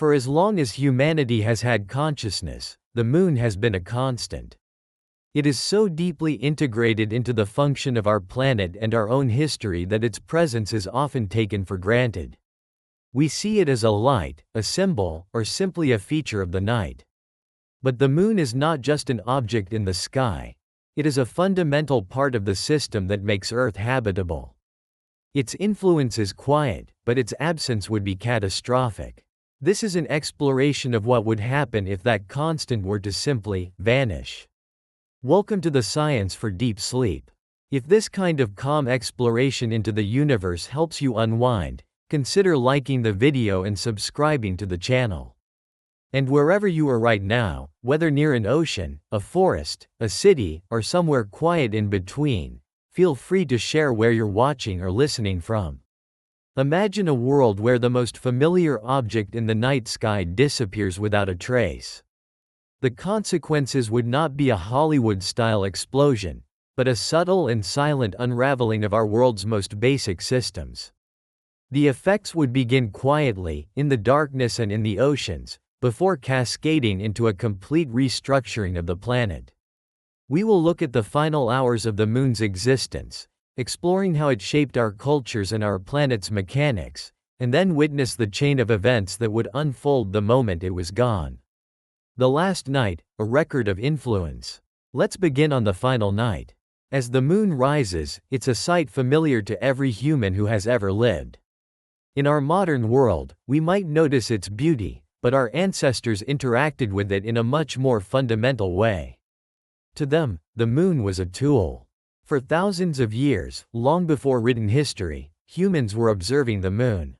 For as long as humanity has had consciousness, the moon has been a constant. It is so deeply integrated into the function of our planet and our own history that its presence is often taken for granted. We see it as a light, a symbol, or simply a feature of the night. But the moon is not just an object in the sky. It is a fundamental part of the system that makes Earth habitable. Its influence is quiet, but its absence would be catastrophic. This is an exploration of what would happen if that constant were to simply vanish. Welcome to the Science for Deep Sleep. If this kind of calm exploration into the universe helps you unwind, consider liking the video and subscribing to the channel. And wherever you are right now, whether near an ocean, a forest, a city, or somewhere quiet in between, feel free to share where you're watching or listening from. Imagine a world where the most familiar object in the night sky disappears without a trace. The consequences would not be a Hollywood-style explosion, but a subtle and silent unraveling of our world's most basic systems. The effects would begin quietly, in the darkness and in the oceans, before cascading into a complete restructuring of the planet. We will look at the final hours of the moon's existence, exploring how it shaped our cultures and our planet's mechanics, and then witness the chain of events that would unfold the moment it was gone. The last night, a record of influence. Let's begin on the final night. As the moon rises, it's a sight familiar to every human who has ever lived. In our modern world, we might notice its beauty, but our ancestors interacted with it in a much more fundamental way. To them, the moon was a tool. For thousands of years, long before written history, humans were observing the moon.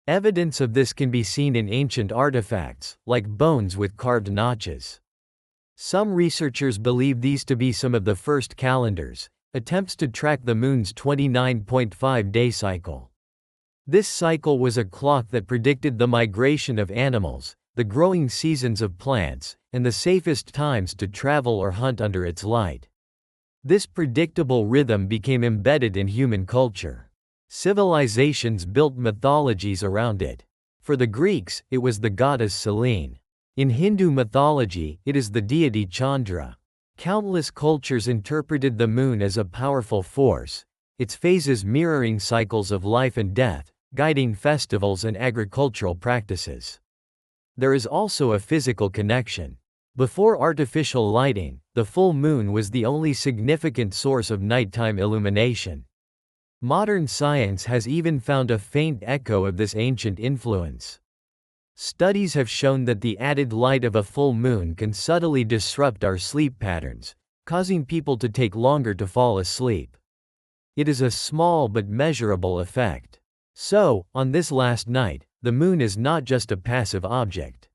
Evidence of this can be seen in ancient artifacts, like bones with carved notches. Some researchers believe these to be some of the first calendars, attempts to track the moon's 29.5-day cycle. This cycle was a clock that predicted the migration of animals, the growing seasons of plants, and the safest times to travel or hunt under its light. This predictable rhythm became embedded in human culture. Civilizations built mythologies around it. For the Greeks, it was the goddess Selene. In Hindu mythology, it is the deity Chandra. Countless cultures interpreted the moon as a powerful force, its phases mirroring cycles of life and death, guiding festivals and agricultural practices. There is also a physical connection. Before artificial lighting, the full moon was the only significant source of nighttime illumination. Modern science has even found a faint echo of this ancient influence. Studies have shown that the added light of a full moon can subtly disrupt our sleep patterns, causing people to take longer to fall asleep. It is a small but measurable effect. So, on this last night, the moon is not just a passive object.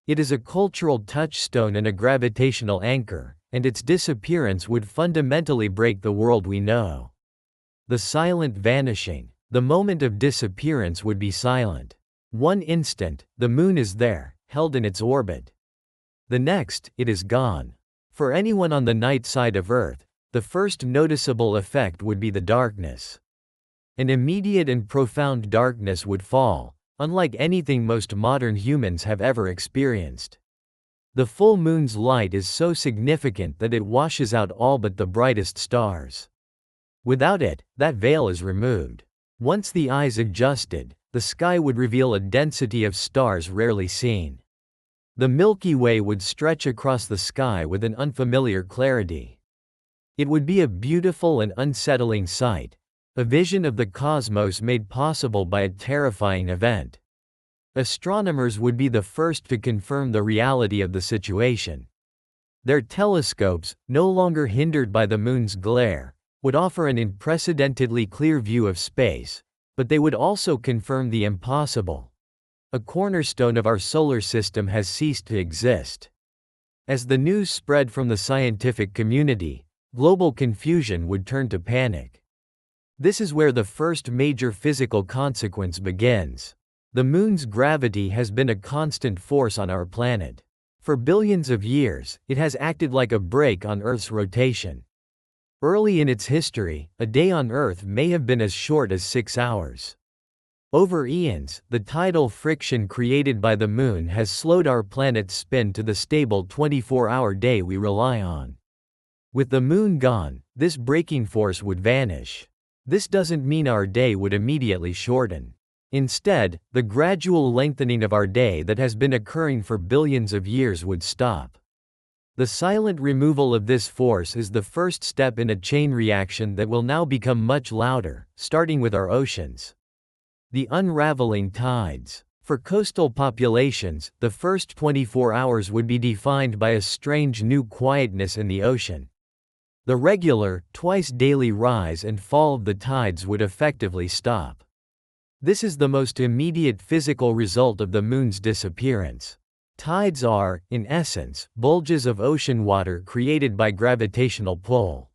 It is a cultural touchstone and a gravitational anchor, and its disappearance would fundamentally break the world we know. The silent vanishing. The moment of disappearance would be silent. One instant, the moon is there, held in its orbit. The next, it is gone. For anyone on the night side of Earth, the first noticeable effect would be the darkness. An immediate and profound darkness would fall, unlike anything most modern humans have ever experienced. The full moon's light is so significant that it washes out all but the brightest stars. Without it, that veil is removed. Once the eyes adjusted, the sky would reveal a density of stars rarely seen. The Milky Way would stretch across the sky with an unfamiliar clarity. It would be a beautiful and unsettling sight, a vision of the cosmos made possible by a terrifying event. Astronomers would be the first to confirm the reality of the situation. Their telescopes, no longer hindered by the moon's glare, would offer an unprecedentedly clear view of space, but they would also confirm the impossible. A cornerstone of our solar system has ceased to exist. As the news spread from the scientific community, global confusion would turn to panic. This is where the first major physical consequence begins. The moon's gravity has been a constant force on our planet. For billions of years, it has acted like a brake on Earth's rotation. Early in its history, a day on Earth may have been as short as 6 hours. Over eons, the tidal friction created by the Moon has slowed our planet's spin to the stable 24-hour day we rely on. With the Moon gone, this braking force would vanish. This doesn't mean our day would immediately shorten. Instead, the gradual lengthening of our day that has been occurring for billions of years would stop. The silent removal of this force is the first step in a chain reaction that will now become much louder, starting with our oceans. The unraveling tides. For coastal populations, the first 24 hours would be defined by a strange new quietness in the ocean. The regular, twice-daily rise and fall of the tides would effectively stop. This is the most immediate physical result of the Moon's disappearance. Tides are, in essence, bulges of ocean water created by gravitational pull.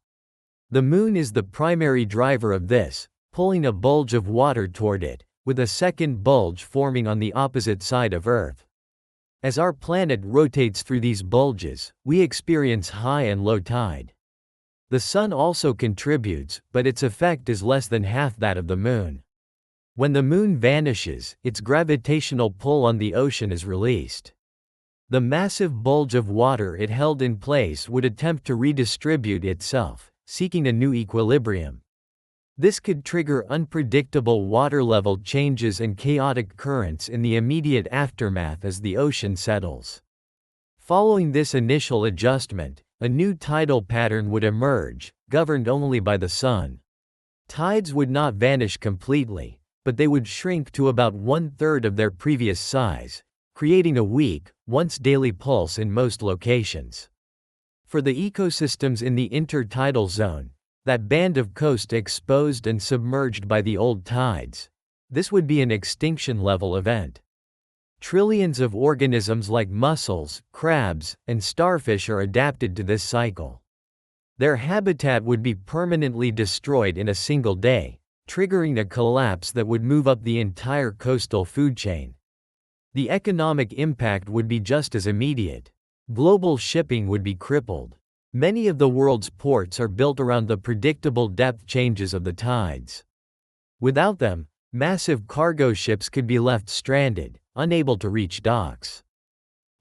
The Moon is the primary driver of this, pulling a bulge of water toward it, with a second bulge forming on the opposite side of Earth. As our planet rotates through these bulges, we experience high and low tide. The Sun also contributes, but its effect is less than half that of the Moon. When the Moon vanishes, its gravitational pull on the ocean is released. The massive bulge of water it held in place would attempt to redistribute itself, seeking a new equilibrium. This could trigger unpredictable water level changes and chaotic currents in the immediate aftermath as the ocean settles. Following this initial adjustment, a new tidal pattern would emerge, governed only by the Sun. Tides would not vanish completely, but they would shrink to about 1/3 of their previous size, creating a weak, once-daily pulse in most locations. For the ecosystems in the intertidal zone, that band of coast exposed and submerged by the old tides, this would be an extinction-level event. Trillions of organisms like mussels, crabs, and starfish are adapted to this cycle. Their habitat would be permanently destroyed in a single day, triggering a collapse that would move up the entire coastal food chain. The economic impact would be just as immediate. Global shipping would be crippled. Many of the world's ports are built around the predictable depth changes of the tides. Without them, massive cargo ships could be left stranded, unable to reach docks.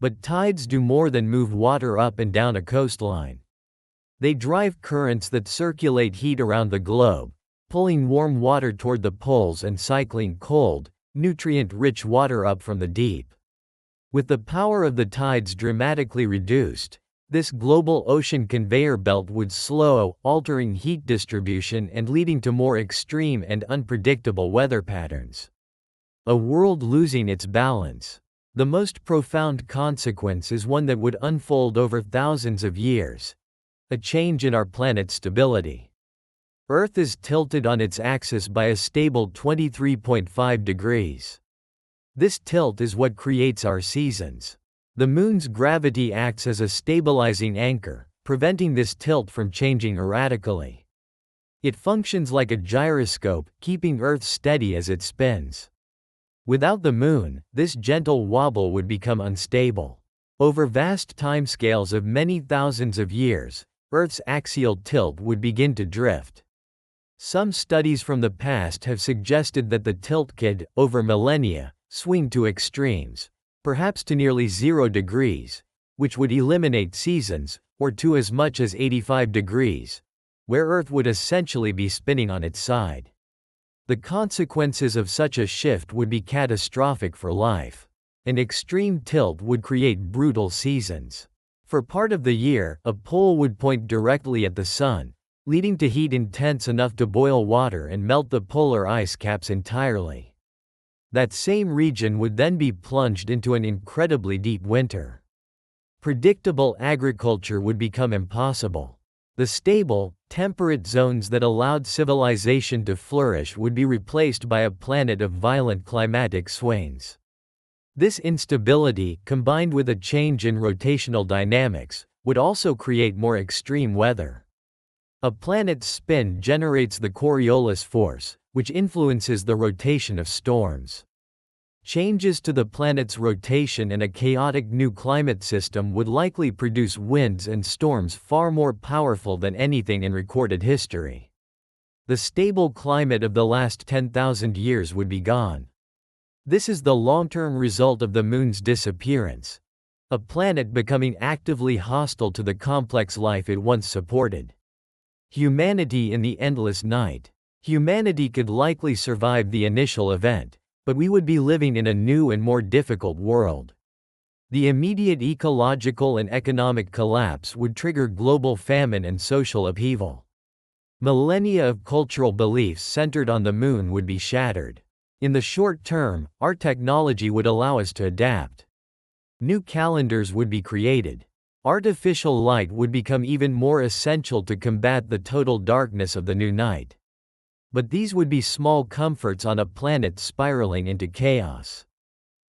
But tides do more than move water up and down a coastline. They drive currents that circulate heat around the globe, pulling warm water toward the poles and cycling cold, nutrient-rich water up from the deep. With the power of the tides dramatically reduced, this global ocean conveyor belt would slow, altering heat distribution and leading to more extreme and unpredictable weather patterns. A world losing its balance. The most profound consequence is one that would unfold over thousands of years: a change in our planet's stability. Earth is tilted on its axis by a stable 23.5 degrees. This tilt is what creates our seasons. The Moon's gravity acts as a stabilizing anchor, preventing this tilt from changing erratically. It functions like a gyroscope, keeping Earth steady as it spins. Without the Moon, this gentle wobble would become unstable. Over vast timescales of many thousands of years, Earth's axial tilt would begin to drift. Some studies from the past have suggested that the tilt could, over millennia, swing to extremes, perhaps to nearly 0 degrees, which would eliminate seasons, or to as much as 85 degrees, where Earth would essentially be spinning on its side. The consequences of such a shift would be catastrophic for life. An extreme tilt would create brutal seasons. For part of the year, a pole would point directly at the Sun, leading to heat intense enough to boil water and melt the polar ice caps entirely. That same region would then be plunged into an incredibly deep winter. Predictable agriculture would become impossible. The stable, temperate zones that allowed civilization to flourish would be replaced by a planet of violent climatic swings. This instability, combined with a change in rotational dynamics, would also create more extreme weather. A planet's spin generates the Coriolis force, which influences the rotation of storms. Changes to the planet's rotation and a chaotic new climate system would likely produce winds and storms far more powerful than anything in recorded history. the stable climate of the last 10,000 years would be gone. This is the long-term result of the Moon's disappearance. A planet becoming actively hostile to the complex life it once supported. Humanity in the endless night. Humanity could likely survive the initial event, but we would be living in a new and more difficult world. The immediate ecological and economic collapse would trigger global famine and social upheaval. Millennia of cultural beliefs centered on the Moon would be shattered. In the short term, our technology would allow us to adapt. New calendars would be created. Artificial light would become even more essential to combat the total darkness of the new night. But these would be small comforts on a planet spiraling into chaos.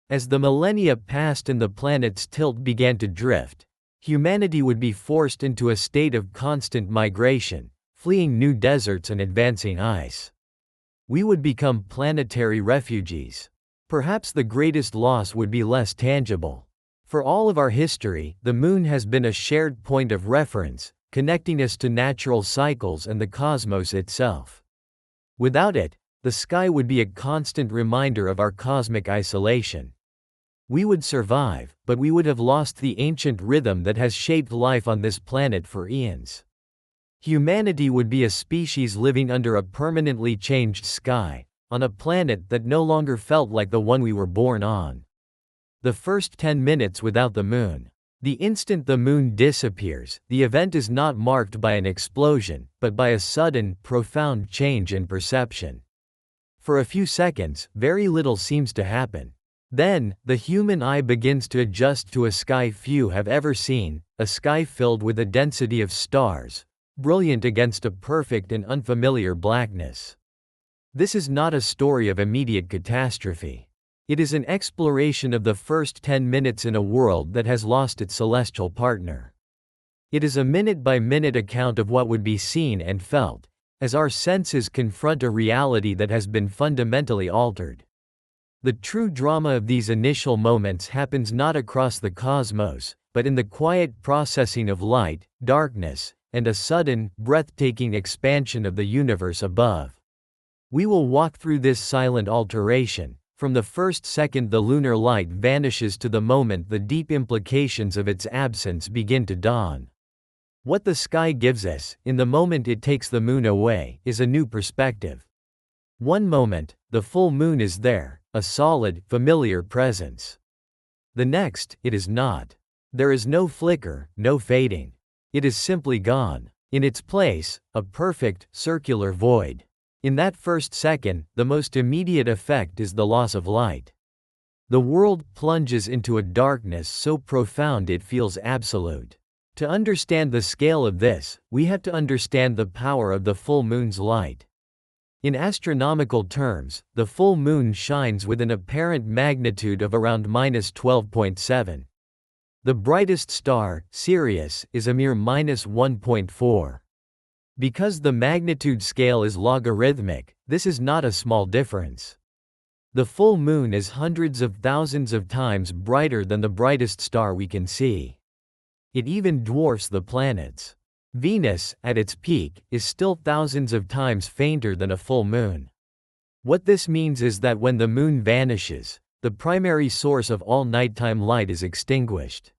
As the millennia passed and the planet's tilt began to drift, humanity would be forced into a state of constant migration, fleeing new deserts and advancing ice. We would become planetary refugees. Perhaps the greatest loss would be less tangible. For all of our history, the Moon has been a shared point of reference, connecting us to natural cycles and the cosmos itself. Without it, the sky would be a constant reminder of our cosmic isolation. We would survive, but we would have lost the ancient rhythm that has shaped life on this planet for eons. Humanity would be a species living under a permanently changed sky, on a planet that no longer felt like the one we were born on. The first 10 minutes without the Moon. The instant the Moon disappears, the event is not marked by an explosion, but by a sudden, profound change in perception. For a few seconds, very little seems to happen. Then, the human eye begins to adjust to a sky few have ever seen, a sky filled with a density of stars, brilliant against a perfect and unfamiliar blackness. This is not a story of immediate catastrophe. It is an exploration of the first 10 minutes in a world that has lost its celestial partner. It is a minute-by-minute account of what would be seen and felt, as our senses confront a reality that has been fundamentally altered. The true drama of these initial moments happens not across the cosmos, but in the quiet processing of light, darkness, and a sudden, breathtaking expansion of the universe above. We will walk through this silent alteration, from the first second the lunar light vanishes to the moment the deep implications of its absence begin to dawn. What the sky gives us, in the moment it takes the Moon away, is a new perspective. One moment, the full moon is there, a solid, familiar presence. The next, it is not. There is no flicker, no fading. It is simply gone. In its place, a perfect, circular void. In that first second, the most immediate effect is the loss of light. The world plunges into a darkness so profound it feels absolute. To understand the scale of this, we have to understand the power of the full moon's light. In astronomical terms, the full moon shines with an apparent magnitude of around -12.7. The brightest star, Sirius, is a mere -1.4. Because the magnitude scale is logarithmic, this is not a small difference. The full moon is hundreds of thousands of times brighter than the brightest star we can see. It even dwarfs the planets. Venus, at its peak, is still thousands of times fainter than a full moon. What this means is that when the moon vanishes, the primary source of all nighttime light is extinguished.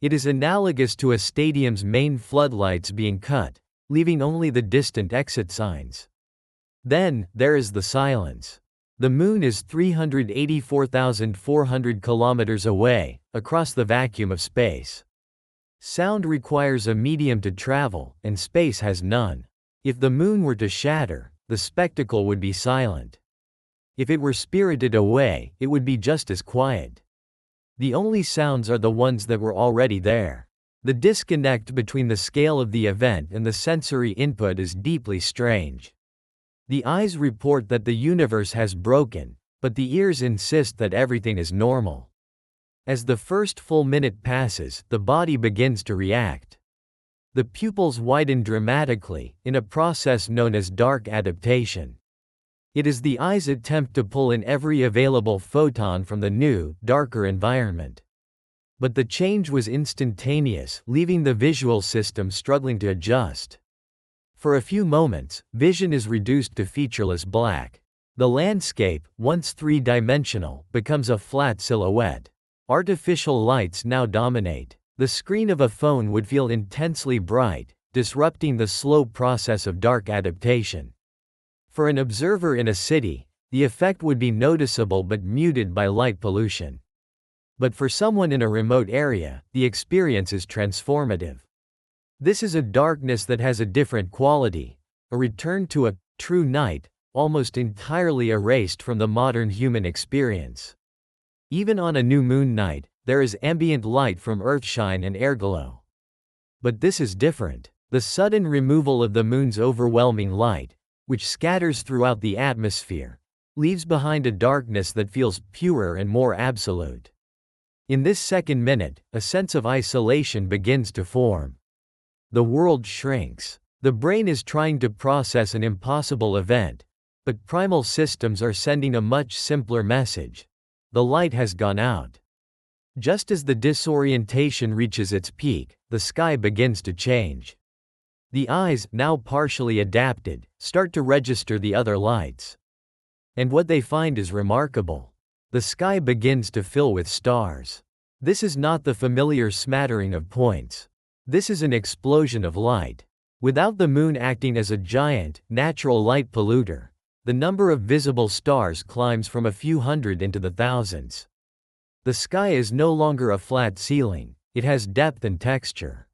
It is analogous to a stadium's main floodlights being cut, leaving only the distant exit signs. Then, there is the silence. The moon is 384,400 kilometers away, across the vacuum of space. Sound requires a medium to travel, and space has none. If the moon were to shatter, the spectacle would be silent. If it were spirited away, it would be just as quiet. The only sounds are the ones that were already there. The disconnect between the scale of the event and the sensory input is deeply strange. The eyes report that the universe has broken, but the ears insist that everything is normal. As the first full minute passes, the body begins to react. The pupils widen dramatically, in a process known as dark adaptation. It is the eye's attempt to pull in every available photon from the new, darker environment. But the change was instantaneous, leaving the visual system struggling to adjust. For a few moments, vision is reduced to featureless black. The landscape, once three-dimensional, becomes a flat silhouette. Artificial lights now dominate. The screen of a phone would feel intensely bright, disrupting the slow process of dark adaptation. For an observer in a city, the effect would be noticeable but muted by light pollution. But for someone in a remote area, the experience is transformative. This is a darkness that has a different quality, a return to a true night, almost entirely erased from the modern human experience. Even on a new moon night, there is ambient light from earthshine and airglow. But this is different. The sudden removal of the moon's overwhelming light, which scatters throughout the atmosphere, leaves behind a darkness that feels purer and more absolute. In this second minute, a sense of isolation begins to form. The world shrinks. The brain is trying to process an impossible event, but primal systems are sending a much simpler message. The light has gone out. Just as the disorientation reaches its peak, the sky begins to change. The eyes, now partially adapted, start to register the other lights. And what they find is remarkable. The sky begins to fill with stars. This is not the familiar smattering of points. This is an explosion of light. Without the moon acting as a giant, natural light polluter, the number of visible stars climbs from a few hundred into the thousands. The sky is no longer a flat ceiling, it has depth and texture.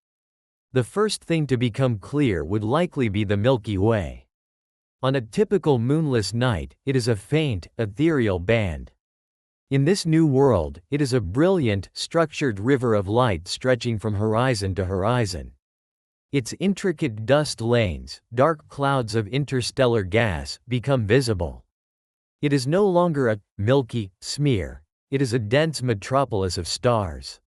The first thing to become clear would likely be the Milky Way. On a typical moonless night, it is a faint, ethereal band. In this new world, it is a brilliant, structured river of light stretching from horizon to horizon. Its intricate dust lanes, dark clouds of interstellar gas, become visible. It is no longer a milky smear, it is a dense metropolis of stars.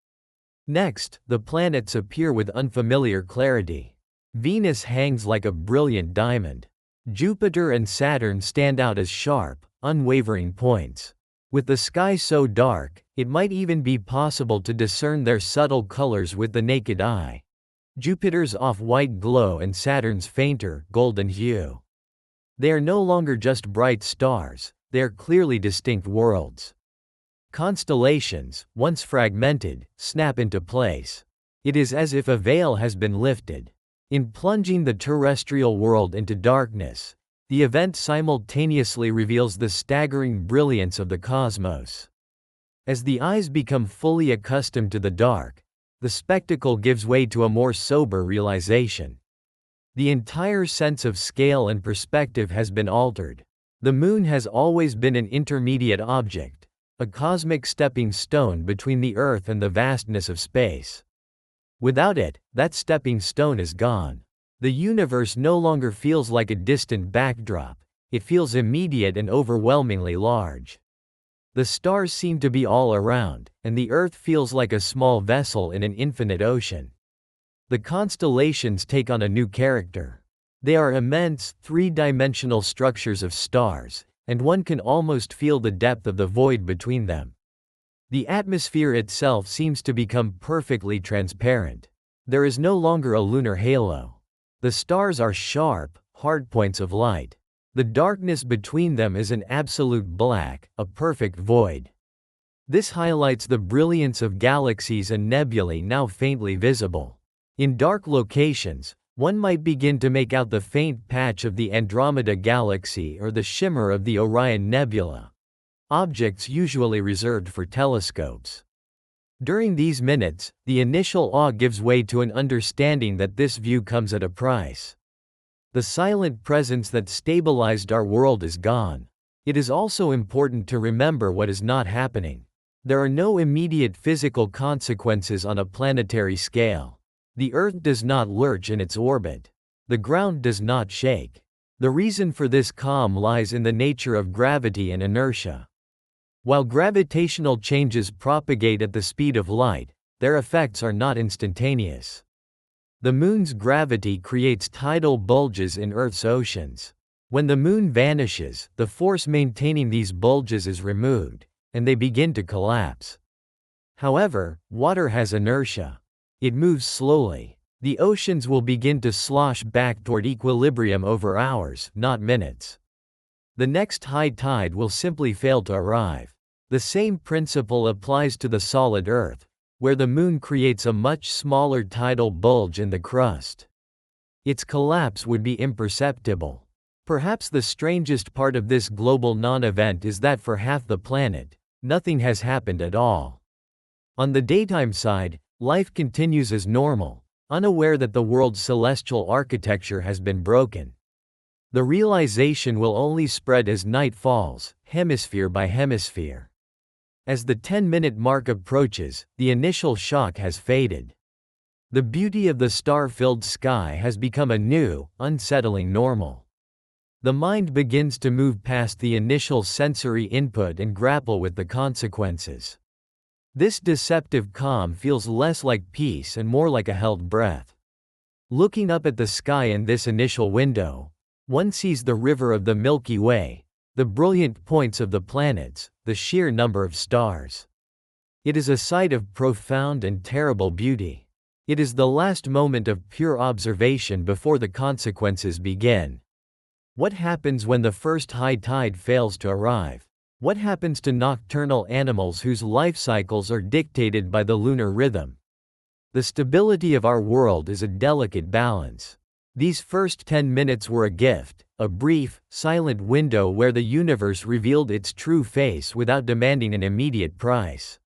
Next, the planets appear with unfamiliar clarity. Venus hangs like a brilliant diamond. Jupiter and Saturn stand out as sharp, unwavering points. With the sky so dark, it might even be possible to discern their subtle colors with the naked eye. Jupiter's off-white glow and Saturn's fainter, golden hue. They are no longer just bright stars, they are clearly distinct worlds. Constellations, once fragmented, snap into place. It is as if a veil has been lifted. In plunging the terrestrial world into darkness, the event simultaneously reveals the staggering brilliance of the cosmos. As the eyes become fully accustomed to the dark, the spectacle gives way to a more sober realization. The entire sense of scale and perspective has been altered. The moon has always been an intermediate object, a cosmic stepping stone between the Earth and the vastness of space. Without it, that stepping stone is gone. The universe no longer feels like a distant backdrop, it feels immediate and overwhelmingly large. The stars seem to be all around, and the Earth feels like a small vessel in an infinite ocean. The constellations take on a new character. They are immense, three-dimensional structures of stars, and one can almost feel the depth of the void between them. The atmosphere itself seems to become perfectly transparent. There is no longer a lunar halo. The stars are sharp, hard points of light. The darkness between them is an absolute black, a perfect void. This highlights the brilliance of galaxies and nebulae now faintly visible. In dark locations, one might begin to make out the faint patch of the Andromeda Galaxy or the shimmer of the Orion Nebula, objects usually reserved for telescopes. During these minutes, the initial awe gives way to an understanding that this view comes at a price. The silent presence that stabilized our world is gone. It is also important to remember what is not happening. There are no immediate physical consequences on a planetary scale. The Earth does not lurch in its orbit. The ground does not shake. The reason for this calm lies in the nature of gravity and inertia. While gravitational changes propagate at the speed of light, their effects are not instantaneous. The moon's gravity creates tidal bulges in Earth's oceans. When the moon vanishes, the force maintaining these bulges is removed, and they begin to collapse. However, water has inertia. It moves slowly. The oceans will begin to slosh back toward equilibrium over hours, not minutes. The next high tide will simply fail to arrive. The same principle applies to the solid Earth, where the Moon creates a much smaller tidal bulge in the crust. Its collapse would be imperceptible. Perhaps the strangest part of this global non-event is that for half the planet, nothing has happened at all. On the daytime side, life continues as normal, unaware that the world's celestial architecture has been broken. The realization will only spread as night falls, hemisphere by hemisphere. As the 10-minute mark approaches, the initial shock has faded. The beauty of the star-filled sky has become a new, unsettling normal. The mind begins to move past the initial sensory input and grapple with the consequences. This deceptive calm feels less like peace and more like a held breath. Looking up at the sky in this initial window, one sees the river of the Milky Way, the brilliant points of the planets, the sheer number of stars. It is a sight of profound and terrible beauty. It is the last moment of pure observation before the consequences begin. What happens when the first high tide fails to arrive? What happens to nocturnal animals whose life cycles are dictated by the lunar rhythm? The stability of our world is a delicate balance. These first 10 minutes were a gift, a brief, silent window where the universe revealed its true face without demanding an immediate price.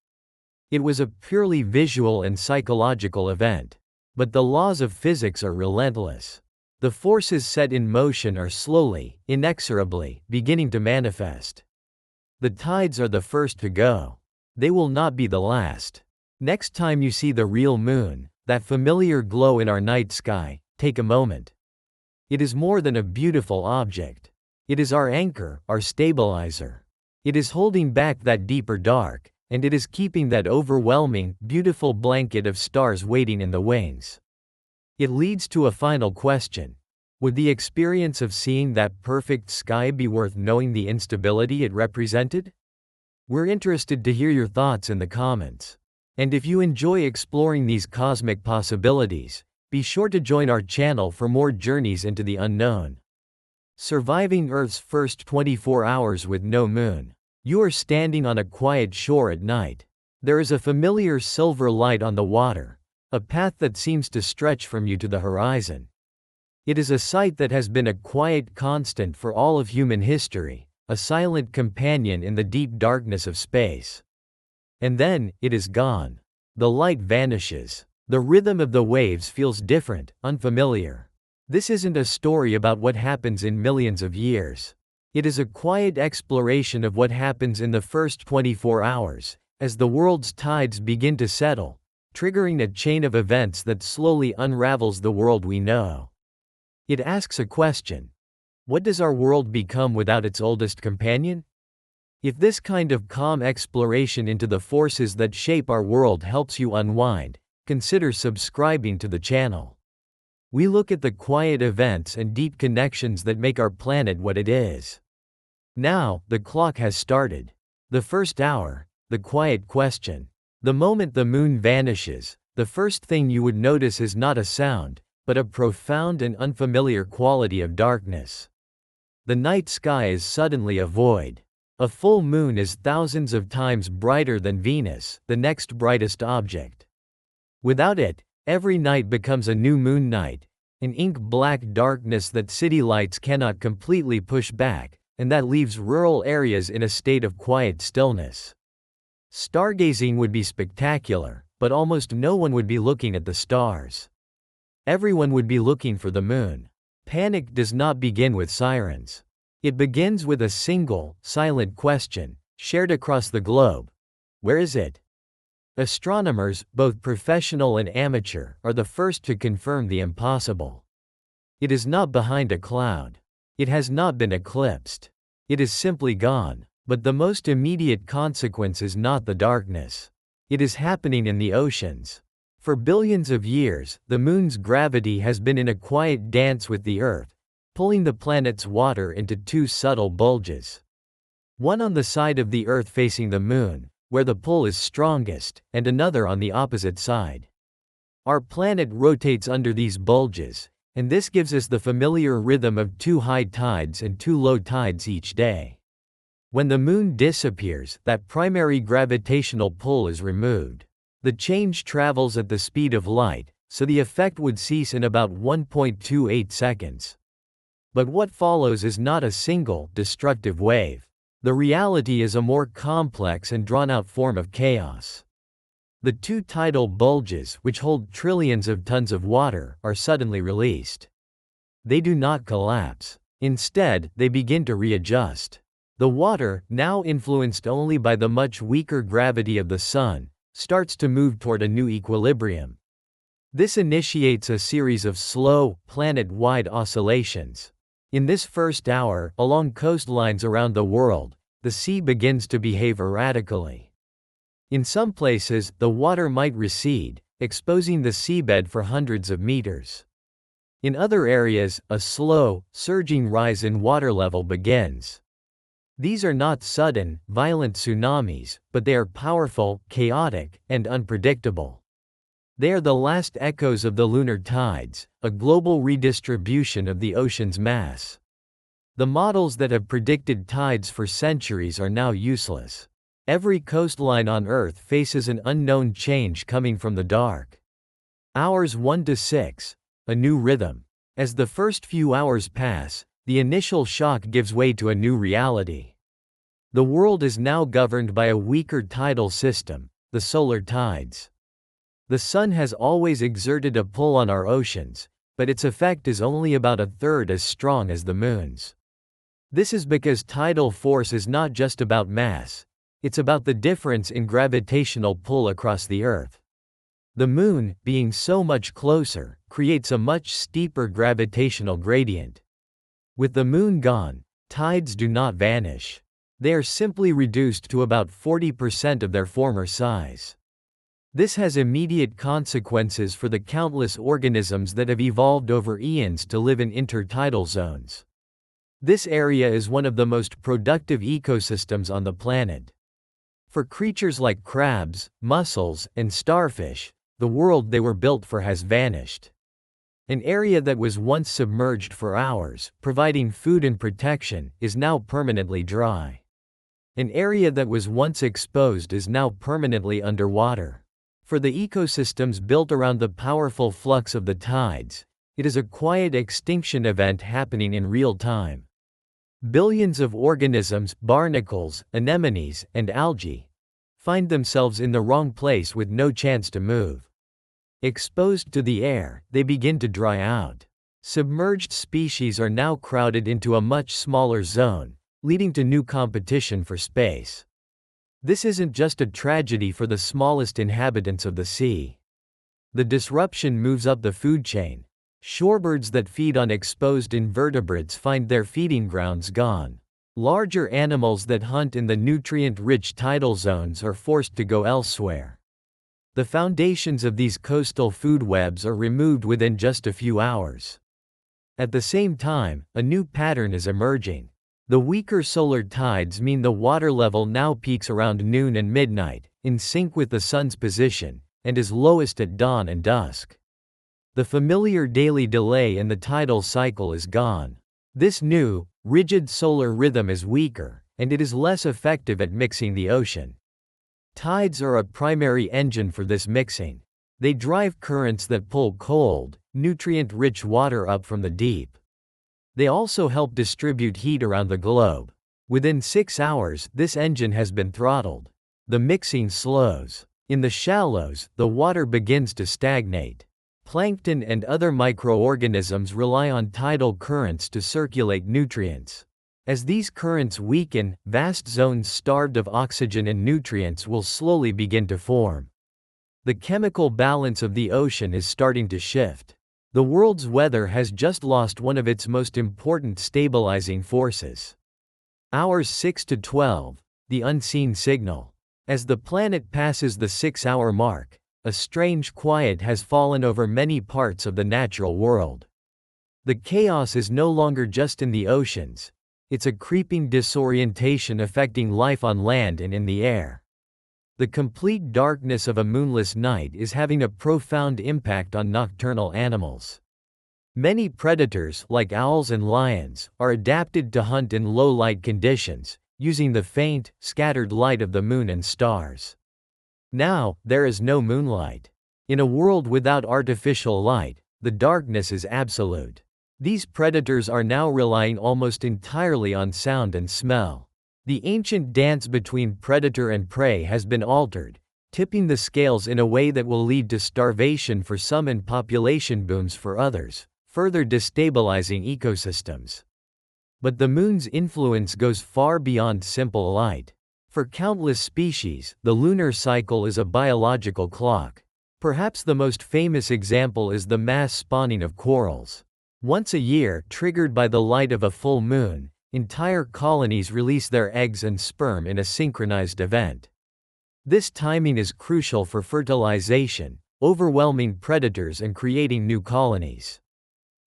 It was a purely visual and psychological event. But the laws of physics are relentless. The forces set in motion are slowly, inexorably, beginning to manifest. The tides are the first to go. They will not be the last. Next time you see the real moon, that familiar glow in our night sky, take a moment. It is more than a beautiful object. It is our anchor, our stabilizer. It is holding back that deeper dark, and it is keeping that overwhelming, beautiful blanket of stars waiting in the wings. It leads to a final question. Would the experience of seeing that perfect sky be worth knowing the instability it represented? We're interested to hear your thoughts in the comments. And if you enjoy exploring these cosmic possibilities, be sure to join our channel for more journeys into the unknown. Surviving Earth's first 24 hours with no moon. You are standing on a quiet shore at night. There is a familiar silver light on the water, a path that seems to stretch from you to the horizon. It is a sight that has been a quiet constant for all of human history, a silent companion in the deep darkness of space. And then, it is gone. The light vanishes. The rhythm of the waves feels different, unfamiliar. This isn't a story about what happens in millions of years. It is a quiet exploration of what happens in the first 24 hours, as the world's tides begin to settle, triggering a chain of events that slowly unravels the world we know. It asks a question. What does our world become without its oldest companion? If this kind of calm exploration into the forces that shape our world helps you unwind, consider subscribing to the channel. We look at the quiet events and deep connections that make our planet what it is. Now, the clock has started. The first hour, the quiet question. The moment the moon vanishes, the first thing you would notice is not a sound, but a profound and unfamiliar quality of darkness. The night sky is suddenly a void. A full moon is thousands of times brighter than Venus, the next brightest object. Without it, every night becomes a new moon night, an ink-black darkness that city lights cannot completely push back, and that leaves rural areas in a state of quiet stillness. Stargazing would be spectacular, but almost no one would be looking at the stars. Everyone would be looking for the moon. Panic does not begin with sirens. It begins with a single, silent question, shared across the globe. Where is it? Astronomers, both professional and amateur, are the first to confirm the impossible. It is not behind a cloud. It has not been eclipsed. It is simply gone. But the most immediate consequence is not the darkness. It is happening in the oceans. For billions of years, the moon's gravity has been in a quiet dance with the Earth, pulling the planet's water into two subtle bulges. One on the side of the Earth facing the moon, where the pull is strongest, and another on the opposite side. Our planet rotates under these bulges, and this gives us the familiar rhythm of 2 high tides and 2 low tides each day. When the moon disappears, that primary gravitational pull is removed. The change travels at the speed of light, so the effect would cease in about 1.28 seconds. But what follows is not a single, destructive wave. The reality is a more complex and drawn-out form of chaos. The 2 tidal bulges, which hold trillions of tons of water, are suddenly released. They do not collapse. Instead, they begin to readjust. The water, now influenced only by the much weaker gravity of the Sun, starts to move toward a new equilibrium. This initiates a series of slow, planet-wide oscillations. In this first hour, along coastlines around the world, the sea begins to behave erratically. In some places, the water might recede, exposing the seabed for hundreds of meters. In other areas, a slow, surging rise in water level begins. These are not sudden, violent tsunamis, but they are powerful, chaotic, and unpredictable. They are the last echoes of the lunar tides, a global redistribution of the ocean's mass. The models that have predicted tides for centuries are now useless. Every coastline on Earth faces an unknown change coming from the dark. Hours 1 to 6, a new rhythm. As the first few hours pass, the initial shock gives way to a new reality. The world is now governed by a weaker tidal system, the solar tides. The sun has always exerted a pull on our oceans, but its effect is only about a third as strong as the moon's. This is because tidal force is not just about mass, it's about the difference in gravitational pull across the Earth. The moon, being so much closer, creates a much steeper gravitational gradient. With the moon gone, tides do not vanish. They are simply reduced to about 40% of their former size. This has immediate consequences for the countless organisms that have evolved over eons to live in intertidal zones. This area is one of the most productive ecosystems on the planet. For creatures like crabs, mussels, and starfish, the world they were built for has vanished. An area that was once submerged for hours, providing food and protection, is now permanently dry. An area that was once exposed is now permanently underwater. For the ecosystems built around the powerful flux of the tides, it is a quiet extinction event happening in real time. Billions of organisms, barnacles, anemones, and algae, find themselves in the wrong place with no chance to move. Exposed to the air, they begin to dry out. Submerged species are now crowded into a much smaller zone, leading to new competition for space. This isn't just a tragedy for the smallest inhabitants of the sea. The disruption moves up the food chain. Shorebirds that feed on exposed invertebrates find their feeding grounds gone. Larger animals that hunt in the nutrient-rich tidal zones are forced to go elsewhere. The foundations of these coastal food webs are removed within just a few hours. At the same time, a new pattern is emerging. The weaker solar tides mean the water level now peaks around noon and midnight, in sync with the sun's position, and is lowest at dawn and dusk. The familiar daily delay in the tidal cycle is gone. This new, rigid solar rhythm is weaker, and it is less effective at mixing the ocean. Tides are a primary engine for this mixing. They drive currents that pull cold, nutrient-rich water up from the deep. They also help distribute heat around the globe. Within 6 hours, this engine has been throttled. The mixing slows. In the shallows, the water begins to stagnate. Plankton and other microorganisms rely on tidal currents to circulate nutrients. As these currents weaken, vast zones starved of oxygen and nutrients will slowly begin to form. The chemical balance of the ocean is starting to shift. The world's weather has just lost one of its most important stabilizing forces. Hours 6 to 12, the unseen signal. As the planet passes the 6-hour mark, a strange quiet has fallen over many parts of the natural world. The chaos is no longer just in the oceans, it's a creeping disorientation affecting life on land and in the air. The complete darkness of a moonless night is having a profound impact on nocturnal animals. Many predators, like owls and lions, are adapted to hunt in low-light conditions, using the faint, scattered light of the moon and stars. Now, there is no moonlight. In a world without artificial light, the darkness is absolute. These predators are now relying almost entirely on sound and smell. The ancient dance between predator and prey has been altered, tipping the scales in a way that will lead to starvation for some and population booms for others, further destabilizing ecosystems. But the moon's influence goes far beyond simple light. For countless species, the lunar cycle is a biological clock. Perhaps the most famous example is the mass spawning of corals. Once a year, triggered by the light of a full moon, entire colonies release their eggs and sperm in a synchronized event. This timing is crucial for fertilization, overwhelming predators and creating new colonies.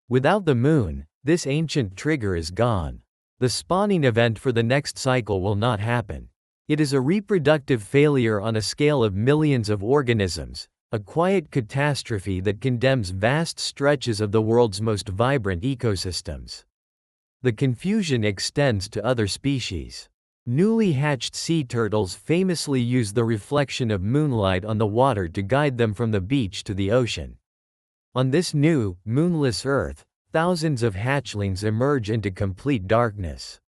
Without the moon, this ancient trigger is gone. The spawning event for the next cycle will not happen. It is a reproductive failure on a scale of millions of organisms, a quiet catastrophe that condemns vast stretches of the world's most vibrant ecosystems. The confusion extends to other species. Newly hatched sea turtles famously use the reflection of moonlight on the water to guide them from the beach to the ocean. On this new, moonless Earth, thousands of hatchlings emerge into complete darkness.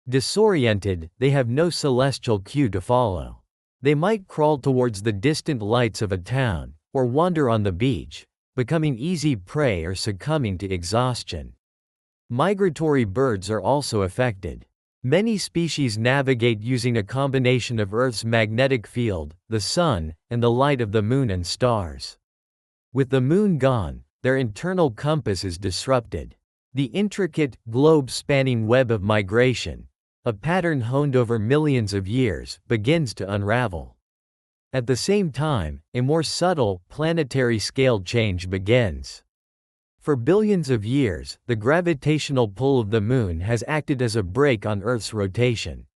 Disoriented, they have no celestial cue to follow. They might crawl towards the distant lights of a town, or wander on the beach, becoming easy prey or succumbing to exhaustion. Migratory birds are also affected. Many species navigate using a combination of Earth's magnetic field, the sun, and the light of the moon and stars. With the moon gone, their internal compass is disrupted. The intricate, globe-spanning web of migration, a pattern honed over millions of years, begins to unravel. At the same time, a more subtle, planetary scale change begins. For billions of years, the gravitational pull of the moon has acted as a brake on Earth's rotation.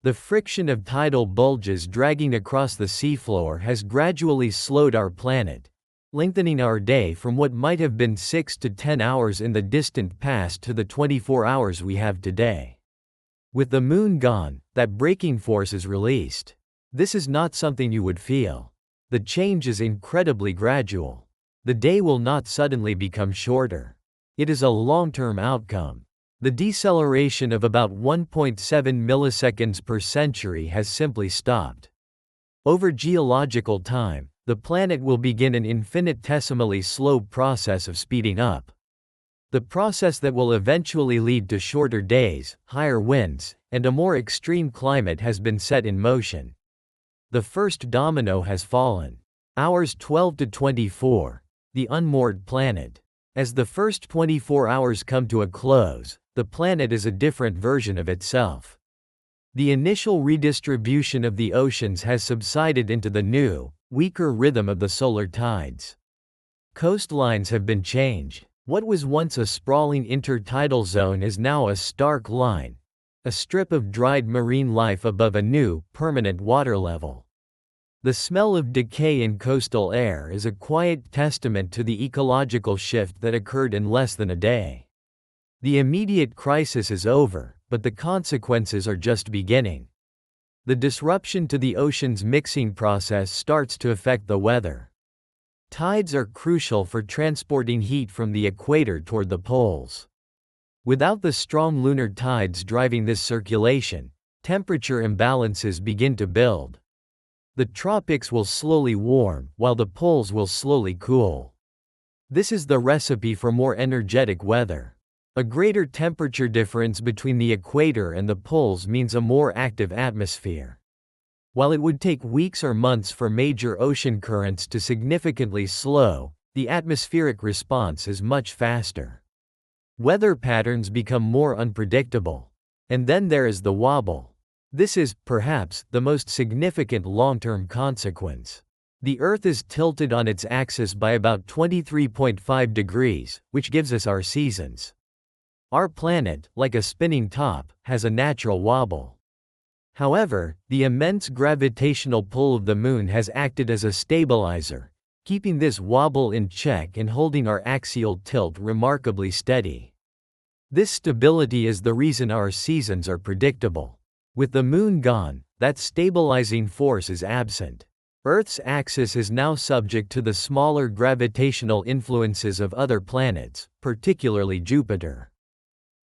The friction of tidal bulges dragging across the seafloor has gradually slowed our planet, lengthening our day from what might have been 6 to 10 hours in the distant past to the 24 hours we have today. With the moon gone, that braking force is released. This is not something you would feel. The change is incredibly gradual. The day will not suddenly become shorter. It is a long-term outcome. The deceleration of about 1.7 milliseconds per century has simply stopped. Over geological time, the planet will begin an infinitesimally slow process of speeding up. The process that will eventually lead to shorter days, higher winds, and a more extreme climate has been set in motion. The first domino has fallen. Hours 12 to 24. The unmoored planet. As the first 24 hours come to a close, the planet is a different version of itself. The initial redistribution of the oceans has subsided into the new, weaker rhythm of the solar tides. Coastlines have been changed. What was once a sprawling intertidal zone is now a stark line, a strip of dried marine life above a new, permanent water level. The smell of decay in coastal air is a quiet testament to the ecological shift that occurred in less than a day. The immediate crisis is over, but the consequences are just beginning. The disruption to the ocean's mixing process starts to affect the weather. Tides are crucial for transporting heat from the equator toward the poles. Without the strong lunar tides driving this circulation, temperature imbalances begin to build. The tropics will slowly warm, while the poles will slowly cool. This is the recipe for more energetic weather. A greater temperature difference between the equator and the poles means a more active atmosphere. While it would take weeks or months for major ocean currents to significantly slow, the atmospheric response is much faster. Weather patterns become more unpredictable. And then there is the wobble. This is, perhaps, the most significant long-term consequence. The Earth is tilted on its axis by about 23.5 degrees, which gives us our seasons. Our planet, like a spinning top, has a natural wobble. However, the immense gravitational pull of the Moon has acted as a stabilizer, keeping this wobble in check and holding our axial tilt remarkably steady. This stability is the reason our seasons are predictable. With the Moon gone, that stabilizing force is absent. Earth's axis is now subject to the smaller gravitational influences of other planets, particularly Jupiter.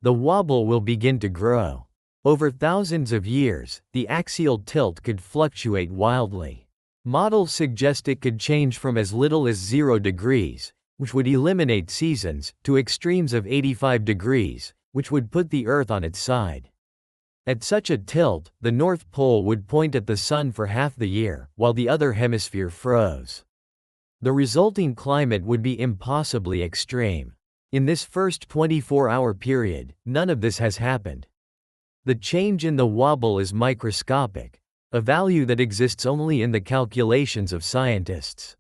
The wobble will begin to grow. Over thousands of years, the axial tilt could fluctuate wildly. Models suggest it could change from as little as 0 degrees, which would eliminate seasons, to extremes of 85 degrees, which would put the Earth on its side. At such a tilt, the North Pole would point at the Sun for half the year, while the other hemisphere froze. The resulting climate would be impossibly extreme. In this first 24-hour period, none of this has happened. The change in the wobble is microscopic, a value that exists only in the calculations of scientists.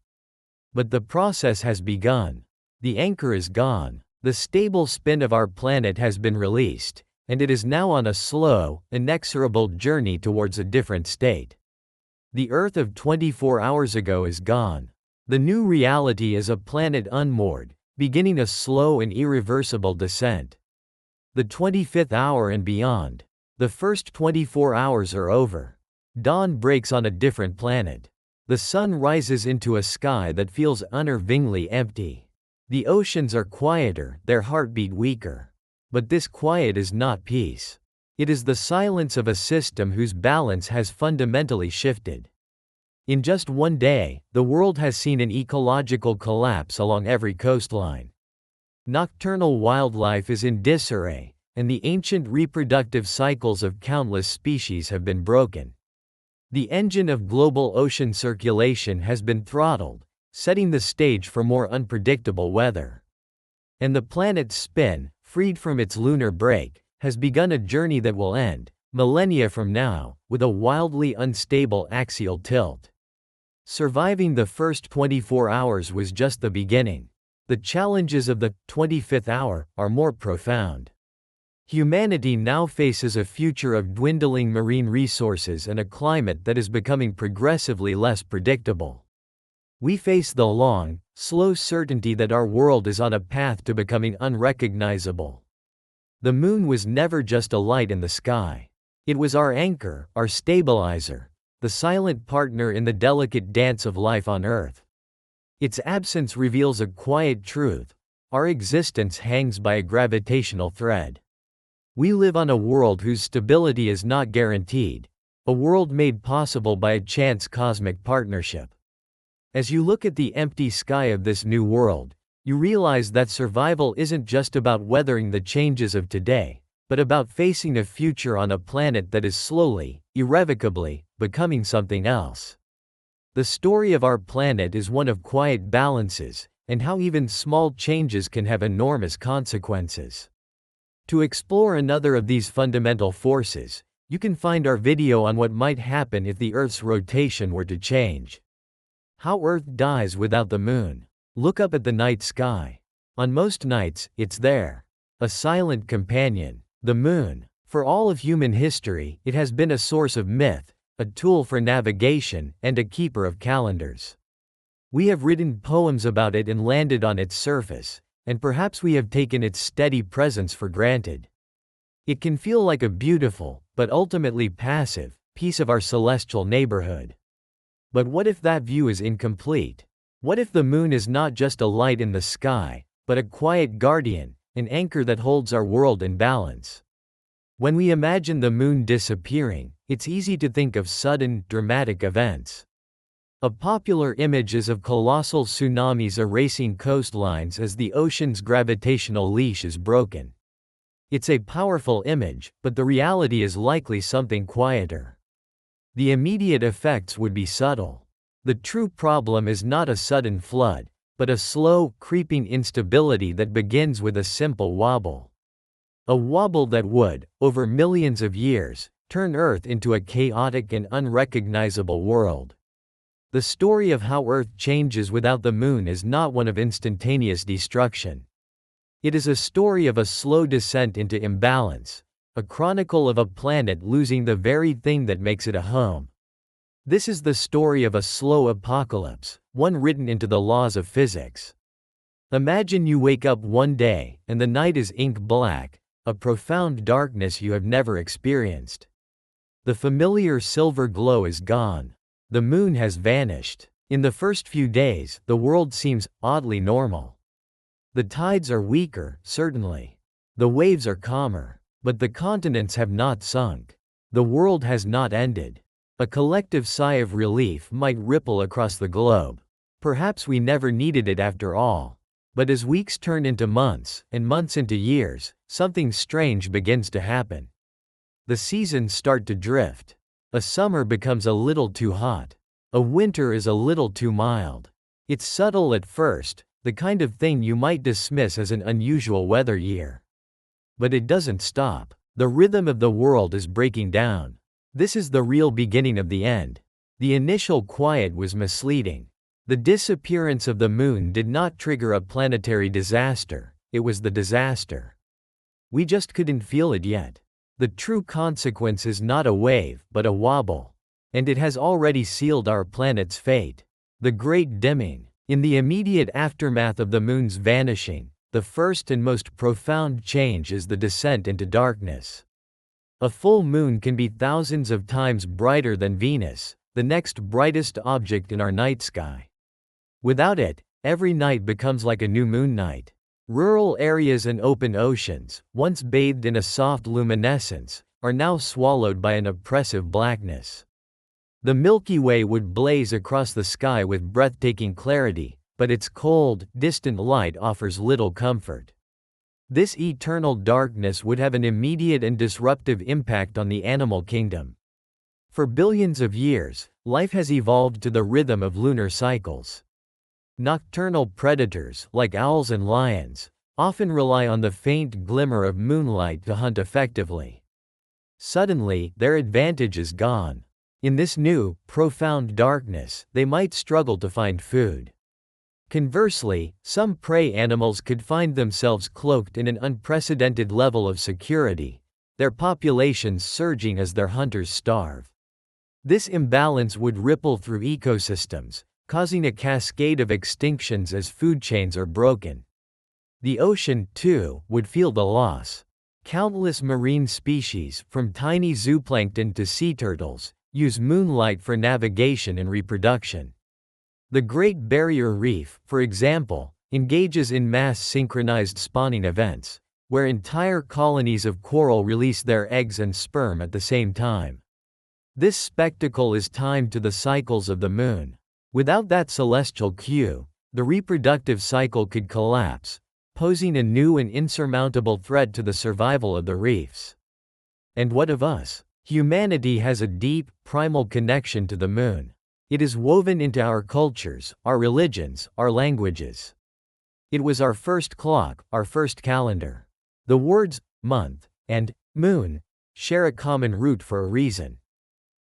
But the process has begun. The anchor is gone. The stable spin of our planet has been released, and it is now on a slow, inexorable journey towards a different state. The Earth of 24 hours ago is gone. The new reality is a planet unmoored, beginning a slow and irreversible descent. The 25th hour and beyond. The first 24 hours are over. Dawn breaks on a different planet. The sun rises into a sky that feels unnervingly empty. The oceans are quieter, their heartbeat weaker. But this quiet is not peace. It is the silence of a system whose balance has fundamentally shifted. In just one day, the world has seen an ecological collapse along every coastline. Nocturnal wildlife is in disarray, and the ancient reproductive cycles of countless species have been broken. The engine of global ocean circulation has been throttled, setting the stage for more unpredictable weather. And the planet's spin, freed from its lunar break, has begun a journey that will end, millennia from now, with a wildly unstable axial tilt. Surviving the first 24 hours was just the beginning. The challenges of the 25th hour are more profound. Humanity now faces a future of dwindling marine resources and a climate that is becoming progressively less predictable. We face the long, slow certainty that our world is on a path to becoming unrecognizable. The Moon was never just a light in the sky. It was our anchor, our stabilizer, the silent partner in the delicate dance of life on Earth. Its absence reveals a quiet truth: our existence hangs by a gravitational thread. We live on a world whose stability is not guaranteed, a world made possible by a chance cosmic partnership. As you look at the empty sky of this new world, you realize that survival isn't just about weathering the changes of today, but about facing a future on a planet that is slowly, irrevocably, becoming something else. The story of our planet is one of quiet balances, and how even small changes can have enormous consequences. To explore another of these fundamental forces, you can find our video on what might happen if the Earth's rotation were to change. How Earth dies without the Moon. Look up at the night sky. On most nights, it's there. A silent companion. The Moon. For all of human history, it has been a source of myth, a tool for navigation, and a keeper of calendars. We have written poems about it and landed on its surface, and perhaps we have taken its steady presence for granted. It can feel like a beautiful, but ultimately passive, piece of our celestial neighborhood. But what if that view is incomplete? What if the Moon is not just a light in the sky, but a quiet guardian, an anchor that holds our world in balance? When we imagine the Moon disappearing, it's easy to think of sudden, dramatic events. A popular image is of colossal tsunamis erasing coastlines as the ocean's gravitational leash is broken. It's a powerful image, but the reality is likely something quieter. The immediate effects would be subtle. The true problem is not a sudden flood, but a slow, creeping instability that begins with a simple wobble. A wobble that would, over millions of years, turn Earth into a chaotic and unrecognizable world. The story of how Earth changes without the Moon is not one of instantaneous destruction. It is a story of a slow descent into imbalance, a chronicle of a planet losing the very thing that makes it a home. This is the story of a slow apocalypse, one written into the laws of physics. Imagine you wake up one day, and the night is ink black, a profound darkness you have never experienced. The familiar silver glow is gone. The moon has vanished. In the first few days, the world seems oddly normal. The tides are weaker, certainly. The waves are calmer. But the continents have not sunk. The world has not ended. A collective sigh of relief might ripple across the globe. Perhaps we never needed it after all. But as weeks turn into months, and months into years, something strange begins to happen. The seasons start to drift. A summer becomes a little too hot. A winter is a little too mild. It's subtle at first, the kind of thing you might dismiss as an unusual weather year. But it doesn't stop. The rhythm of the world is breaking down. This is the real beginning of the end. The initial quiet was misleading. The disappearance of the moon did not trigger a planetary disaster, it was the disaster. We just couldn't feel it yet. The true consequence is not a wave, but a wobble. And it has already sealed our planet's fate. The Great Dimming. In the immediate aftermath of the moon's vanishing, the first and most profound change is the descent into darkness. A full moon can be thousands of times brighter than Venus, the next brightest object in our night sky. Without it, every night becomes like a new moon night. Rural areas and open oceans, once bathed in a soft luminescence, are now swallowed by an oppressive blackness. The Milky Way would blaze across the sky with breathtaking clarity, but its cold, distant light offers little comfort. This eternal darkness would have an immediate and disruptive impact on the animal kingdom. For billions of years, life has evolved to the rhythm of lunar cycles. Nocturnal predators, like owls and lions, often rely on the faint glimmer of moonlight to hunt effectively. Suddenly, their advantage is gone. In this new, profound darkness, they might struggle to find food. Conversely, some prey animals could find themselves cloaked in an unprecedented level of security, their populations surging as their hunters starve. This imbalance would ripple through ecosystems, causing a cascade of extinctions as food chains are broken. The ocean, too, would feel the loss. Countless marine species, from tiny zooplankton to sea turtles, use moonlight for navigation and reproduction. The Great Barrier Reef, for example, engages in mass synchronized spawning events, where entire colonies of coral release their eggs and sperm at the same time. This spectacle is timed to the cycles of the moon. Without that celestial cue, the reproductive cycle could collapse, posing a new and insurmountable threat to the survival of the reefs. And what of us? Humanity has a deep, primal connection to the moon. It is woven into our cultures, our religions, our languages. It was our first clock, our first calendar. The words month and moon share a common root for a reason.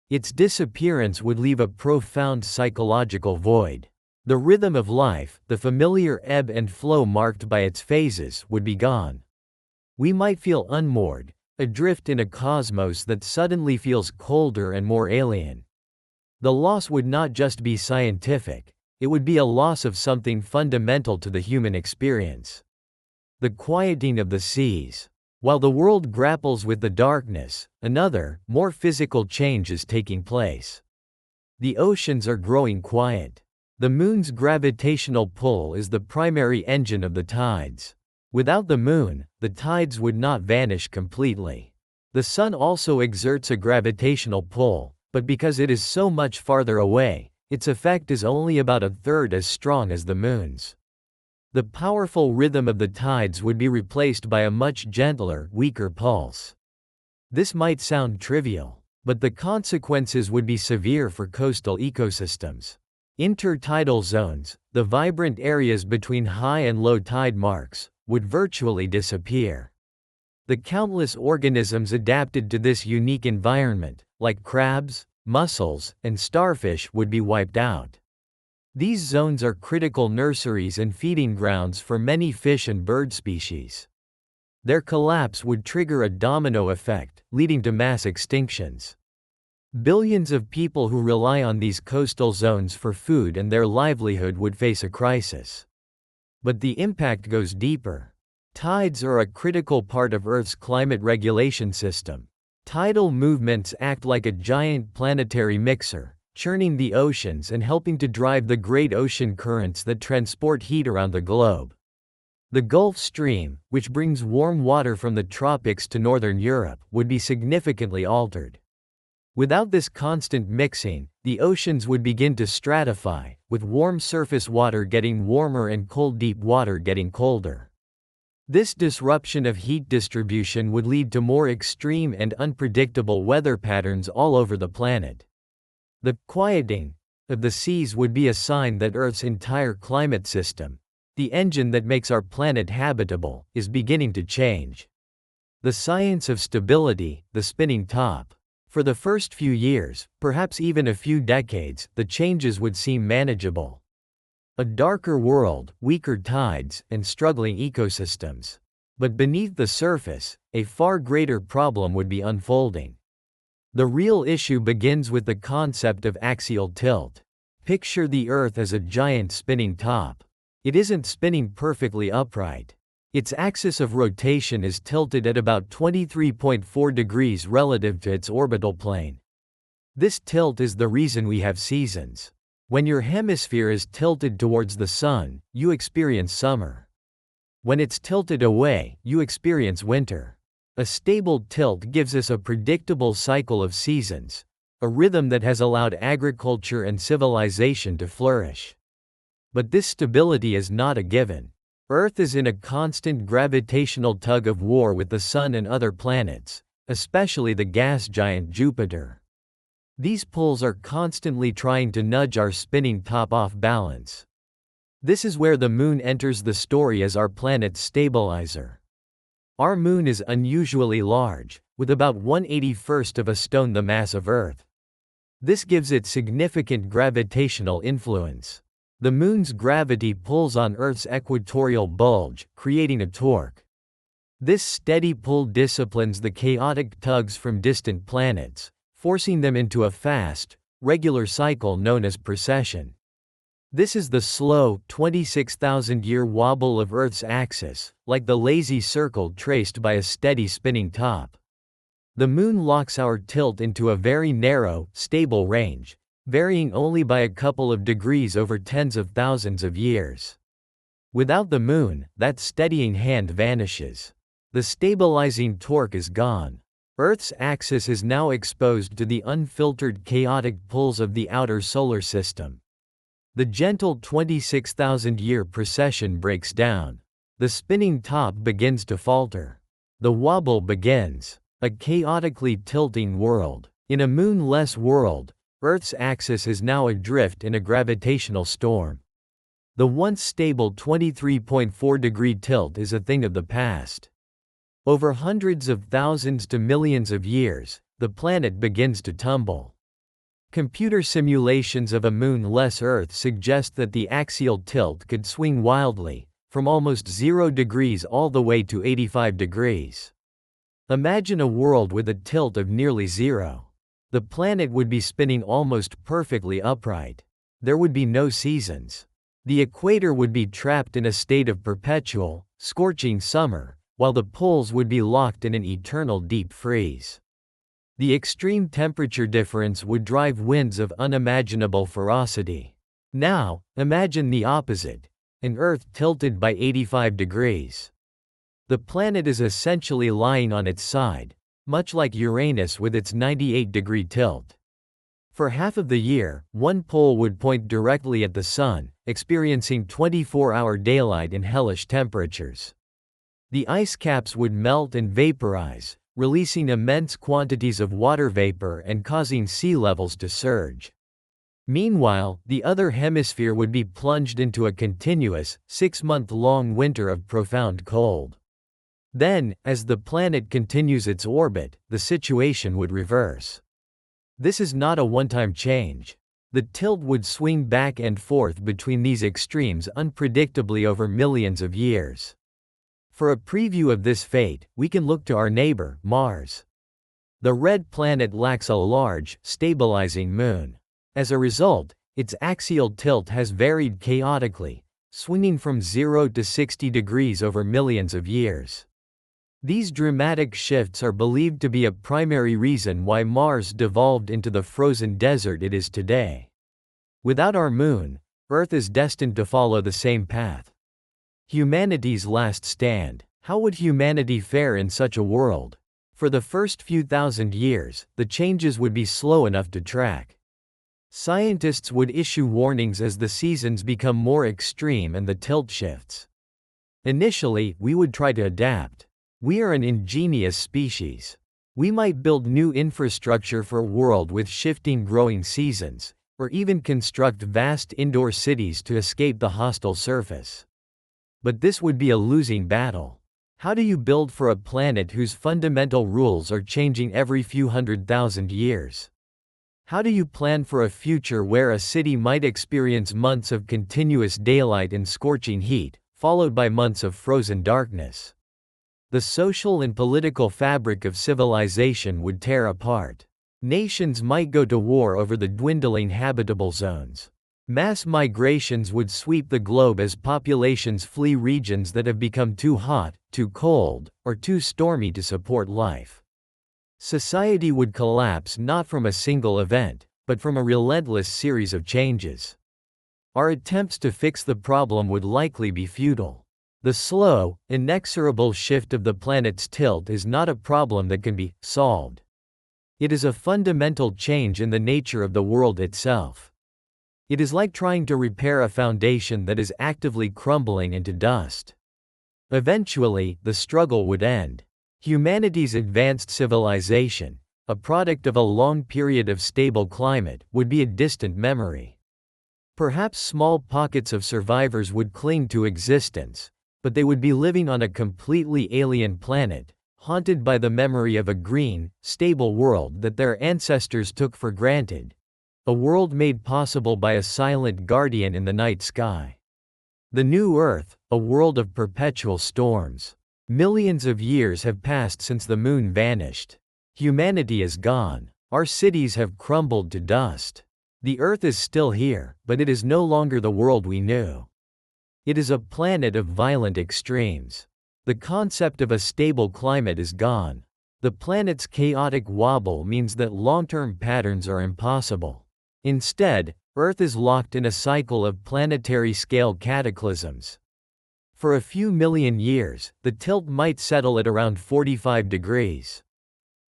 Its disappearance would leave a profound psychological void. The rhythm of life, the familiar ebb and flow marked by its phases, would be gone. We might feel unmoored, adrift in a cosmos that suddenly feels colder and more alien. The loss would not just be scientific, it would be a loss of something fundamental to the human experience. The quieting of the seas. While the world grapples with the darkness, another, more physical change is taking place. The oceans are growing quiet. The moon's gravitational pull is the primary engine of the tides. Without the moon, the tides would not vanish completely. The sun also exerts a gravitational pull, but because it is so much farther away, its effect is only about a third as strong as the moon's. The powerful rhythm of the tides would be replaced by a much gentler, weaker pulse. This might sound trivial, but the consequences would be severe for coastal ecosystems. Intertidal zones, the vibrant areas between high and low tide marks, would virtually disappear. The countless organisms adapted to this unique environment, like crabs, mussels, and starfish, would be wiped out. These zones are critical nurseries and feeding grounds for many fish and bird species. Their collapse would trigger a domino effect, leading to mass extinctions. Billions of people who rely on these coastal zones for food and their livelihood would face a crisis. But the impact goes deeper. Tides are a critical part of Earth's climate regulation system. Tidal movements act like a giant planetary mixer, churning the oceans and helping to drive the great ocean currents that transport heat around the globe. The Gulf Stream, which brings warm water from the tropics to northern Europe, would be significantly altered. Without this constant mixing, the oceans would begin to stratify, with warm surface water getting warmer and cold deep water getting colder. This disruption of heat distribution would lead to more extreme and unpredictable weather patterns all over the planet. The quieting of the seas would be a sign that Earth's entire climate system, the engine that makes our planet habitable, is beginning to change. The science of stability, the spinning top. For the first few years, perhaps even a few decades, the changes would seem manageable. A darker world, weaker tides, and struggling ecosystems. But beneath the surface, a far greater problem would be unfolding. The real issue begins with the concept of axial tilt. Picture the Earth as a giant spinning top. It isn't spinning perfectly upright. Its axis of rotation is tilted at about 23.4 degrees relative to its orbital plane. This tilt is the reason we have seasons. When your hemisphere is tilted towards the sun, you experience summer. When it's tilted away, you experience winter. A stable tilt gives us a predictable cycle of seasons, a rhythm that has allowed agriculture and civilization to flourish. But this stability is not a given. Earth is in a constant gravitational tug-of-war with the Sun and other planets, especially the gas giant Jupiter. These pulls are constantly trying to nudge our spinning top off balance. This is where the Moon enters the story as our planet's stabilizer. Our Moon is unusually large, with about 1/81st of a stone the mass of Earth. This gives it significant gravitational influence. The Moon's gravity pulls on Earth's equatorial bulge, creating a torque. This steady pull disciplines the chaotic tugs from distant planets, forcing them into a fast, regular cycle known as precession. This is the slow, 26,000-year wobble of Earth's axis, like the lazy circle traced by a steady spinning top. The Moon locks our tilt into a very narrow, stable range, varying only by a couple of degrees over tens of thousands of years. Without the Moon, that steadying hand vanishes. The stabilizing torque is gone. Earth's axis is now exposed to the unfiltered chaotic pulls of the outer solar system. The gentle 26,000-year precession breaks down. The spinning top begins to falter. The wobble begins. A chaotically tilting world. In a moon-less world, Earth's axis is now adrift in a gravitational storm. The once stable 23.4-degree tilt is a thing of the past. Over hundreds of thousands to millions of years, the planet begins to tumble. Computer simulations of a moon-less Earth suggest that the axial tilt could swing wildly, from almost 0 degrees all the way to 85 degrees. Imagine a world with a tilt of nearly 0. The planet would be spinning almost perfectly upright. There would be no seasons. The equator would be trapped in a state of perpetual, scorching summer, while the poles would be locked in an eternal deep freeze. The extreme temperature difference would drive winds of unimaginable ferocity. Now, imagine the opposite, an Earth tilted by 85 degrees. The planet is essentially lying on its side, much like Uranus with its 98-degree tilt. For half of the year, one pole would point directly at the Sun, experiencing 24-hour daylight and hellish temperatures. The ice caps would melt and vaporize, releasing immense quantities of water vapor and causing sea levels to surge. Meanwhile, the other hemisphere would be plunged into a continuous, 6-month-long winter of profound cold. Then, as the planet continues its orbit, the situation would reverse. This is not a one-time change. The tilt would swing back and forth between these extremes unpredictably over millions of years. For a preview of this fate, we can look to our neighbor, Mars. The red planet lacks a large, stabilizing moon. As a result, its axial tilt has varied chaotically, swinging from 0 to 60 degrees over millions of years. These dramatic shifts are believed to be a primary reason why Mars devolved into the frozen desert it is today. Without our moon, Earth is destined to follow the same path. Humanity's last stand. How would humanity fare in such a world? For the first few thousand years, the changes would be slow enough to track. Scientists would issue warnings as the seasons become more extreme and the tilt shifts. Initially, we would try to adapt. We are an ingenious species. We might build new infrastructure for a world with shifting growing seasons, or even construct vast indoor cities to escape the hostile surface. But this would be a losing battle. How do you build for a planet whose fundamental rules are changing every few 100,000 years? How do you plan for a future where a city might experience months of continuous daylight and scorching heat, followed by months of frozen darkness? The social and political fabric of civilization would tear apart. Nations might go to war over the dwindling habitable zones. Mass migrations would sweep the globe as populations flee regions that have become too hot, too cold, or too stormy to support life. Society would collapse not from a single event, but from a relentless series of changes. Our attempts to fix the problem would likely be futile. The slow, inexorable shift of the planet's tilt is not a problem that can be solved. It is a fundamental change in the nature of the world itself. It is like trying to repair a foundation that is actively crumbling into dust. Eventually, the struggle would end. Humanity's advanced civilization, a product of a long period of stable climate, would be a distant memory. Perhaps small pockets of survivors would cling to existence, but they would be living on a completely alien planet, haunted by the memory of a green, stable world that their ancestors took for granted. A world made possible by a silent guardian in the night sky. The new Earth, a world of perpetual storms. Millions of years have passed since the moon vanished. Humanity is gone. Our cities have crumbled to dust. The Earth is still here, but it is no longer the world we knew. It is a planet of violent extremes. The concept of a stable climate is gone. The planet's chaotic wobble means that long-term patterns are impossible. Instead, Earth is locked in a cycle of planetary-scale cataclysms. For a few million years, the tilt might settle at around 45 degrees.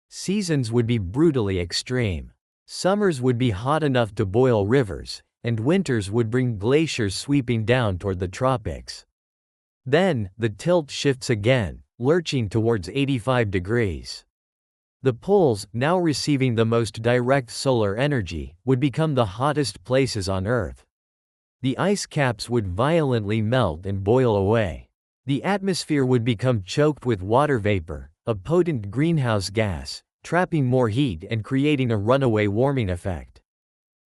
Seasons would be brutally extreme. Summers would be hot enough to boil rivers, and winters would bring glaciers sweeping down toward the tropics. Then, the tilt shifts again, lurching towards 85 degrees. The poles, now receiving the most direct solar energy, would become the hottest places on Earth. The ice caps would violently melt and boil away. The atmosphere would become choked with water vapor, a potent greenhouse gas, trapping more heat and creating a runaway warming effect.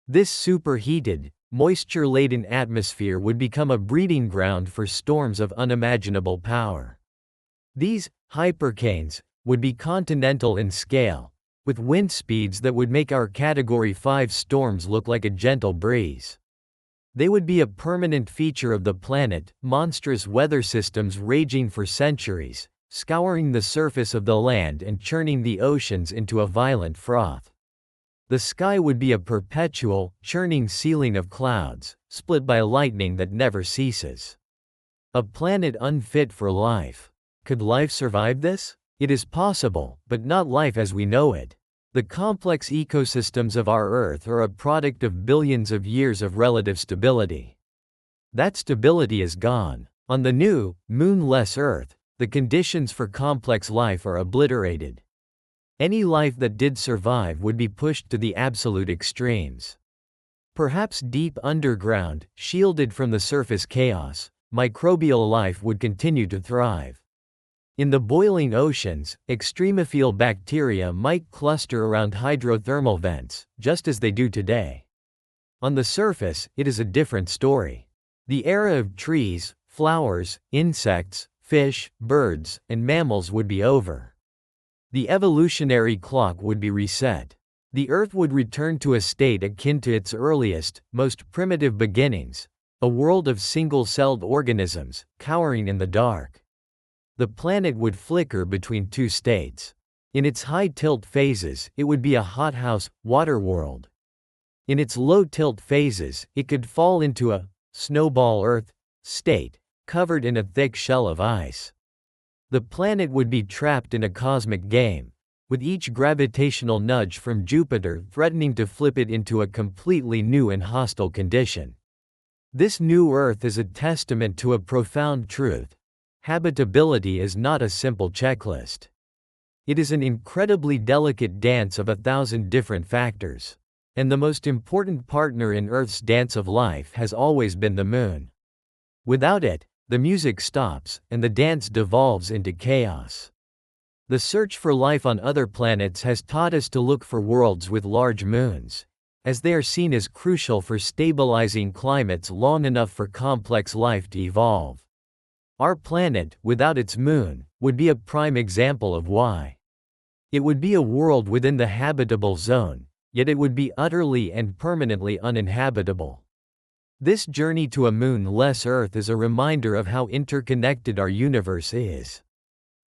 This superheated, moisture-laden atmosphere would become a breeding ground for storms of unimaginable power. These hypercanes would be continental in scale, with wind speeds that would make our Category 5 storms look like a gentle breeze. They would be a permanent feature of the planet, monstrous weather systems raging for centuries, scouring the surface of the land and churning the oceans into a violent froth. The sky would be a perpetual, churning ceiling of clouds, split by lightning that never ceases. A planet unfit for life. Could life survive this? It is possible, but not life as we know it. The complex ecosystems of our Earth are a product of billions of years of relative stability. That stability is gone. On the new, moon-less Earth, the conditions for complex life are obliterated. Any life that did survive would be pushed to the absolute extremes. Perhaps deep underground, shielded from the surface chaos, microbial life would continue to thrive. In the boiling oceans, extremophile bacteria might cluster around hydrothermal vents, just as they do today. On the surface, it is a different story. The era of trees, flowers, insects, fish, birds, and mammals would be over. The evolutionary clock would be reset. The Earth would return to a state akin to its earliest, most primitive beginnings, a world of single-celled organisms, cowering in the dark. The planet would flicker between two states. In its high-tilt phases, it would be a hothouse, water world. In its low-tilt phases, it could fall into a snowball Earth state, covered in a thick shell of ice. The planet would be trapped in a cosmic game, with each gravitational nudge from Jupiter threatening to flip it into a completely new and hostile condition. This new Earth is a testament to a profound truth. Habitability is not a simple checklist. It is an incredibly delicate dance of 1,000 different factors. And the most important partner in Earth's dance of life has always been the Moon. Without it, the music stops, and the dance devolves into chaos. The search for life on other planets has taught us to look for worlds with large moons, as they are seen as crucial for stabilizing climates long enough for complex life to evolve. Our planet, without its moon, would be a prime example of why. It would be a world within the habitable zone, yet it would be utterly and permanently uninhabitable. This journey to a moon-less Earth is a reminder of how interconnected our universe is.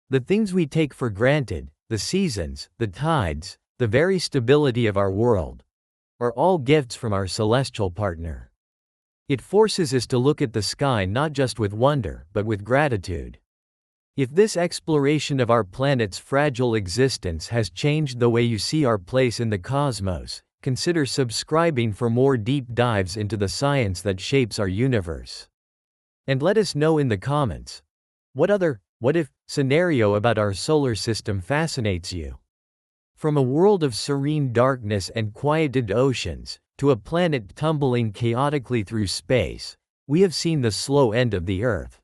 The things we take for granted, the seasons, the tides, the very stability of our world, are all gifts from our celestial partner. It forces us to look at the sky not just with wonder, but with gratitude. If this exploration of our planet's fragile existence has changed the way you see our place in the cosmos, consider subscribing for more deep dives into the science that shapes our universe. And let us know in the comments, what if scenario about our solar system fascinates you? From a world of serene darkness and quieted oceans, to a planet tumbling chaotically through space, we have seen the slow end of the Earth.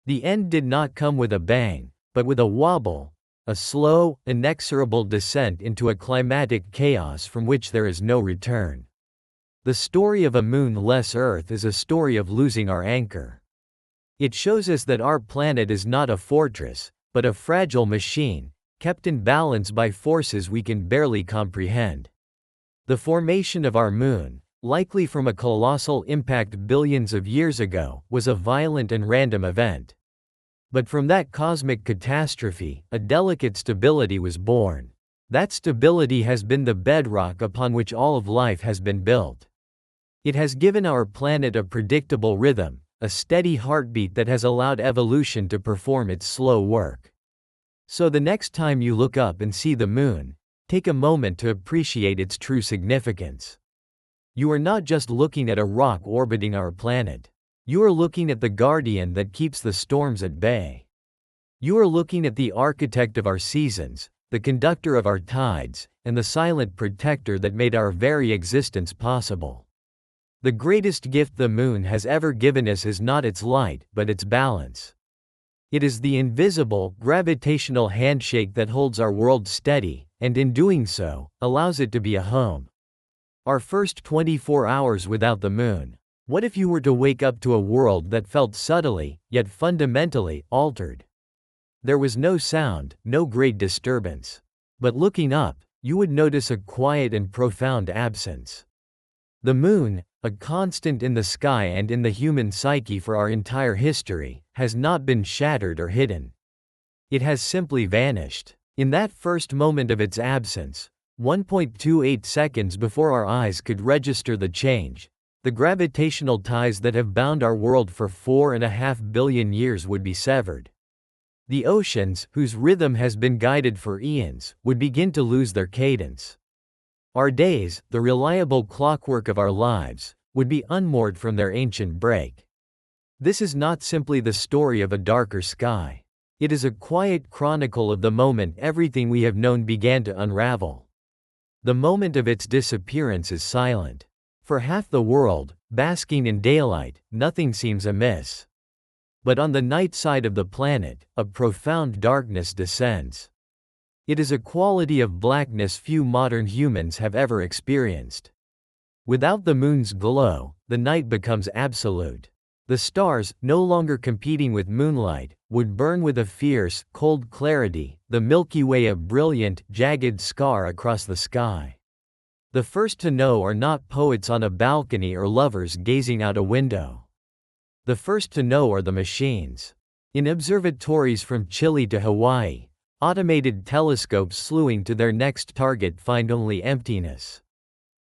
The end did not come with a bang, but with a wobble, a slow, inexorable descent into a climatic chaos from which there is no return. The story of a moon-less Earth is a story of losing our anchor. It shows us that our planet is not a fortress, but a fragile machine, kept in balance by forces we can barely comprehend. The formation of our moon, likely from a colossal impact billions of years ago, was a violent and random event. But from that cosmic catastrophe, a delicate stability was born. That stability has been the bedrock upon which all of life has been built. It has given our planet a predictable rhythm, a steady heartbeat that has allowed evolution to perform its slow work. So the next time you look up and see the moon, take a moment to appreciate its true significance. You are not just looking at a rock orbiting our planet. You are looking at the guardian that keeps the storms at bay. You are looking at the architect of our seasons, the conductor of our tides, and the silent protector that made our very existence possible. The greatest gift the moon has ever given us is not its light, but its balance. It is the invisible, gravitational handshake that holds our world steady, and in doing so, allows it to be a home. Our first 24 hours without the moon. What if you were to wake up to a world that felt subtly, yet fundamentally, altered? There was no sound, no great disturbance. But looking up, you would notice a quiet and profound absence. The moon, a constant in the sky and in the human psyche for our entire history, has not been shattered or hidden. It has simply vanished. In that first moment of its absence, 1.28 seconds before our eyes could register the change, the gravitational ties that have bound our world for 4.5 billion years would be severed. The oceans, whose rhythm has been guided for eons, would begin to lose their cadence. Our days, the reliable clockwork of our lives, would be unmoored from their ancient break. This is not simply the story of a darker sky. It is a quiet chronicle of the moment everything we have known began to unravel. The moment of its disappearance is silent. For half the world, basking in daylight, nothing seems amiss. But on the night side of the planet, a profound darkness descends. It is a quality of blackness few modern humans have ever experienced. Without the moon's glow, the night becomes absolute. The stars, no longer competing with moonlight, would burn with a fierce, cold clarity, the Milky Way a brilliant, jagged scar across the sky. The first to know are not poets on a balcony or lovers gazing out a window. The first to know are the machines. In observatories from Chile to Hawaii, automated telescopes slewing to their next target find only emptiness.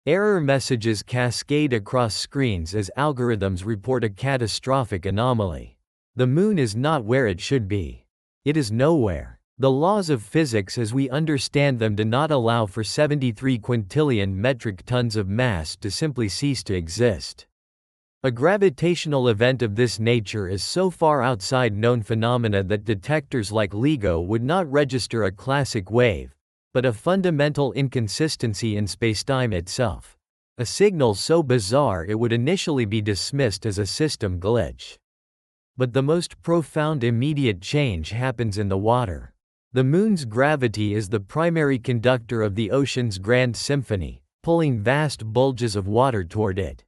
Error messages cascade across screens as algorithms report a catastrophic anomaly. The moon is not where it should be. It is nowhere. The laws of physics as we understand them do not allow for 73 quintillion metric tons of mass to simply cease to exist. A gravitational event of this nature is so far outside known phenomena that detectors like LIGO would not register a classic wave, but a fundamental inconsistency in spacetime itself. A signal so bizarre it would initially be dismissed as a system glitch. But the most profound immediate change happens in the water. The moon's gravity is the primary conductor of the ocean's grand symphony, pulling vast bulges of water toward it.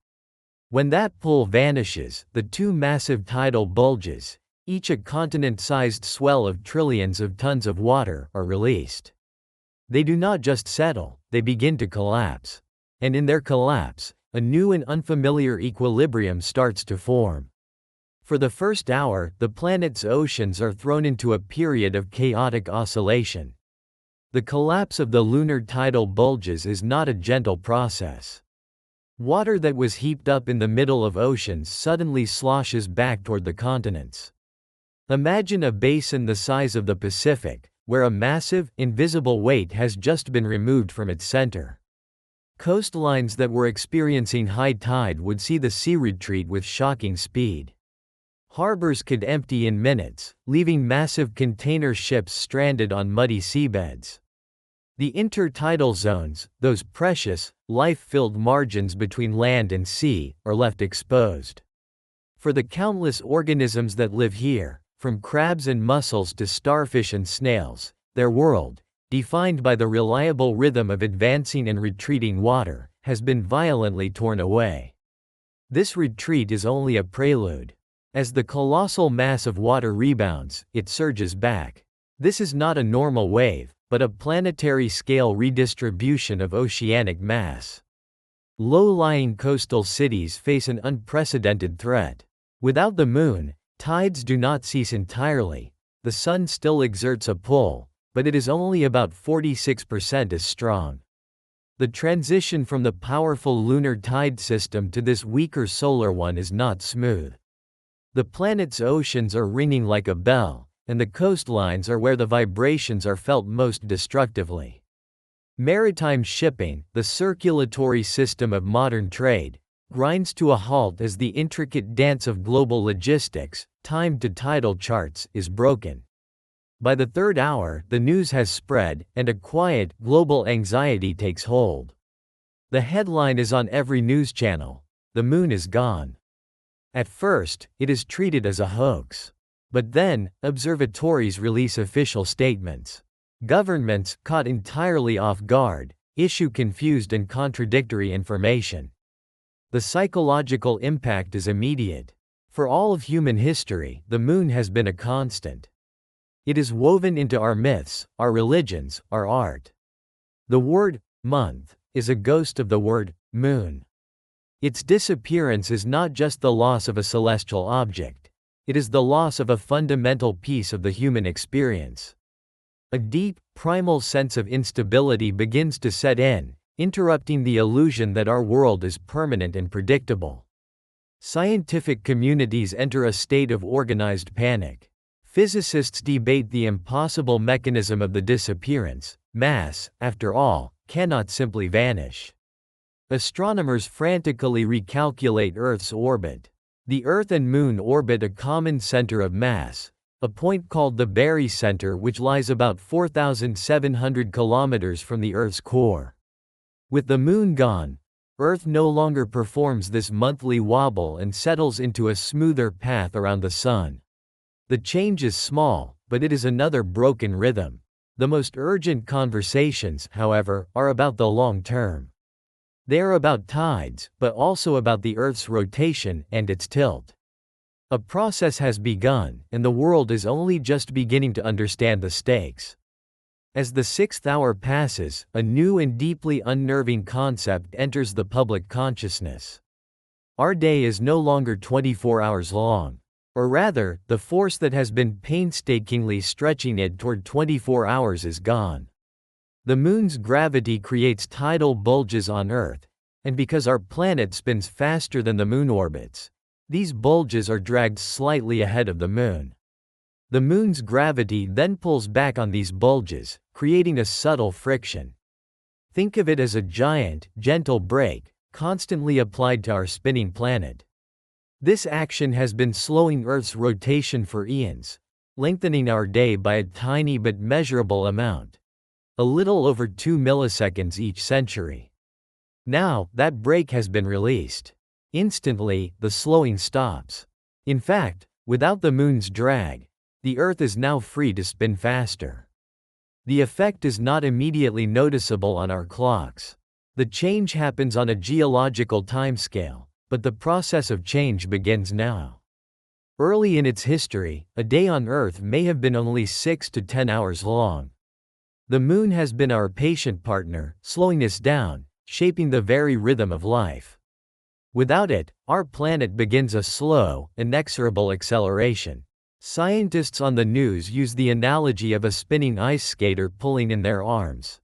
When that pull vanishes, the two massive tidal bulges, each a continent-sized swell of trillions of tons of water, are released. They do not just settle, they begin to collapse. And in their collapse, a new and unfamiliar equilibrium starts to form. For the first hour, the planet's oceans are thrown into a period of chaotic oscillation. The collapse of the lunar tidal bulges is not a gentle process. Water that was heaped up in the middle of oceans suddenly sloshes back toward the continents. Imagine a basin the size of the Pacific, where a massive, invisible weight has just been removed from its center. Coastlines that were experiencing high tide would see the sea retreat with shocking speed. Harbors could empty in minutes, leaving massive container ships stranded on muddy seabeds. The intertidal zones, those precious, life-filled margins between land and sea, are left exposed. For the countless organisms that live here, from crabs and mussels to starfish and snails, their world, defined by the reliable rhythm of advancing and retreating water, has been violently torn away. This retreat is only a prelude. As the colossal mass of water rebounds, it surges back. This is not a normal wave, but a planetary-scale redistribution of oceanic mass. Low-lying coastal cities face an unprecedented threat. Without the moon, tides do not cease entirely. The sun still exerts a pull, but it is only about 46% as strong. The transition from the powerful lunar tide system to this weaker solar one is not smooth. The planet's oceans are ringing like a bell, and the coastlines are where the vibrations are felt most destructively. Maritime shipping, the circulatory system of modern trade, grinds to a halt as the intricate dance of global logistics, timed to tidal charts, is broken. By the third hour, the news has spread, and a quiet, global anxiety takes hold. The headline is on every news channel: the moon is gone. At first, it is treated as a hoax. But then, observatories release official statements. Governments, caught entirely off guard, issue confused and contradictory information. The psychological impact is immediate. For all of human history, the moon has been a constant. It is woven into our myths, our religions, our art. The word month is a ghost of the word moon. Its disappearance is not just the loss of a celestial object. It is the loss of a fundamental piece of the human experience. A deep, primal sense of instability begins to set in, interrupting the illusion that our world is permanent and predictable. Scientific communities enter a state of organized panic. Physicists debate the impossible mechanism of the disappearance. Mass, after all, cannot simply vanish. Astronomers frantically recalculate Earth's orbit. The Earth and Moon orbit a common center of mass, a point called the barycenter, which lies about 4,700 kilometers from the Earth's core. With the Moon gone, Earth no longer performs this monthly wobble and settles into a smoother path around the Sun. The change is small, but it is another broken rhythm. The most urgent conversations, however, are about the long term. They are about tides, but also about the Earth's rotation and its tilt. A process has begun, and the world is only just beginning to understand the stakes. As the sixth hour passes, a new and deeply unnerving concept enters the public consciousness. Our day is no longer 24 hours long. Or rather, the force that has been painstakingly stretching it toward 24 hours is gone. The moon's gravity creates tidal bulges on Earth, and because our planet spins faster than the moon orbits, these bulges are dragged slightly ahead of the moon. The moon's gravity then pulls back on these bulges, creating a subtle friction. Think of it as a giant, gentle brake, constantly applied to our spinning planet. This action has been slowing Earth's rotation for eons, lengthening our day by a tiny but measurable amount. A little over 2 milliseconds each century. Now, that brake has been released. Instantly, the slowing stops. In fact, without the moon's drag, the Earth is now free to spin faster. The effect is not immediately noticeable on our clocks. The change happens on a geological timescale, but the process of change begins now. Early in its history, a day on Earth may have been only 6 to 10 hours long. The moon has been our patient partner, slowing us down, shaping the very rhythm of life. Without it, our planet begins a slow, inexorable acceleration. Scientists on the news use the analogy of a spinning ice skater pulling in their arms.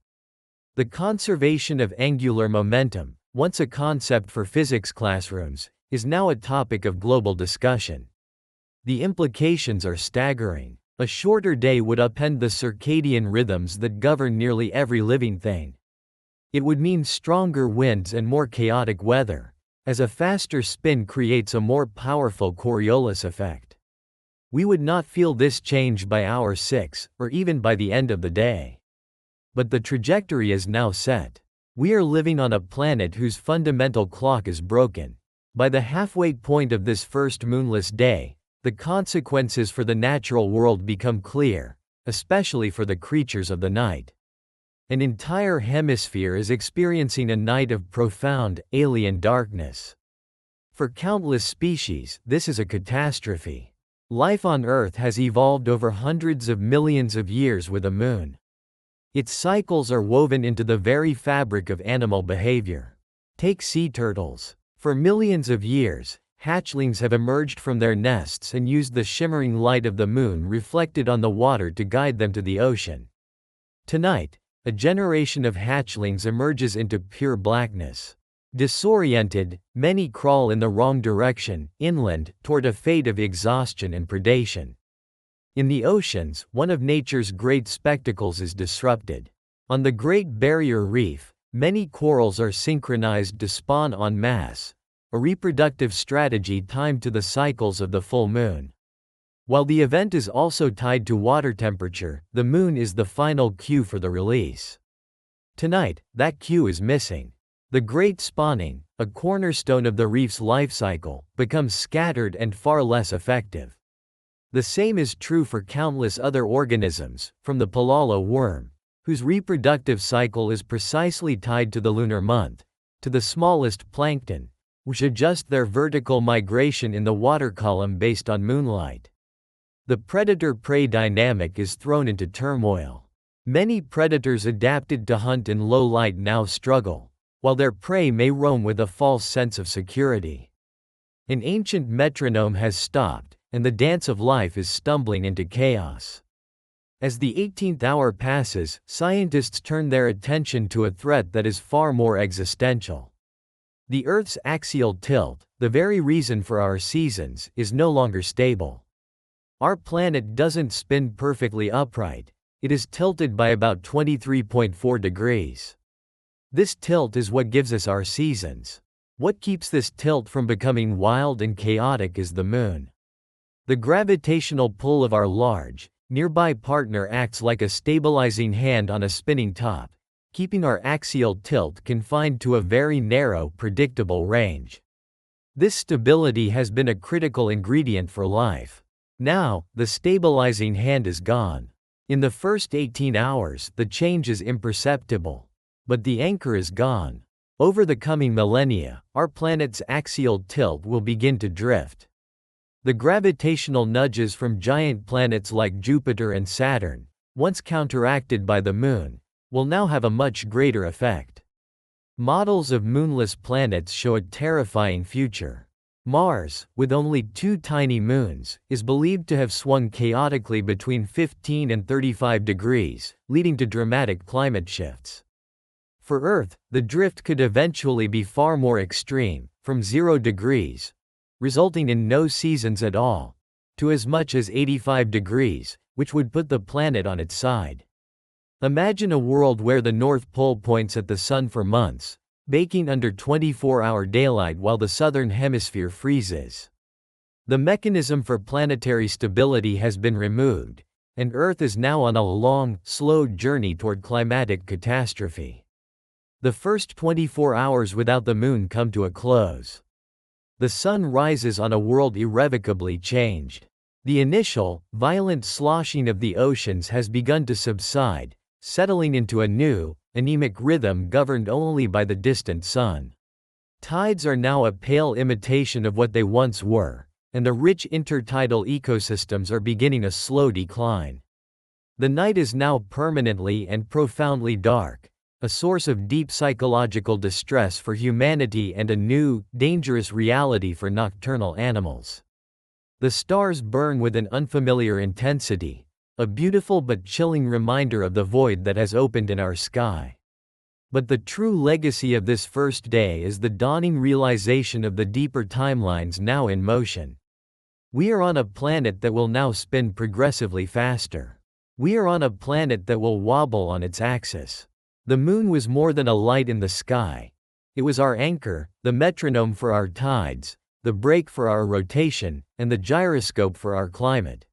The conservation of angular momentum, once a concept for physics classrooms, is now a topic of global discussion. The implications are staggering. A shorter day would upend the circadian rhythms that govern nearly every living thing. It would mean stronger winds and more chaotic weather, as a faster spin creates a more powerful Coriolis effect. We would not feel this change by hour 6, or even by the end of the day. But the trajectory is now set. We are living on a planet whose fundamental clock is broken. By the halfway point of this first moonless day, the consequences for the natural world become clear, especially for the creatures of the night. An entire hemisphere is experiencing a night of profound, alien darkness. For countless species, this is a catastrophe. Life on Earth has evolved over hundreds of millions of years with a moon. Its cycles are woven into the very fabric of animal behavior. Take sea turtles. For millions of years, hatchlings have emerged from their nests and used the shimmering light of the moon reflected on the water to guide them to the ocean. Tonight, a generation of hatchlings emerges into pure blackness. Disoriented, many crawl in the wrong direction, inland, toward a fate of exhaustion and predation. In the oceans, one of nature's great spectacles is disrupted. On the Great Barrier Reef, many corals are synchronized to spawn en masse, a reproductive strategy timed to the cycles of the full moon. While the event is also tied to water temperature, the moon is the final cue for the release. Tonight, that cue is missing. The great spawning, a cornerstone of the reef's life cycle, becomes scattered and far less effective. The same is true for countless other organisms, from the palala worm, whose reproductive cycle is precisely tied to the lunar month, to the smallest plankton, which adjust their vertical migration in the water column based on moonlight. The predator-prey dynamic is thrown into turmoil. Many predators adapted to hunt in low light now struggle, while their prey may roam with a false sense of security. An ancient metronome has stopped, and the dance of life is stumbling into chaos. As the 18th hour passes, scientists turn their attention to a threat that is far more existential. The Earth's axial tilt, the very reason for our seasons, is no longer stable. Our planet doesn't spin perfectly upright. It is tilted by about 23.4 degrees. This tilt is what gives us our seasons. What keeps this tilt from becoming wild and chaotic is the moon. The gravitational pull of our large, nearby partner acts like a stabilizing hand on a spinning top, keeping our axial tilt confined to a very narrow, predictable range. This stability has been a critical ingredient for life. Now, the stabilizing hand is gone. In the first 18 hours, the change is imperceptible. But the anchor is gone. Over the coming millennia, our planet's axial tilt will begin to drift. The gravitational nudges from giant planets like Jupiter and Saturn, once counteracted by the Moon, will now have a much greater effect. Models of moonless planets show a terrifying future. Mars, with only 2 tiny moons, is believed to have swung chaotically between 15 and 35 degrees, leading to dramatic climate shifts. For Earth, the drift could eventually be far more extreme, from 0 degrees, resulting in no seasons at all, to as much as 85 degrees, which would put the planet on its side. Imagine a world where the North Pole points at the Sun for months, baking under 24-hour daylight while the southern hemisphere freezes. The mechanism for planetary stability has been removed, and Earth is now on a long, slow journey toward climatic catastrophe. The first 24 hours without the Moon come to a close. The Sun rises on a world irrevocably changed. The initial, violent sloshing of the oceans has begun to subside, settling into a new, anemic rhythm governed only by the distant sun. Tides are now a pale imitation of what they once were, and the rich intertidal ecosystems are beginning a slow decline. The night is now permanently and profoundly dark, a source of deep psychological distress for humanity and a new, dangerous reality for nocturnal animals. The stars burn with an unfamiliar intensity, a beautiful but chilling reminder of the void that has opened in our sky. But the true legacy of this first day is the dawning realization of the deeper timelines now in motion. We are on a planet that will now spin progressively faster. We are on a planet that will wobble on its axis. The Moon was more than a light in the sky. It was our anchor, the metronome for our tides, the brake for our rotation, and the gyroscope for our climate.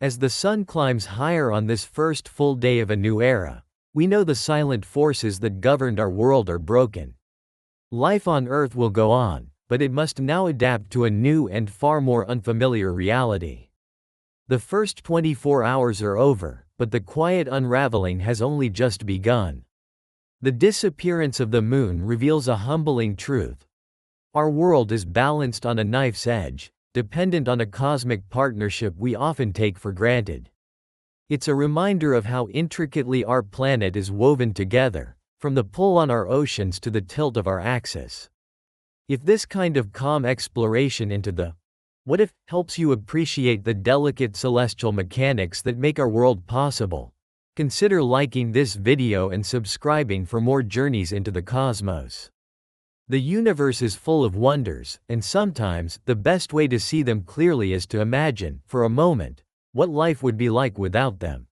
As the Sun climbs higher on this first full day of a new era, we know the silent forces that governed our world are broken. Life on Earth will go on, but it must now adapt to a new and far more unfamiliar reality. The first 24 hours are over, but the quiet unraveling has only just begun. The disappearance of the Moon reveals a humbling truth. Our world is balanced on a knife's edge, dependent on a cosmic partnership we often take for granted. It's a reminder of how intricately our planet is woven together, from the pull on our oceans to the tilt of our axis. If this kind of calm exploration into the what if helps you appreciate the delicate celestial mechanics that make our world possible, consider liking this video and subscribing for more journeys into the cosmos. The universe is full of wonders, and sometimes, the best way to see them clearly is to imagine, for a moment, what life would be like without them.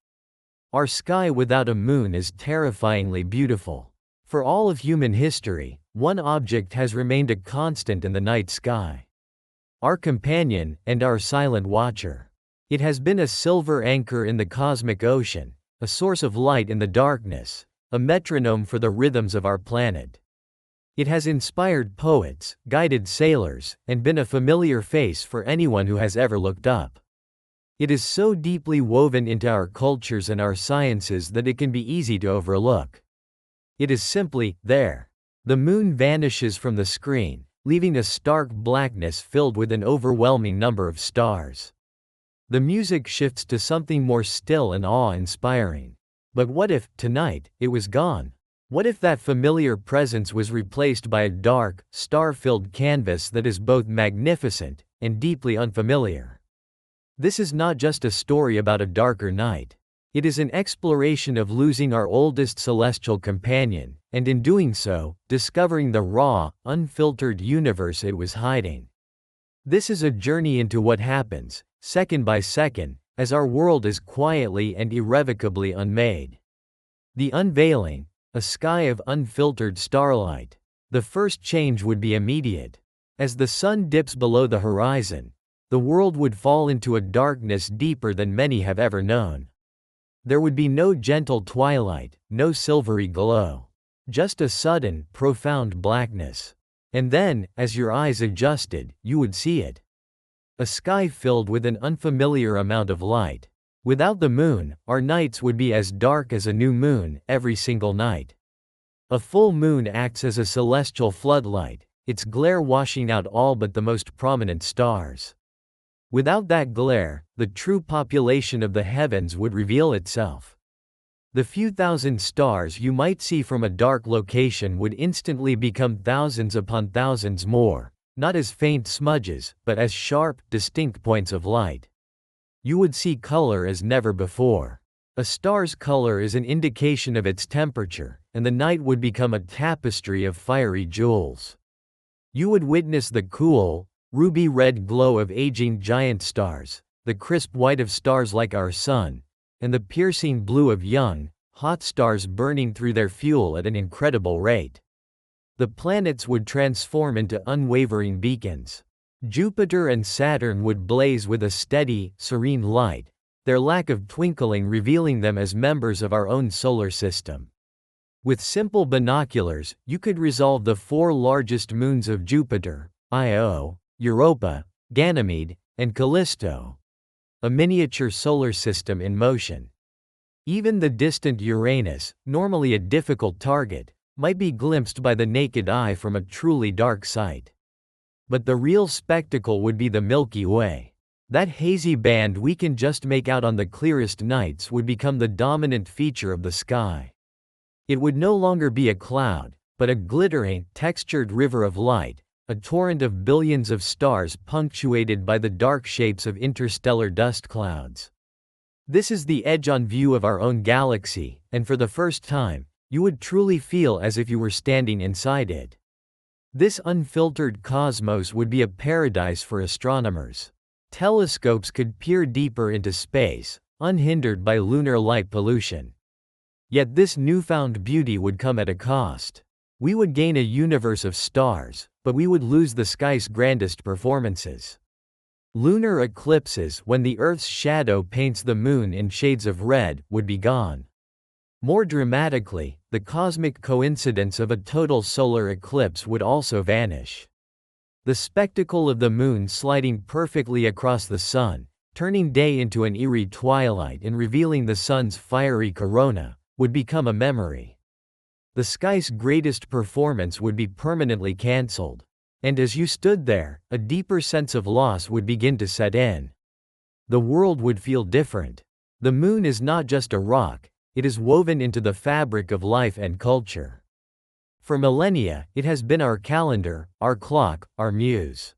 Our sky without a moon is terrifyingly beautiful. For all of human history, one object has remained a constant in the night sky. Our companion, and our silent watcher. It has been a silver anchor in the cosmic ocean, a source of light in the darkness, a metronome for the rhythms of our planet. It has inspired poets, guided sailors, and been a familiar face for anyone who has ever looked up. It is so deeply woven into our cultures and our sciences that it can be easy to overlook. It is simply there. The Moon vanishes from the screen, leaving a stark blackness filled with an overwhelming number of stars. The music shifts to something more still and awe-inspiring. But what if, tonight, it was gone? What if that familiar presence was replaced by a dark, star-filled canvas that is both magnificent and deeply unfamiliar? This is not just a story about a darker night. It is an exploration of losing our oldest celestial companion, and in doing so, discovering the raw, unfiltered universe it was hiding. This is a journey into what happens, second by second, as our world is quietly and irrevocably unmade. The unveiling, a sky of unfiltered starlight. The first change would be immediate. As the sun dips below the horizon, the world would fall into a darkness deeper than many have ever known. There would be no gentle twilight, no silvery glow. Just a sudden, profound blackness. And then, as your eyes adjusted, you would see it. A sky filled with an unfamiliar amount of light. Without the moon, our nights would be as dark as a new moon every single night. A full moon acts as a celestial floodlight, its glare washing out all but the most prominent stars. Without that glare, the true population of the heavens would reveal itself. The few thousand stars you might see from a dark location would instantly become thousands upon thousands more, not as faint smudges, but as sharp, distinct points of light. You would see color as never before. A star's color is an indication of its temperature, and the night would become a tapestry of fiery jewels. You would witness the cool, ruby-red glow of aging giant stars, the crisp white of stars like our sun, and the piercing blue of young, hot stars burning through their fuel at an incredible rate. The planets would transform into unwavering beacons. Jupiter and Saturn would blaze with a steady, serene light, their lack of twinkling revealing them as members of our own solar system. With simple binoculars, you could resolve the four largest moons of Jupiter, Io, Europa, Ganymede, and Callisto. A miniature solar system in motion. Even the distant Uranus, normally a difficult target, might be glimpsed by the naked eye from a truly dark sight. But the real spectacle would be the Milky Way. That hazy band we can just make out on the clearest nights would become the dominant feature of the sky. It would no longer be a cloud, but a glittering, textured river of light, a torrent of billions of stars punctuated by the dark shapes of interstellar dust clouds. This is the edge-on view of our own galaxy, and for the first time, you would truly feel as if you were standing inside it. This unfiltered cosmos would be a paradise for astronomers. Telescopes could peer deeper into space, unhindered by lunar light pollution. Yet this newfound beauty would come at a cost. We would gain a universe of stars, but we would lose the sky's grandest performances. Lunar eclipses, when the Earth's shadow paints the moon in shades of red, would be gone. More dramatically, the cosmic coincidence of a total solar eclipse would also vanish. The spectacle of the moon sliding perfectly across the sun, turning day into an eerie twilight and revealing the sun's fiery corona, would become a memory. The sky's greatest performance would be permanently cancelled. And as you stood there, a deeper sense of loss would begin to set in. The world would feel different. The moon is not just a rock, it is woven into the fabric of life and culture. For millennia, it has been our calendar, our clock, our muse.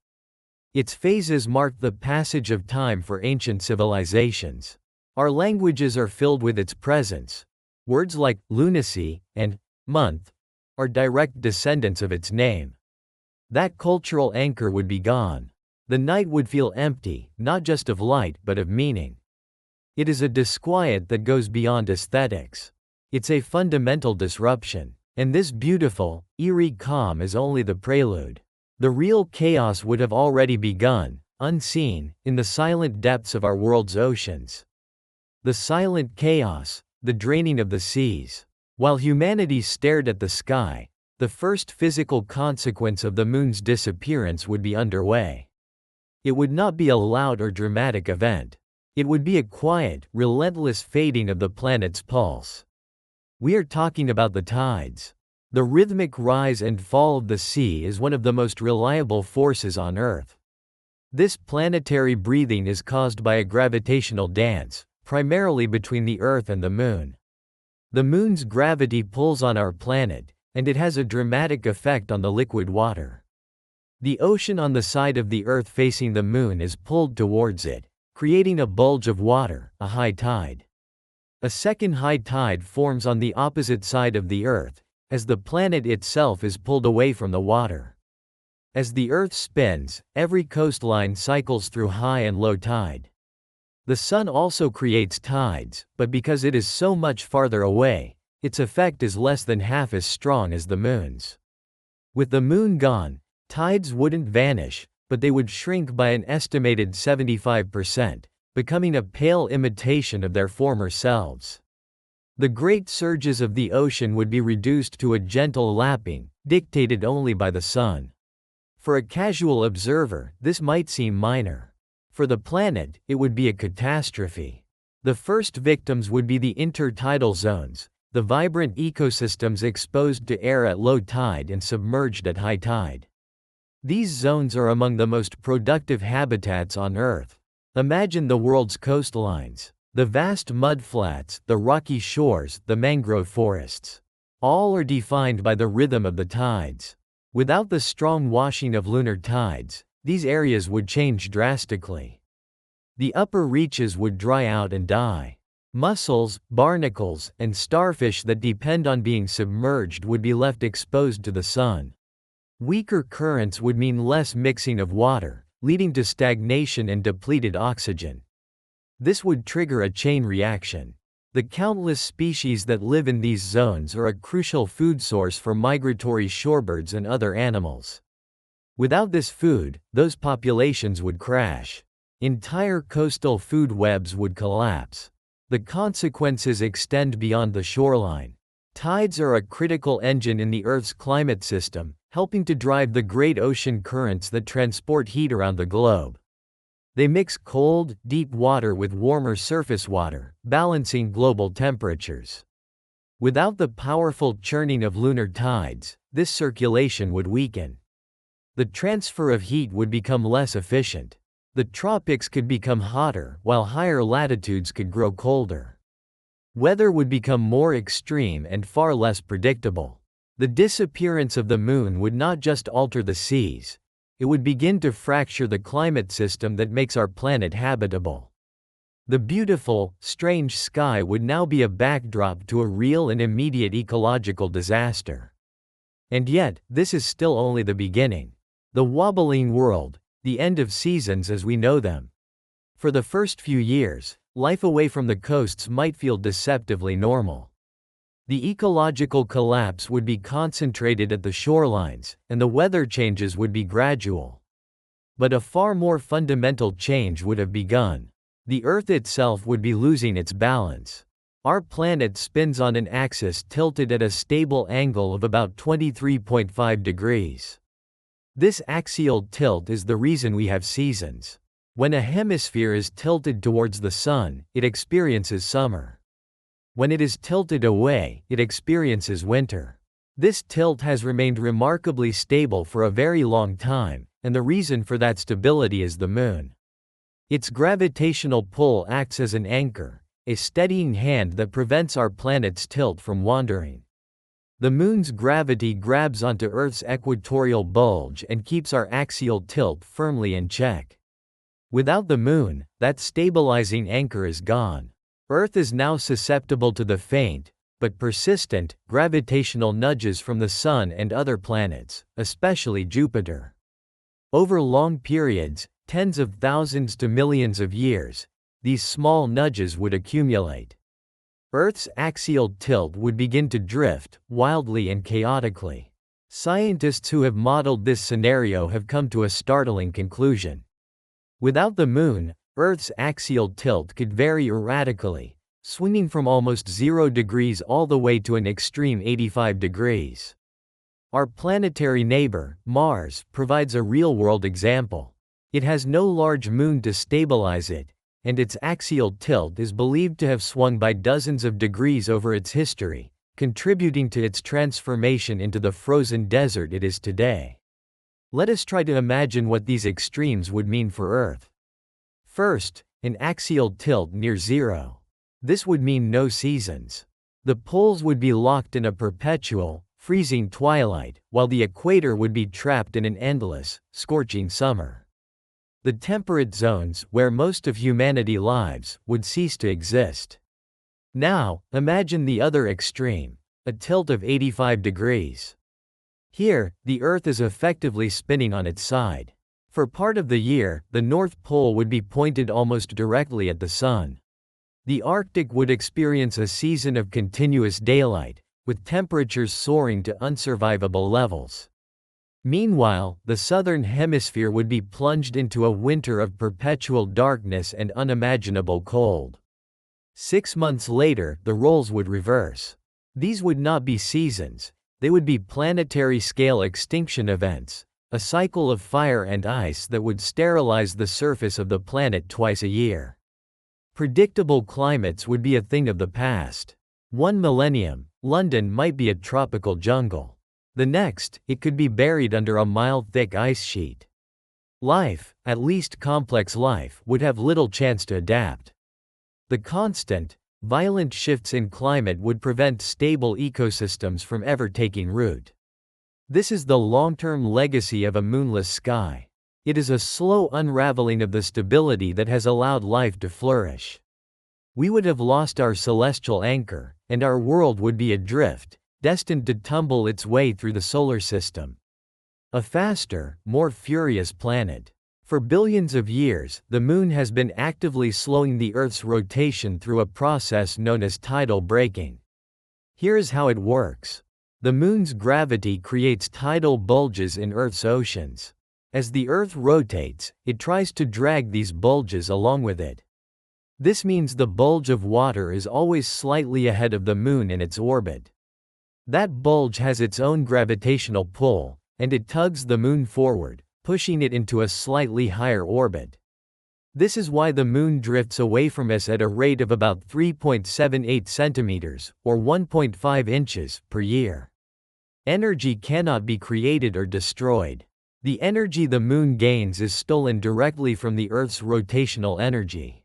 Its phases marked the passage of time for ancient civilizations. Our languages are filled with its presence. Words like lunacy and month are direct descendants of its name. That cultural anchor would be gone. The night would feel empty, not just of light but of meaning. It is a disquiet that goes beyond aesthetics. It's a fundamental disruption. And this beautiful, eerie calm is only the prelude. The real chaos would have already begun, unseen, in the silent depths of our world's oceans. The silent chaos, the draining of the seas. While humanity stared at the sky, the first physical consequence of the moon's disappearance would be underway. It would not be a loud or dramatic event. It would be a quiet, relentless fading of the planet's pulse. We are talking about the tides. The rhythmic rise and fall of the sea is one of the most reliable forces on Earth. This planetary breathing is caused by a gravitational dance, primarily between the Earth and the Moon. The Moon's gravity pulls on our planet, and it has a dramatic effect on the liquid water. The ocean on the side of the Earth facing the Moon is pulled towards it, creating a bulge of water, a high tide. A second high tide forms on the opposite side of the Earth, as the planet itself is pulled away from the water. As the Earth spins, every coastline cycles through high and low tide. The Sun also creates tides, but because it is so much farther away, its effect is less than half as strong as the Moon's. With the Moon gone, tides wouldn't vanish, but they would shrink by an estimated 75%, becoming a pale imitation of their former selves. The great surges of the ocean would be reduced to a gentle lapping, dictated only by the sun. For a casual observer, this might seem minor. For the planet, it would be a catastrophe. The first victims would be the intertidal zones, the vibrant ecosystems exposed to air at low tide and submerged at high tide. These zones are among the most productive habitats on Earth. Imagine the world's coastlines. The vast mudflats, the rocky shores, the mangrove forests. All are defined by the rhythm of the tides. Without the strong washing of lunar tides, these areas would change drastically. The upper reaches would dry out and die. Mussels, barnacles, and starfish that depend on being submerged would be left exposed to the sun. Weaker currents would mean less mixing of water, leading to stagnation and depleted oxygen. This would trigger a chain reaction. The countless species that live in these zones are a crucial food source for migratory shorebirds and other animals. Without this food, those populations would crash. Entire coastal food webs would collapse. The consequences extend beyond the shoreline. Tides are a critical engine in the Earth's climate system, helping to drive the great ocean currents that transport heat around the globe. They mix cold, deep water with warmer surface water, balancing global temperatures. Without the powerful churning of lunar tides, this circulation would weaken. The transfer of heat would become less efficient. The tropics could become hotter, while higher latitudes could grow colder. Weather would become more extreme and far less predictable. The disappearance of the moon would not just alter the seas, it would begin to fracture the climate system that makes our planet habitable. The beautiful, strange sky would now be a backdrop to a real and immediate ecological disaster. And yet, this is still only the beginning. The wobbling world, the end of seasons as we know them. For the first few years, life away from the coasts might feel deceptively normal. The ecological collapse would be concentrated at the shorelines, and the weather changes would be gradual. But a far more fundamental change would have begun. The Earth itself would be losing its balance. Our planet spins on an axis tilted at a stable angle of about 23.5 degrees. This axial tilt is the reason we have seasons. When a hemisphere is tilted towards the sun, it experiences summer. When it is tilted away, it experiences winter. This tilt has remained remarkably stable for a very long time, and the reason for that stability is the moon. Its gravitational pull acts as an anchor, a steadying hand that prevents our planet's tilt from wandering. The moon's gravity grabs onto Earth's equatorial bulge and keeps our axial tilt firmly in check. Without the moon, that stabilizing anchor is gone. Earth is now susceptible to the faint, but persistent, gravitational nudges from the Sun and other planets, especially Jupiter. Over long periods, tens of thousands to millions of years, these small nudges would accumulate. Earth's axial tilt would begin to drift, wildly and chaotically. Scientists who have modeled this scenario have come to a startling conclusion. Without the moon, Earth's axial tilt could vary erratically, swinging from almost 0 degrees all the way to an extreme 85 degrees. Our planetary neighbor, Mars, provides a real-world example. It has no large moon to stabilize it, and its axial tilt is believed to have swung by dozens of degrees over its history, contributing to its transformation into the frozen desert it is today. Let us try to imagine what these extremes would mean for Earth. First, an axial tilt near zero. This would mean no seasons. The poles would be locked in a perpetual, freezing twilight, while the equator would be trapped in an endless, scorching summer. The temperate zones, where most of humanity lives, would cease to exist. Now, imagine the other extreme, a tilt of 85 degrees. Here, the Earth is effectively spinning on its side. For part of the year, the North Pole would be pointed almost directly at the sun. The Arctic would experience a season of continuous daylight, with temperatures soaring to unsurvivable levels. Meanwhile, the southern hemisphere would be plunged into a winter of perpetual darkness and unimaginable cold. 6 months later, the roles would reverse. These would not be seasons, they would be planetary-scale extinction events, a cycle of fire and ice that would sterilize the surface of the planet twice a year. Predictable climates would be a thing of the past. One millennium, London might be a tropical jungle. The next, it could be buried under a mile-thick ice sheet. Life, at least complex life, would have little chance to adapt. The constant, violent shifts in climate would prevent stable ecosystems from ever taking root. This is the long-term legacy of a moonless sky. It is a slow unraveling of the stability that has allowed life to flourish. We would have lost our celestial anchor, and our world would be adrift, destined to tumble its way through the solar system. A faster, more furious planet. For billions of years, the Moon has been actively slowing the Earth's rotation through a process known as tidal braking. Here is how it works. The Moon's gravity creates tidal bulges in Earth's oceans. As the Earth rotates, it tries to drag these bulges along with it. This means the bulge of water is always slightly ahead of the Moon in its orbit. That bulge has its own gravitational pull, and it tugs the Moon forward, pushing it into a slightly higher orbit. This is why the Moon drifts away from us at a rate of about 3.78 centimeters, or 1.5 inches, per year. Energy cannot be created or destroyed. The energy the Moon gains is stolen directly from the Earth's rotational energy.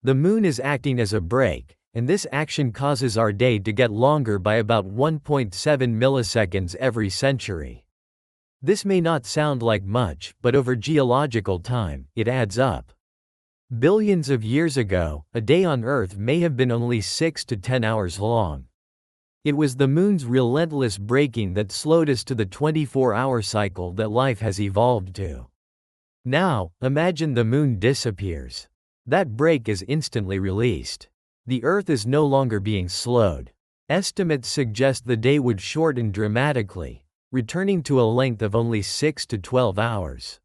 The Moon is acting as a brake, and this action causes our day to get longer by about 1.7 milliseconds every century. This may not sound like much, but over geological time, it adds up. Billions of years ago, a day on Earth may have been only 6 to 10 hours long. It was the Moon's relentless braking that slowed us to the 24-hour cycle that life has evolved to. Now, imagine the Moon disappears. That brake is instantly released. The Earth is no longer being slowed. Estimates suggest the day would shorten dramatically, returning to a length of only 6 to 12 hours.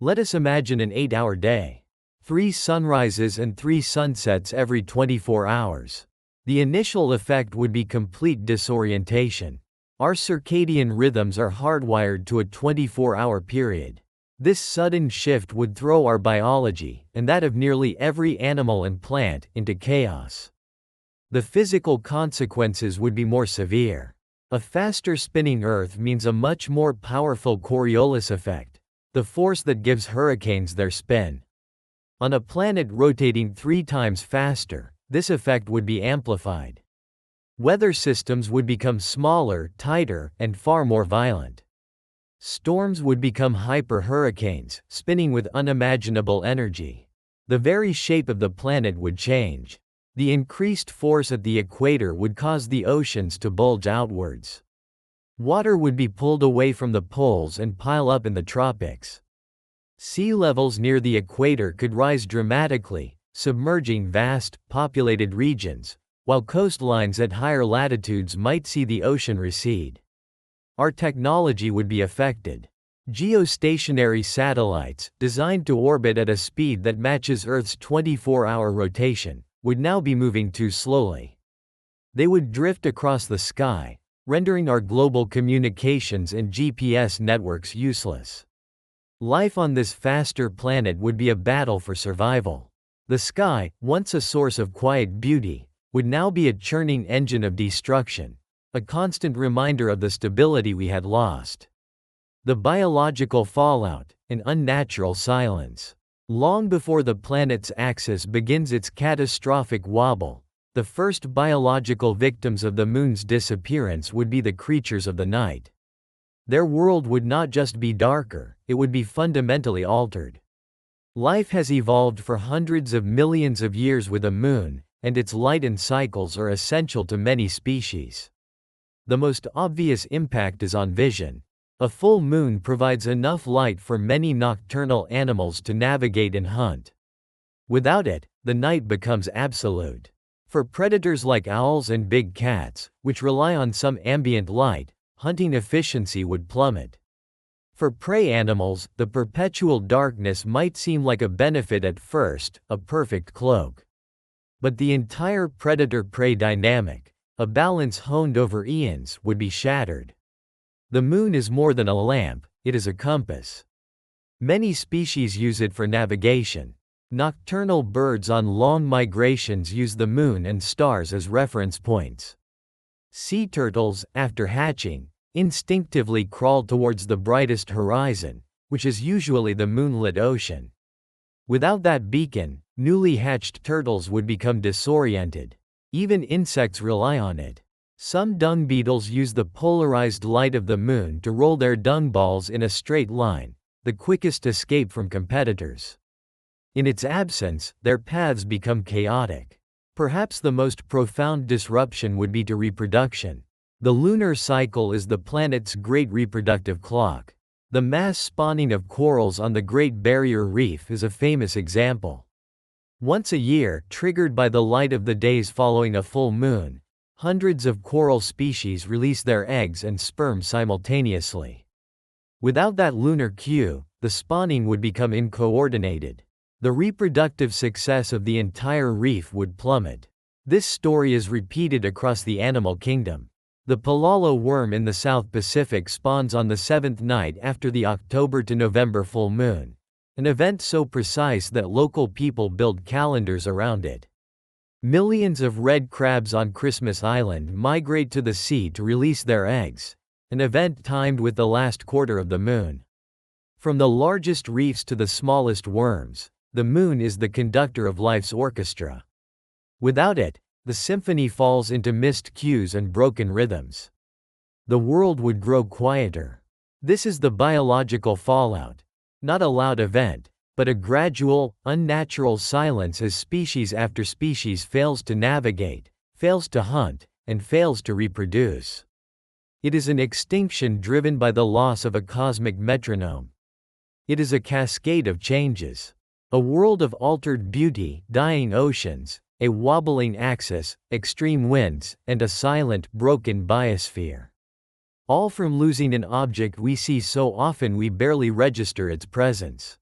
Let us imagine an 8-hour day. 3 sunrises and 3 sunsets every 24 hours. The initial effect would be complete disorientation. Our circadian rhythms are hardwired to a 24-hour period. This sudden shift would throw our biology, and that of nearly every animal and plant, into chaos. The physical consequences would be more severe. A faster spinning Earth means a much more powerful Coriolis effect, the force that gives hurricanes their spin. On a planet rotating 3 times faster, this effect would be amplified. Weather systems would become smaller, tighter, and far more violent. Storms would become hyper-hurricanes, spinning with unimaginable energy. The very shape of the planet would change. The increased force at the equator would cause the oceans to bulge outwards. Water would be pulled away from the poles and pile up in the tropics. Sea levels near the equator could rise dramatically, submerging vast, populated regions, while coastlines at higher latitudes might see the ocean recede. Our technology would be affected. Geostationary satellites, designed to orbit at a speed that matches Earth's 24-hour rotation, would now be moving too slowly. They would drift across the sky, rendering our global communications and GPS networks useless. Life on this faster planet would be a battle for survival. The sky, once a source of quiet beauty, would now be a churning engine of destruction, a constant reminder of the stability we had lost. The biological fallout, an unnatural silence. Long before the planet's axis begins its catastrophic wobble, the first biological victims of the Moon's disappearance would be the creatures of the night. Their world would not just be darker, it would be fundamentally altered. Life has evolved for hundreds of millions of years with a moon, and its light and cycles are essential to many species. The most obvious impact is on vision. A full moon provides enough light for many nocturnal animals to navigate and hunt. Without it, the night becomes absolute. For predators like owls and big cats, which rely on some ambient light, hunting efficiency would plummet. For prey animals, the perpetual darkness might seem like a benefit at first, a perfect cloak. But the entire predator-prey dynamic, a balance honed over eons, would be shattered. The moon is more than a lamp, it is a compass. Many species use it for navigation. Nocturnal birds on long migrations use the moon and stars as reference points. Sea turtles, after hatching, instinctively crawl towards the brightest horizon, which is usually the moonlit ocean. Without that beacon, newly hatched turtles would become disoriented. Even insects rely on it. Some dung beetles use the polarized light of the moon to roll their dung balls in a straight line, the quickest escape from competitors. In its absence, their paths become chaotic. Perhaps the most profound disruption would be to reproduction. The lunar cycle is the planet's great reproductive clock. The mass spawning of corals on the Great Barrier Reef is a famous example. Once a year, triggered by the light of the days following a full moon, hundreds of coral species release their eggs and sperm simultaneously. Without that lunar cue, the spawning would become uncoordinated. The reproductive success of the entire reef would plummet. This story is repeated across the animal kingdom. The palalo worm in the South Pacific spawns on the 7th night after the October to November full moon, an event so precise that local people build calendars around it. Millions of red crabs on Christmas Island migrate to the sea to release their eggs, an event timed with the last quarter of the moon. From the largest reefs to the smallest worms, the moon is the conductor of life's orchestra. Without it, the symphony falls into missed cues and broken rhythms. The world would grow quieter. This is the biological fallout. Not a loud event, but a gradual, unnatural silence as species after species fails to navigate, fails to hunt, and fails to reproduce. It is an extinction driven by the loss of a cosmic metronome. It is a cascade of changes. A world of altered beauty, dying oceans, a wobbling axis, extreme winds, and a silent, broken biosphere. All from losing an object we see so often we barely register its presence.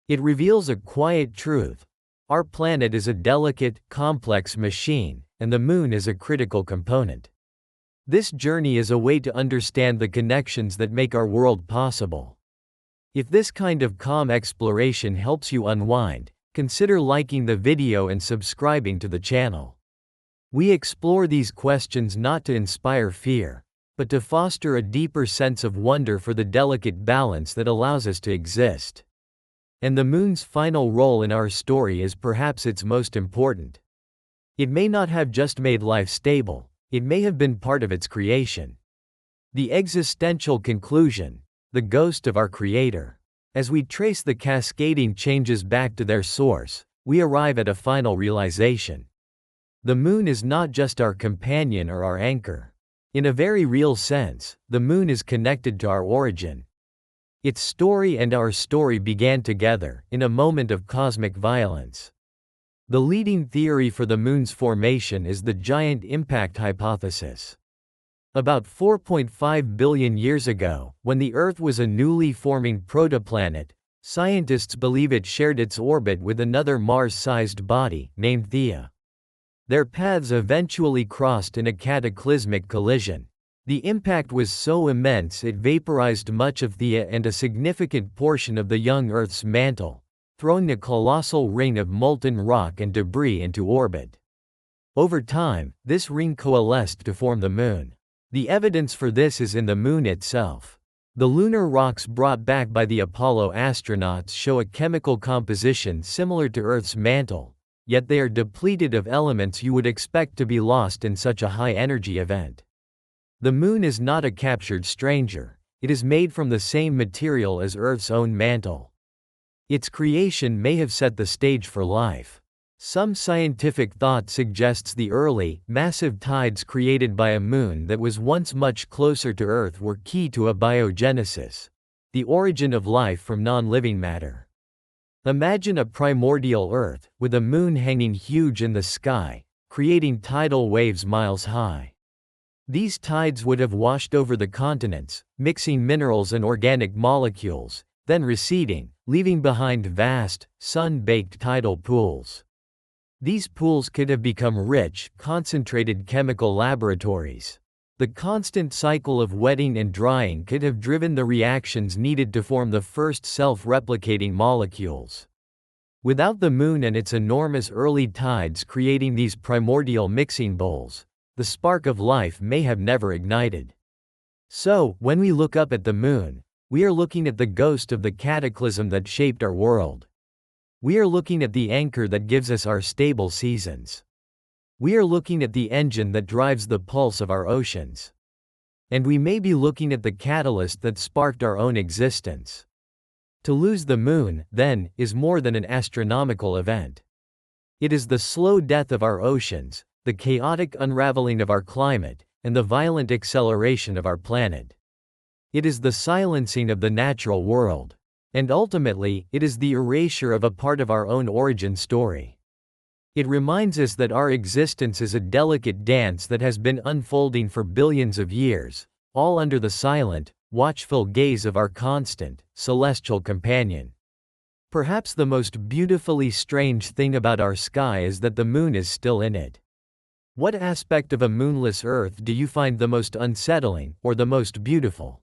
It reveals a quiet truth. Our planet is a delicate, complex machine, and the moon is a critical component. This journey is a way to understand the connections that make our world possible. If this kind of calm exploration helps you unwind, consider liking the video and subscribing to the channel. We explore these questions not to inspire fear, but to foster a deeper sense of wonder for the delicate balance that allows us to exist. And the moon's final role in our story is perhaps its most important. It may not have just made life stable, it may have been part of its creation. The existential conclusion, the ghost of our Creator. As we trace the cascading changes back to their source, we arrive at a final realization. The moon is not just our companion or our anchor. In a very real sense, the moon is connected to our origin. Its story and our story began together, in a moment of cosmic violence. The leading theory for the moon's formation is the giant impact hypothesis. About 4.5 billion years ago, when the Earth was a newly forming protoplanet, scientists believe it shared its orbit with another Mars-sized body, named Theia. Their paths eventually crossed in a cataclysmic collision. The impact was so immense it vaporized much of Theia and a significant portion of the young Earth's mantle, throwing a colossal ring of molten rock and debris into orbit. Over time, this ring coalesced to form the moon. The evidence for this is in the moon itself. The lunar rocks brought back by the Apollo astronauts show a chemical composition similar to Earth's mantle, yet they are depleted of elements you would expect to be lost in such a high-energy event. The moon is not a captured stranger. It is made from the same material as Earth's own mantle. Its creation may have set the stage for life. Some scientific thought suggests the early, massive tides created by a moon that was once much closer to Earth were key to abiogenesis, the origin of life from non-living matter. Imagine a primordial Earth, with a moon hanging huge in the sky, creating tidal waves miles high. These tides would have washed over the continents, mixing minerals and organic molecules, then receding, leaving behind vast, sun-baked tidal pools. These pools could have become rich, concentrated chemical laboratories. The constant cycle of wetting and drying could have driven the reactions needed to form the first self-replicating molecules. Without the moon and its enormous early tides creating these primordial mixing bowls, the spark of life may have never ignited. So, when we look up at the moon, We are looking at the ghost of the cataclysm that shaped our world. We are looking at the anchor that gives us our stable seasons. We are looking at the engine that drives the pulse of our oceans. And we may be looking at the catalyst that sparked our own existence. To lose the moon, then, is more than an astronomical event. It is the slow death of our oceans, the chaotic unraveling of our climate, and the violent acceleration of our planet. It is the silencing of the natural world. And ultimately, it is the erasure of a part of our own origin story. It reminds us that our existence is a delicate dance that has been unfolding for billions of years, all under the silent, watchful gaze of our constant, celestial companion. Perhaps the most beautifully strange thing about our sky is that the moon is still in it. What aspect of a moonless Earth do you find the most unsettling, or the most beautiful?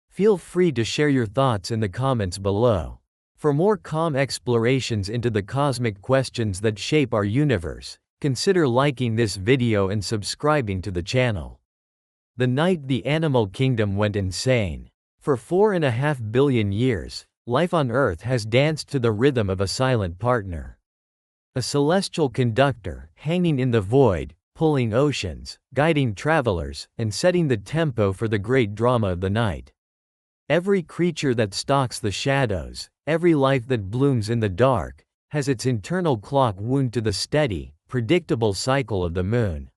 Feel free to share your thoughts in the comments below. For more calm explorations into the cosmic questions that shape our universe, consider liking this video and subscribing to the channel. The night the animal kingdom went insane. For 4.5 billion years, life on Earth has danced to the rhythm of a silent partner. A celestial conductor, hanging in the void, pulling oceans, guiding travelers, and setting the tempo for the great drama of the night. Every creature that stalks the shadows, every life that blooms in the dark, has its internal clock wound to the steady, predictable cycle of the moon.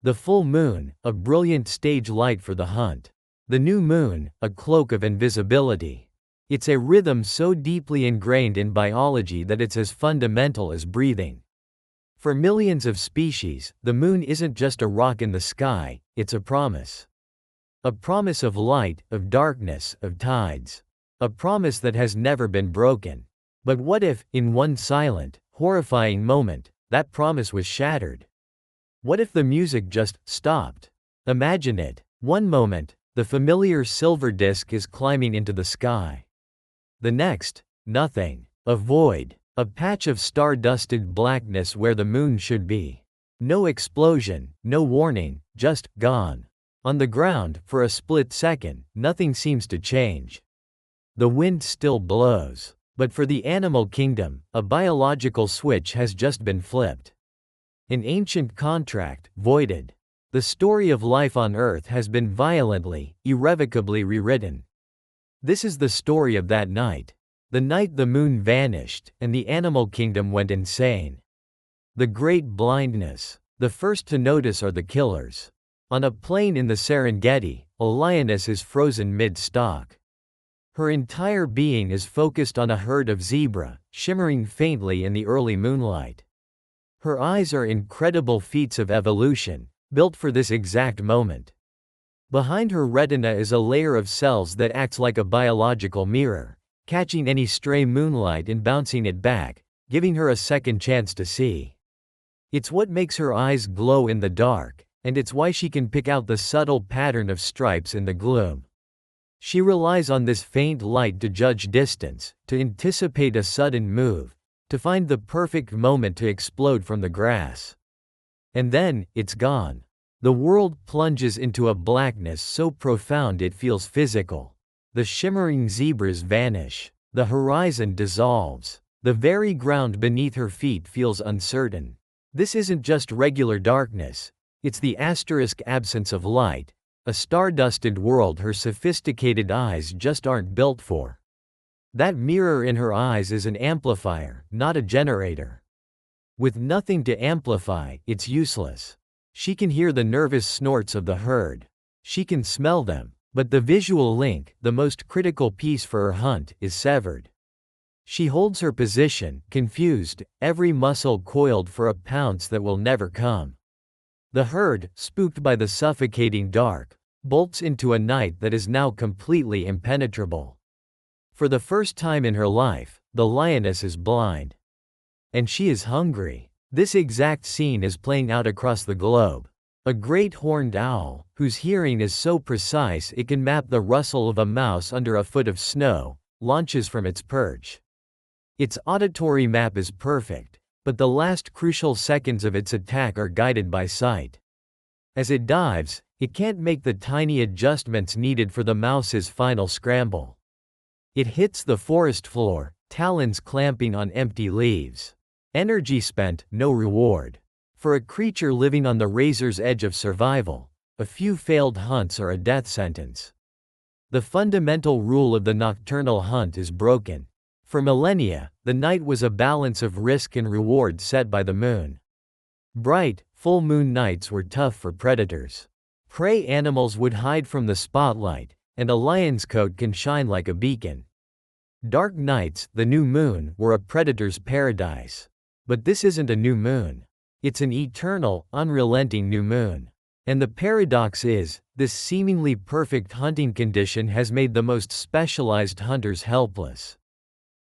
The full moon, a brilliant stage light for the hunt. The new moon, a cloak of invisibility. It's a rhythm so deeply ingrained in biology that it's as fundamental as breathing. For millions of species, the moon isn't just a rock in the sky, it's a promise. A promise of light, of darkness, of tides. A promise that has never been broken. But what if, in one silent, horrifying moment, that promise was shattered? What if the music just stopped? Imagine it. One moment, the familiar silver disk is climbing into the sky. The next, nothing. A void. A patch of star-dusted blackness where the moon should be. No explosion, no warning, just gone. On the ground, for a split second, nothing seems to change. The wind still blows. But for the animal kingdom, a biological switch has just been flipped. An ancient contract, voided. The story of life on Earth has been violently, irrevocably rewritten. This is the story of that night. The night the moon vanished, and the animal kingdom went insane. The great blindness. The first to notice are the killers. On a plain in the Serengeti, a lioness is frozen mid-stalk. Her entire being is focused on a herd of zebra, shimmering faintly in the early moonlight. Her eyes are incredible feats of evolution, built for this exact moment. Behind her retina is a layer of cells that acts like a biological mirror, catching any stray moonlight and bouncing it back, giving her a second chance to see. It's what makes her eyes glow in the dark, and it's why she can pick out the subtle pattern of stripes in the gloom. She relies on this faint light to judge distance, to anticipate a sudden move, to find the perfect moment to explode from the grass. And then, it's gone. The world plunges into a blackness so profound it feels physical. The shimmering zebras vanish. The horizon dissolves. The very ground beneath her feet feels uncertain. This isn't just regular darkness. It's the asterisk absence of light, a star-dusted world her sophisticated eyes just aren't built for. That mirror in her eyes is an amplifier, not a generator. With nothing to amplify, it's useless. She can hear the nervous snorts of the herd. She can smell them, but the visual link, the most critical piece for her hunt, is severed. She holds her position, confused, every muscle coiled for a pounce that will never come. The herd, spooked by the suffocating dark, bolts into a night that is now completely impenetrable. For the first time in her life, the lioness is blind. And she is hungry. This exact scene is playing out across the globe. A great horned owl, whose hearing is so precise it can map the rustle of a mouse under a foot of snow, launches from its perch. Its auditory map is perfect, but the last crucial seconds of its attack are guided by sight. As it dives, It can't make the tiny adjustments needed for the mouse's final scramble. It hits the forest floor, talons clamping on empty leaves. Energy spent, no reward. For a creature living on the razor's edge of survival, a few failed hunts are a death sentence. The fundamental rule of the nocturnal hunt is broken. For millennia, the night was a balance of risk and reward set by the moon. Bright, full moon nights were tough for predators. Prey animals would hide from the spotlight, and a lion's coat can shine like a beacon. Dark nights, the new moon, were a predator's paradise. But this isn't a new moon. It's an eternal, unrelenting new moon. And the paradox is, this seemingly perfect hunting condition has made the most specialized hunters helpless.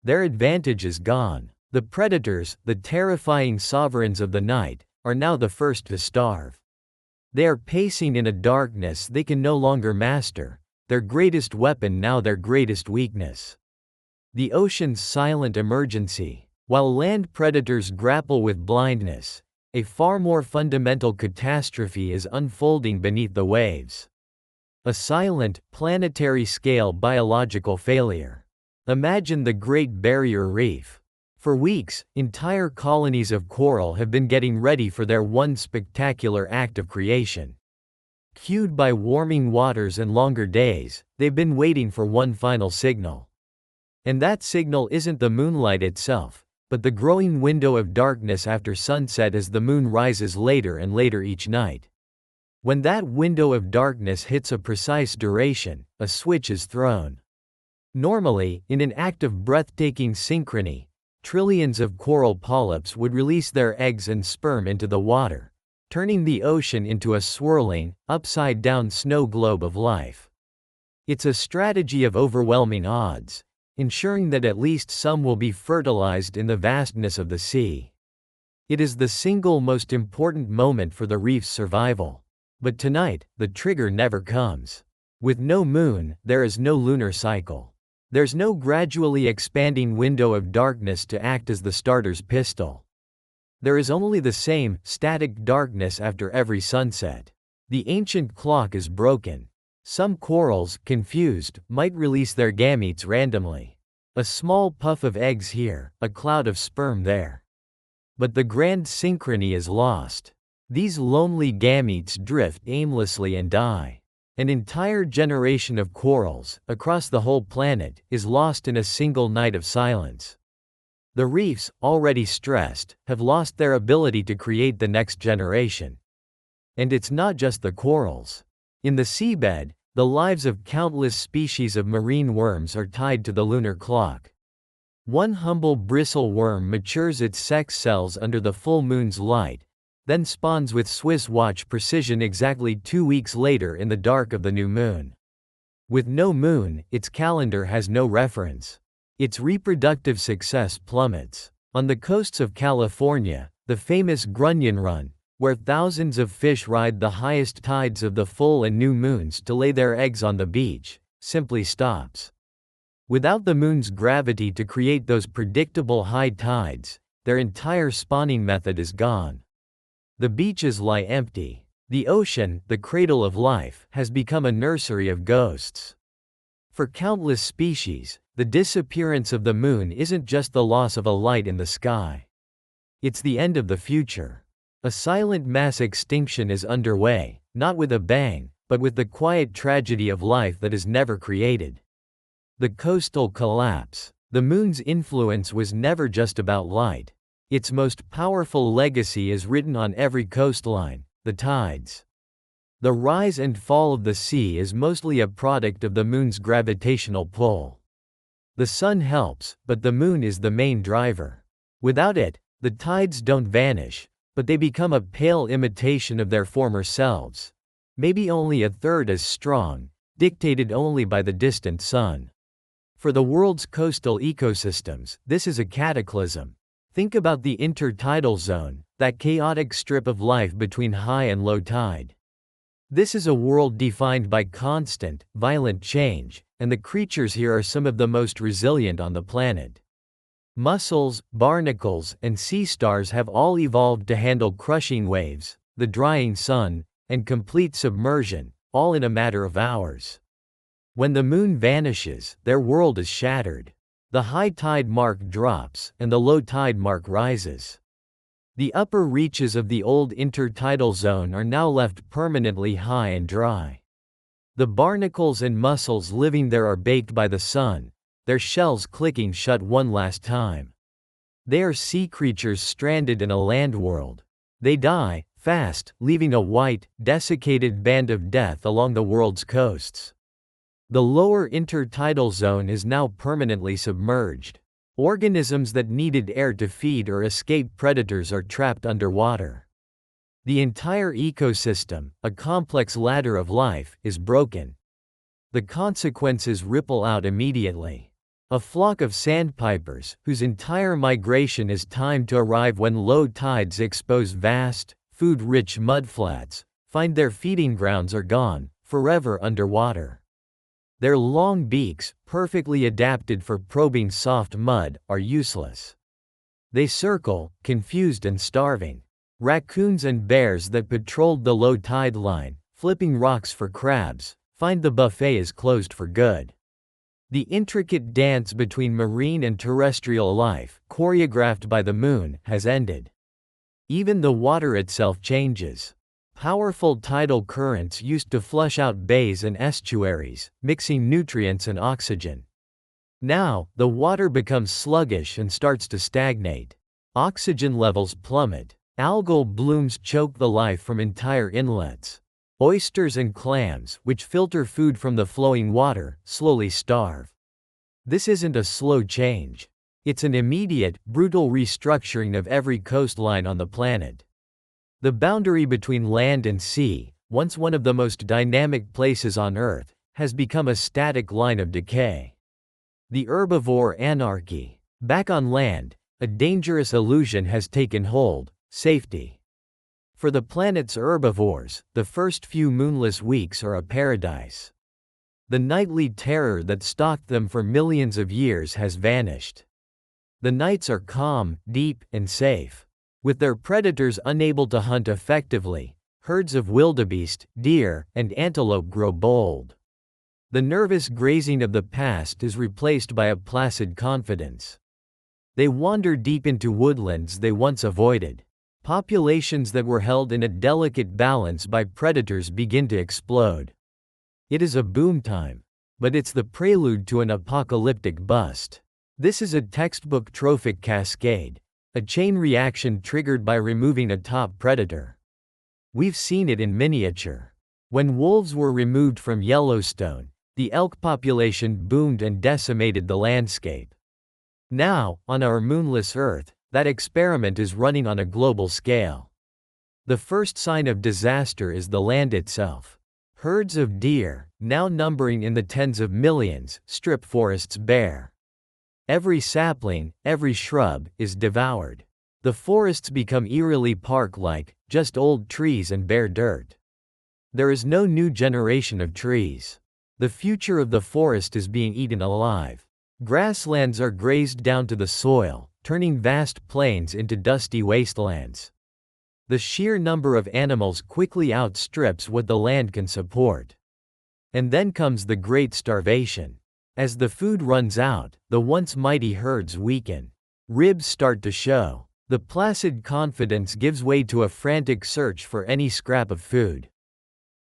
Their advantage is gone. The predators, the terrifying sovereigns of the night, are now the first to starve. They are pacing in a darkness they can no longer master, their greatest weapon now their greatest weakness. The ocean's silent emergency. While land predators grapple with blindness, a far more fundamental catastrophe is unfolding beneath the waves. A silent, planetary-scale biological failure. Imagine the Great Barrier Reef. For weeks, entire colonies of coral have been getting ready for their one spectacular act of creation. Cued by warming waters and longer days, they've been waiting for one final signal. And that signal isn't the moonlight itself, but the growing window of darkness after sunset as the moon rises later and later each night. When that window of darkness hits a precise duration, a switch is thrown. Normally, in an act of breathtaking synchrony, trillions of coral polyps would release their eggs and sperm into the water, turning the ocean into a swirling, upside-down snow globe of life. It's a strategy of overwhelming odds, ensuring that at least some will be fertilized in the vastness of the sea. It is the single most important moment for the reef's survival. But tonight, the trigger never comes. With no moon, there is no lunar cycle. There's no gradually expanding window of darkness to act as the starter's pistol. There is only the same, static darkness after every sunset. The ancient clock is broken. Some corals, confused, might release their gametes randomly. A small puff of eggs here, a cloud of sperm there. But the grand synchrony is lost. These lonely gametes drift aimlessly and die. An entire generation of corals, across the whole planet, is lost in a single night of silence. The reefs, already stressed, have lost their ability to create the next generation. And it's not just the corals. In the seabed, the lives of countless species of marine worms are tied to the lunar clock. One humble bristle worm matures its sex cells under the full moon's light, then spawns with Swiss watch precision exactly 2 weeks later in the dark of the new moon. With no moon, its calendar has no reference. Its reproductive success plummets. On the coasts of California, the famous Grunion Run, where thousands of fish ride the highest tides of the full and new moons to lay their eggs on the beach, simply stops. Without the moon's gravity to create those predictable high tides, their entire spawning method is gone. The beaches lie empty. The ocean, the cradle of life, has become a nursery of ghosts. For countless species, the disappearance of the moon isn't just the loss of a light in the sky. It's the end of the future. A silent mass extinction is underway, not with a bang, but with the quiet tragedy of life that is never created. The coastal collapse. The moon's influence was never just about light. Its most powerful legacy is written on every coastline, the tides. The rise and fall of the sea is mostly a product of the moon's gravitational pull. The sun helps, but the moon is the main driver. Without it, the tides don't vanish, but they become a pale imitation of their former selves. Maybe only a third as strong, dictated only by the distant sun. For the world's coastal ecosystems, this is a cataclysm. Think about the intertidal zone, that chaotic strip of life between high and low tide. This is a world defined by constant, violent change, and the creatures here are some of the most resilient on the planet. Mussels, barnacles, and sea stars have all evolved to handle crushing waves, the drying sun, and complete submersion, all in a matter of hours. When the moon vanishes, their world is shattered. The high tide mark drops, and the low tide mark rises. The upper reaches of the old intertidal zone are now left permanently high and dry. The barnacles and mussels living there are baked by the sun, their shells clicking shut one last time. They are sea creatures stranded in a land world. They die, fast, leaving a white, desiccated band of death along the world's coasts. The lower intertidal zone is now permanently submerged. Organisms that needed air to feed or escape predators are trapped underwater. The entire ecosystem, a complex ladder of life, is broken. The consequences ripple out immediately. A flock of sandpipers, whose entire migration is timed to arrive when low tides expose vast, food-rich mudflats, find their feeding grounds are gone, forever underwater. Their long beaks, perfectly adapted for probing soft mud, are useless. They circle, confused and starving. Raccoons and bears that patrolled the low tide line, flipping rocks for crabs, find the buffet is closed for good. The intricate dance between marine and terrestrial life, choreographed by the moon, has ended. Even the water itself changes. Powerful tidal currents used to flush out bays and estuaries, mixing nutrients and oxygen. Now, the water becomes sluggish and starts to stagnate. Oxygen levels plummet. Algal blooms choke the life from entire inlets. Oysters and clams, which filter food from the flowing water, slowly starve. This isn't a slow change. It's an immediate, brutal restructuring of every coastline on the planet. The boundary between land and sea, once one of the most dynamic places on Earth, has become a static line of decay. The herbivore anarchy. Back on land, a dangerous illusion has taken hold: safety. For the planet's herbivores, the first few moonless weeks are a paradise. The nightly terror that stalked them for millions of years has vanished. The nights are calm, deep, and safe. With their predators unable to hunt effectively, herds of wildebeest, deer, and antelope grow bold. The nervous grazing of the past is replaced by a placid confidence. They wander deep into woodlands they once avoided. Populations that were held in a delicate balance by predators begin to explode. It is a boom time, but it's the prelude to an apocalyptic bust. This is a textbook trophic cascade, a chain reaction triggered by removing a top predator. We've seen it in miniature. When wolves were removed from Yellowstone, the elk population boomed and decimated the landscape. Now, on our moonless Earth, that experiment is running on a global scale. The first sign of disaster is the land itself. Herds of deer, now numbering in the tens of millions, strip forests bare. Every sapling, every shrub, is devoured. The forests become eerily park-like, just old trees and bare dirt. There is no new generation of trees. The future of the forest is being eaten alive. Grasslands are grazed down to the soil, turning vast plains into dusty wastelands. The sheer number of animals quickly outstrips what the land can support. And then comes the great starvation. As the food runs out, the once mighty herds weaken. Ribs start to show. The placid confidence gives way to a frantic search for any scrap of food.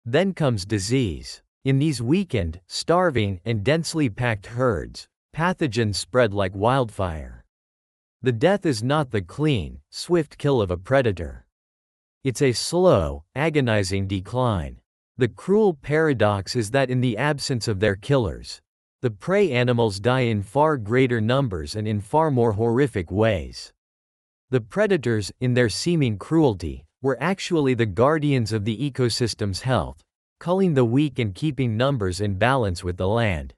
Then comes disease. In these weakened, starving, and densely packed herds, pathogens spread like wildfire. The death is not the clean, swift kill of a predator. It's a slow, agonizing decline. The cruel paradox is that in the absence of their killers, the prey animals die in far greater numbers and in far more horrific ways. The predators, in their seeming cruelty, were actually the guardians of the ecosystem's health, culling the weak and keeping numbers in balance with the land.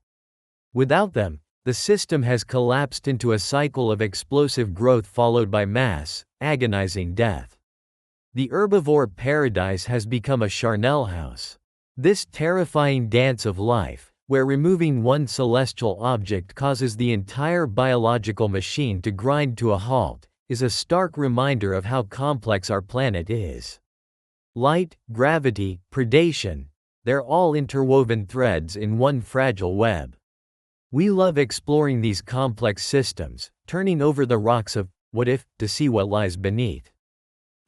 Without them, the system has collapsed into a cycle of explosive growth followed by mass, agonizing death. The herbivore paradise has become a charnel house. This terrifying dance of life, where removing one celestial object causes the entire biological machine to grind to a halt, is a stark reminder of how complex our planet is. Light, gravity, predation, they're all interwoven threads in one fragile web. We love exploring these complex systems, turning over the rocks of what if to see what lies beneath.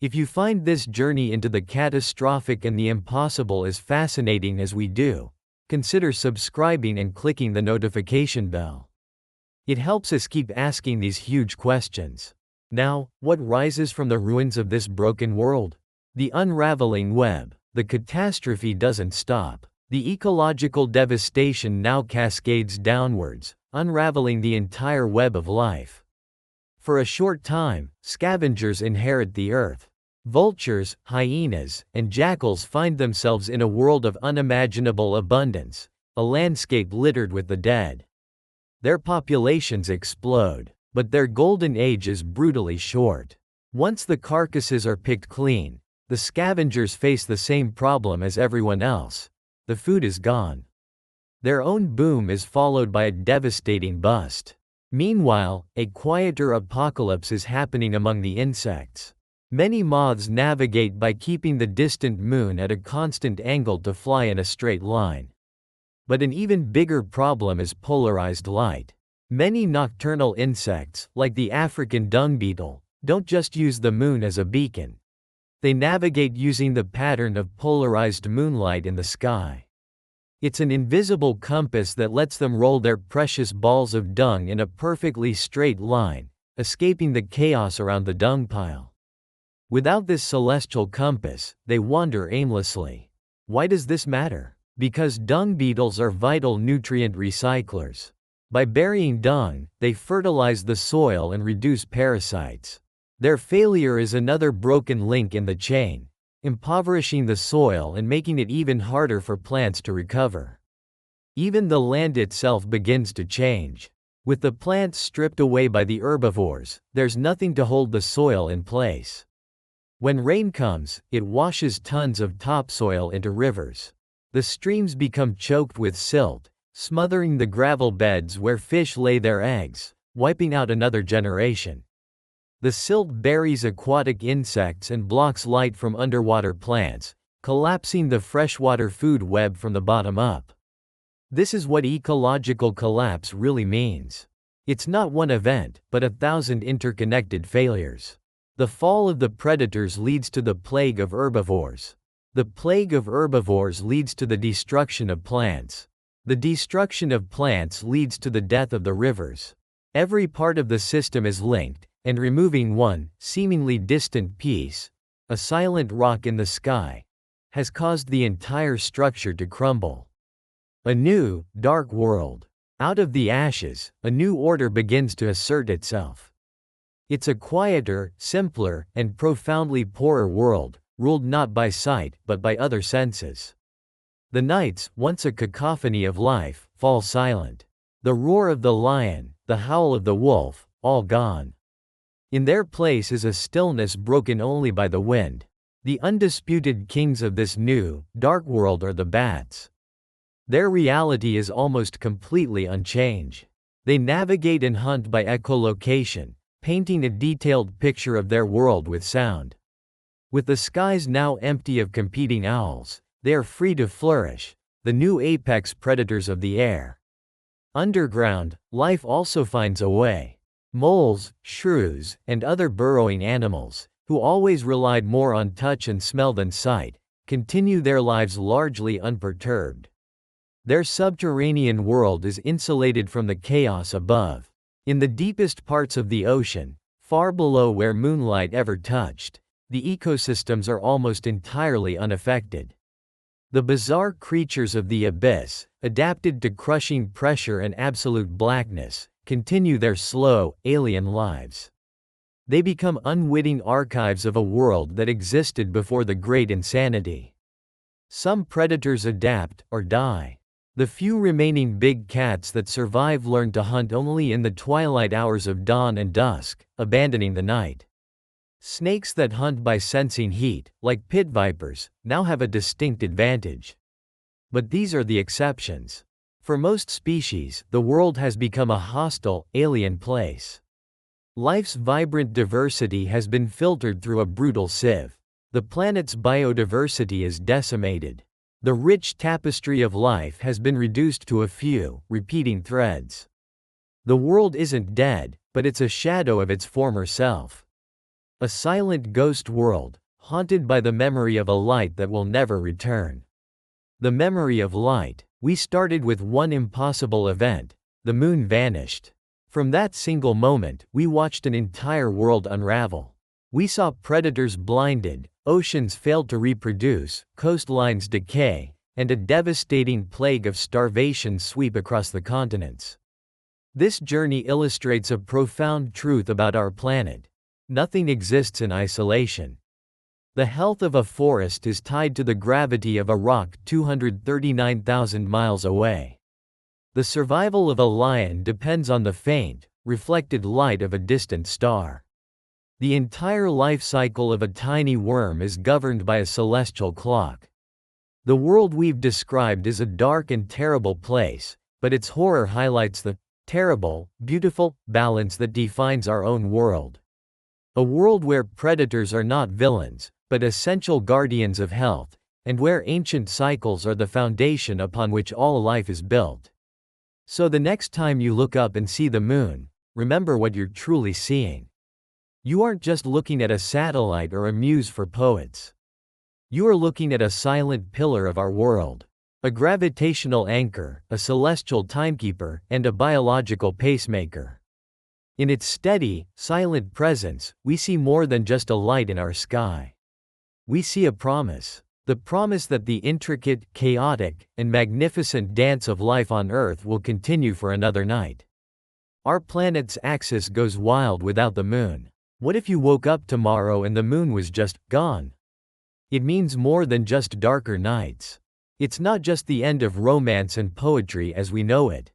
If you find this journey into the catastrophic and the impossible as fascinating as we do, consider subscribing and clicking the notification bell. It helps us keep asking these huge questions. Now, what rises from the ruins of this broken world? The unraveling web. The catastrophe doesn't stop. The ecological devastation now cascades downwards, unraveling the entire web of life. For a short time, scavengers inherit the earth. Vultures, hyenas, and jackals find themselves in a world of unimaginable abundance, a landscape littered with the dead. Their populations explode, but their golden age is brutally short. Once the carcasses are picked clean, the scavengers face the same problem as everyone else. The food is gone. Their own boom is followed by a devastating bust. Meanwhile, a quieter apocalypse is happening among the insects. Many moths navigate by keeping the distant moon at a constant angle to fly in a straight line. But an even bigger problem is polarized light. Many nocturnal insects, like the African dung beetle, don't just use the moon as a beacon. They navigate using the pattern of polarized moonlight in the sky. It's an invisible compass that lets them roll their precious balls of dung in a perfectly straight line, escaping the chaos around the dung pile. Without this celestial compass, they wander aimlessly. Why does this matter? Because dung beetles are vital nutrient recyclers. By burying dung, they fertilize the soil and reduce parasites. Their failure is another broken link in the chain, impoverishing the soil and making it even harder for plants to recover. Even the land itself begins to change. With the plants stripped away by the herbivores, there's nothing to hold the soil in place. When rain comes, it washes tons of topsoil into rivers. The streams become choked with silt, smothering the gravel beds where fish lay their eggs, wiping out another generation. The silt buries aquatic insects and blocks light from underwater plants, collapsing the freshwater food web from the bottom up. This is what ecological collapse really means. It's not one event, but 1,000 interconnected failures. The fall of the predators leads to the plague of herbivores. The plague of herbivores leads to the destruction of plants. The destruction of plants leads to the death of the rivers. Every part of the system is linked, and removing one, seemingly distant piece, a silent rock in the sky, has caused the entire structure to crumble. A new, dark world. Out of the ashes, a new order begins to assert itself. It's a quieter, simpler, and profoundly poorer world, ruled not by sight but by other senses. The nights, once a cacophony of life, fall silent. The roar of the lion, the howl of the wolf, all gone. In their place is a stillness broken only by the wind. The undisputed kings of this new, dark world are the bats. Their reality is almost completely unchanged. They navigate and hunt by echolocation, painting a detailed picture of their world with sound. With the skies now empty of competing owls, they are free to flourish, the new apex predators of the air. Underground, life also finds a way. Moles, shrews, and other burrowing animals, who always relied more on touch and smell than sight, continue their lives largely unperturbed. Their subterranean world is insulated from the chaos above. In the deepest parts of the ocean, far below where moonlight ever touched, the ecosystems are almost entirely unaffected. The bizarre creatures of the abyss, adapted to crushing pressure and absolute blackness, continue their slow, alien lives. They become unwitting archives of a world that existed before the Great Insanity. Some predators adapt, or die. The few remaining big cats that survive learn to hunt only in the twilight hours of dawn and dusk, abandoning the night. Snakes that hunt by sensing heat, like pit vipers, now have a distinct advantage. But these are the exceptions. For most species, the world has become a hostile, alien place. Life's vibrant diversity has been filtered through a brutal sieve. The planet's biodiversity is decimated. The rich tapestry of life has been reduced to a few, repeating threads. The world isn't dead, but it's a shadow of its former self. A silent ghost world, haunted by the memory of a light that will never return. The memory of light. We started with one impossible event. The moon vanished. From that single moment, we watched an entire world unravel. We saw predators blinded, oceans failed to reproduce, coastlines decay, and a devastating plague of starvation sweep across the continents. This journey illustrates a profound truth about our planet. Nothing exists in isolation. The health of a forest is tied to the gravity of a rock 239,000 miles away. The survival of a lion depends on the faint, reflected light of a distant star. The entire life cycle of a tiny worm is governed by a celestial clock. The world we've described is a dark and terrible place, but its horror highlights the terrible, beautiful balance that defines our own world. A world where predators are not villains, but essential guardians of health, and where ancient cycles are the foundation upon which all life is built. So the next time you look up and see the moon, remember what you're truly seeing. You aren't just looking at a satellite or a muse for poets. You are looking at a silent pillar of our world. A gravitational anchor, a celestial timekeeper, and a biological pacemaker. In its steady, silent presence, we see more than just a light in our sky. We see a promise. The promise that the intricate, chaotic, and magnificent dance of life on Earth will continue for another night. Our planet's axis goes wild without the moon. What if you woke up tomorrow and the moon was just gone? It means more than just darker nights. It's not just the end of romance and poetry as we know it.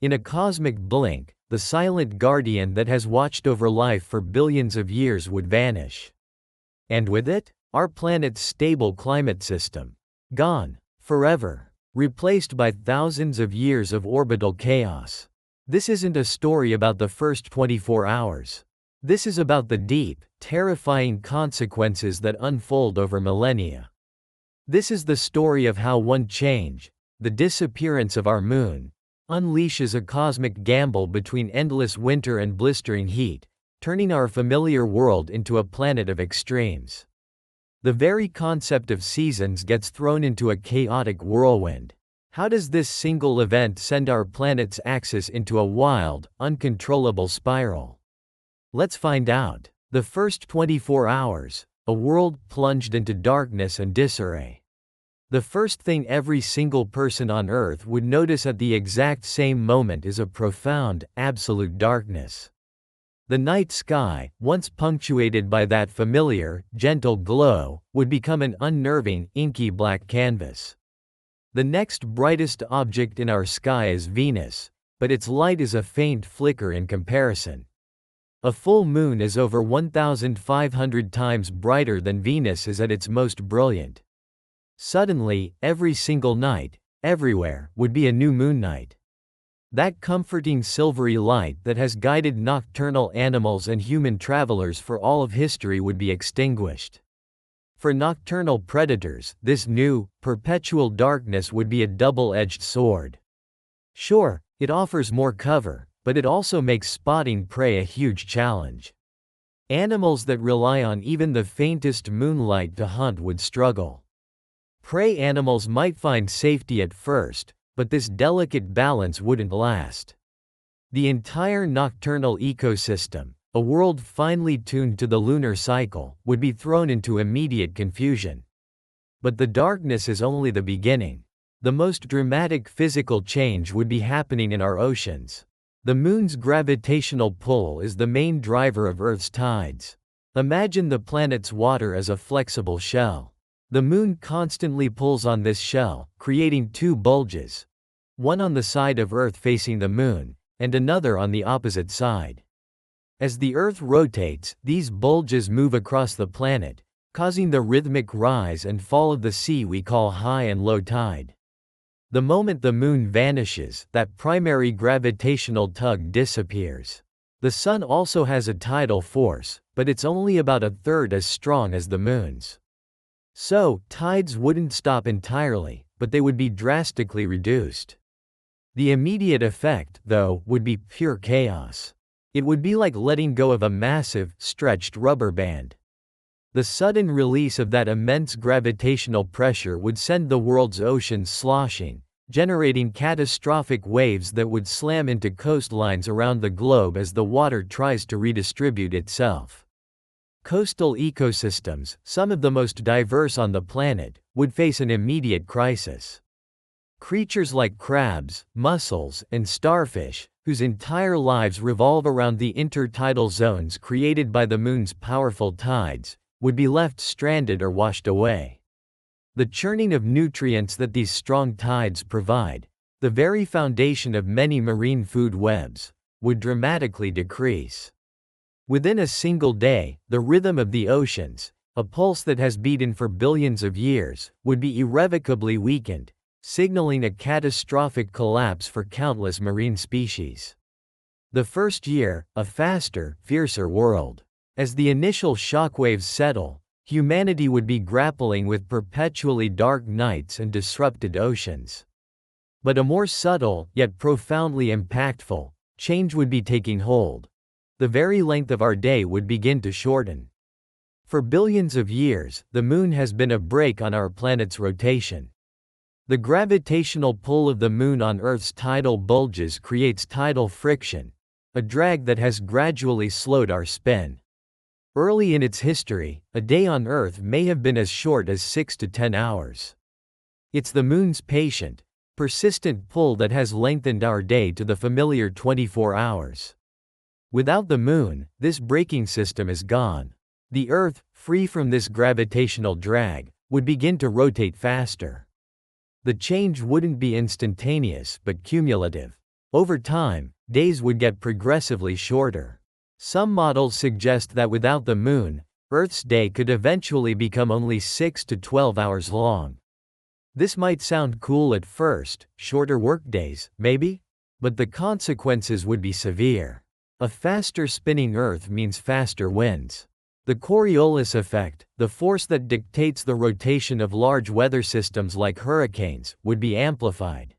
In a cosmic blink, the silent guardian that has watched over life for billions of years would vanish. And with it, our planet's stable climate system. Gone. Forever. Replaced by thousands of years of orbital chaos. This isn't a story about the first 24 hours. This is about the deep, terrifying consequences that unfold over millennia. This is the story of how one change, the disappearance of our moon, unleashes a cosmic gamble between endless winter and blistering heat, turning our familiar world into a planet of extremes. The very concept of seasons gets thrown into a chaotic whirlwind. How does this single event send our planet's axis into a wild, uncontrollable spiral? Let's find out. The first 24 hours, a world plunged into darkness and disarray. The first thing every single person on Earth would notice at the exact same moment is a profound, absolute darkness. The night sky, once punctuated by that familiar, gentle glow, would become an unnerving, inky black canvas. The next brightest object in our sky is Venus, but its light is a faint flicker in comparison. A full moon is over 1,500 times brighter than Venus is at its most brilliant. Suddenly, every single night, everywhere, would be a new moon night. That comforting silvery light that has guided nocturnal animals and human travelers for all of history would be extinguished. For nocturnal predators, this new, perpetual darkness would be a double-edged sword. Sure, it offers more cover, but it also makes spotting prey a huge challenge. Animals that rely on even the faintest moonlight to hunt would struggle. Prey animals might find safety at first, but this delicate balance wouldn't last. The entire nocturnal ecosystem, a world finely tuned to the lunar cycle, would be thrown into immediate confusion. But the darkness is only the beginning. The most dramatic physical change would be happening in our oceans. The moon's gravitational pull is the main driver of Earth's tides. Imagine the planet's water as a flexible shell. The moon constantly pulls on this shell, creating two bulges. One on the side of Earth facing the moon, and another on the opposite side. As the Earth rotates, these bulges move across the planet, causing the rhythmic rise and fall of the sea we call high and low tide. The moment the moon vanishes, that primary gravitational tug disappears. The Sun also has a tidal force, but it's only about a third as strong as the Moon's. So, tides wouldn't stop entirely, but they would be drastically reduced. The immediate effect, though, would be pure chaos. It would be like letting go of a massive, stretched rubber band. The sudden release of that immense gravitational pressure would send the world's oceans sloshing, generating catastrophic waves that would slam into coastlines around the globe as the water tries to redistribute itself. Coastal ecosystems, some of the most diverse on the planet, would face an immediate crisis. Creatures like crabs, mussels, and starfish, whose entire lives revolve around the intertidal zones created by the Moon's powerful tides, would be left stranded or washed away. The churning of nutrients that these strong tides provide, the very foundation of many marine food webs, would dramatically decrease. Within a single day, the rhythm of the oceans, a pulse that has beaten for billions of years, would be irrevocably weakened, signaling a catastrophic collapse for countless marine species. The first year, a faster, fiercer world. As the initial shockwaves settle, humanity would be grappling with perpetually dark nights and disrupted oceans. But a more subtle, yet profoundly impactful, change would be taking hold. The very length of our day would begin to shorten. For billions of years, the Moon has been a brake on our planet's rotation. The gravitational pull of the Moon on Earth's tidal bulges creates tidal friction, a drag that has gradually slowed our spin. Early in its history, a day on Earth may have been as short as 6 to 10 hours. It's the Moon's patient, persistent pull that has lengthened our day to the familiar 24 hours. Without the Moon, this braking system is gone. The Earth, free from this gravitational drag, would begin to rotate faster. The change wouldn't be instantaneous but cumulative. Over time, days would get progressively shorter. Some models suggest that without the Moon, Earth's day could eventually become only 6 to 12 hours long. This might sound cool at first, shorter workdays, maybe? But the consequences would be severe. A faster spinning Earth means faster winds. The Coriolis effect, the force that dictates the rotation of large weather systems like hurricanes, would be amplified.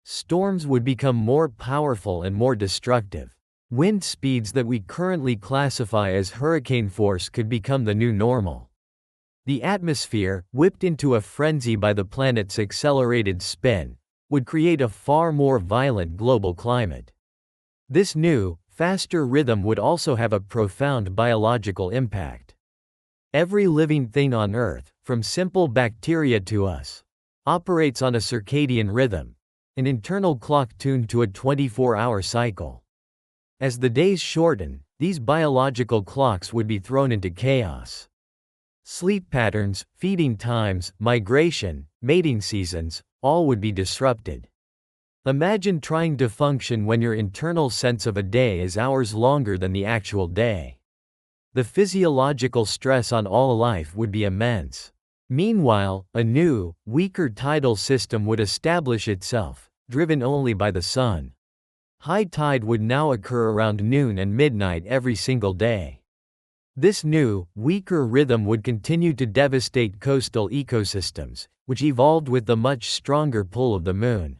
Storms would become more powerful and more destructive. Wind speeds that we currently classify as hurricane force could become the new normal. The atmosphere, whipped into a frenzy by the planet's accelerated spin, would create a far more violent global climate. This new, faster rhythm would also have a profound biological impact. Every living thing on Earth, from simple bacteria to us, operates on a circadian rhythm, an internal clock tuned to a 24-hour cycle. As the days shorten, these biological clocks would be thrown into chaos. Sleep patterns, feeding times, migration, mating seasons, all would be disrupted. Imagine trying to function when your internal sense of a day is hours longer than the actual day. The physiological stress on all life would be immense. Meanwhile, a new, weaker tidal system would establish itself, driven only by the sun. High tide would now occur around noon and midnight every single day. This new, weaker rhythm would continue to devastate coastal ecosystems, which evolved with the much stronger pull of the Moon.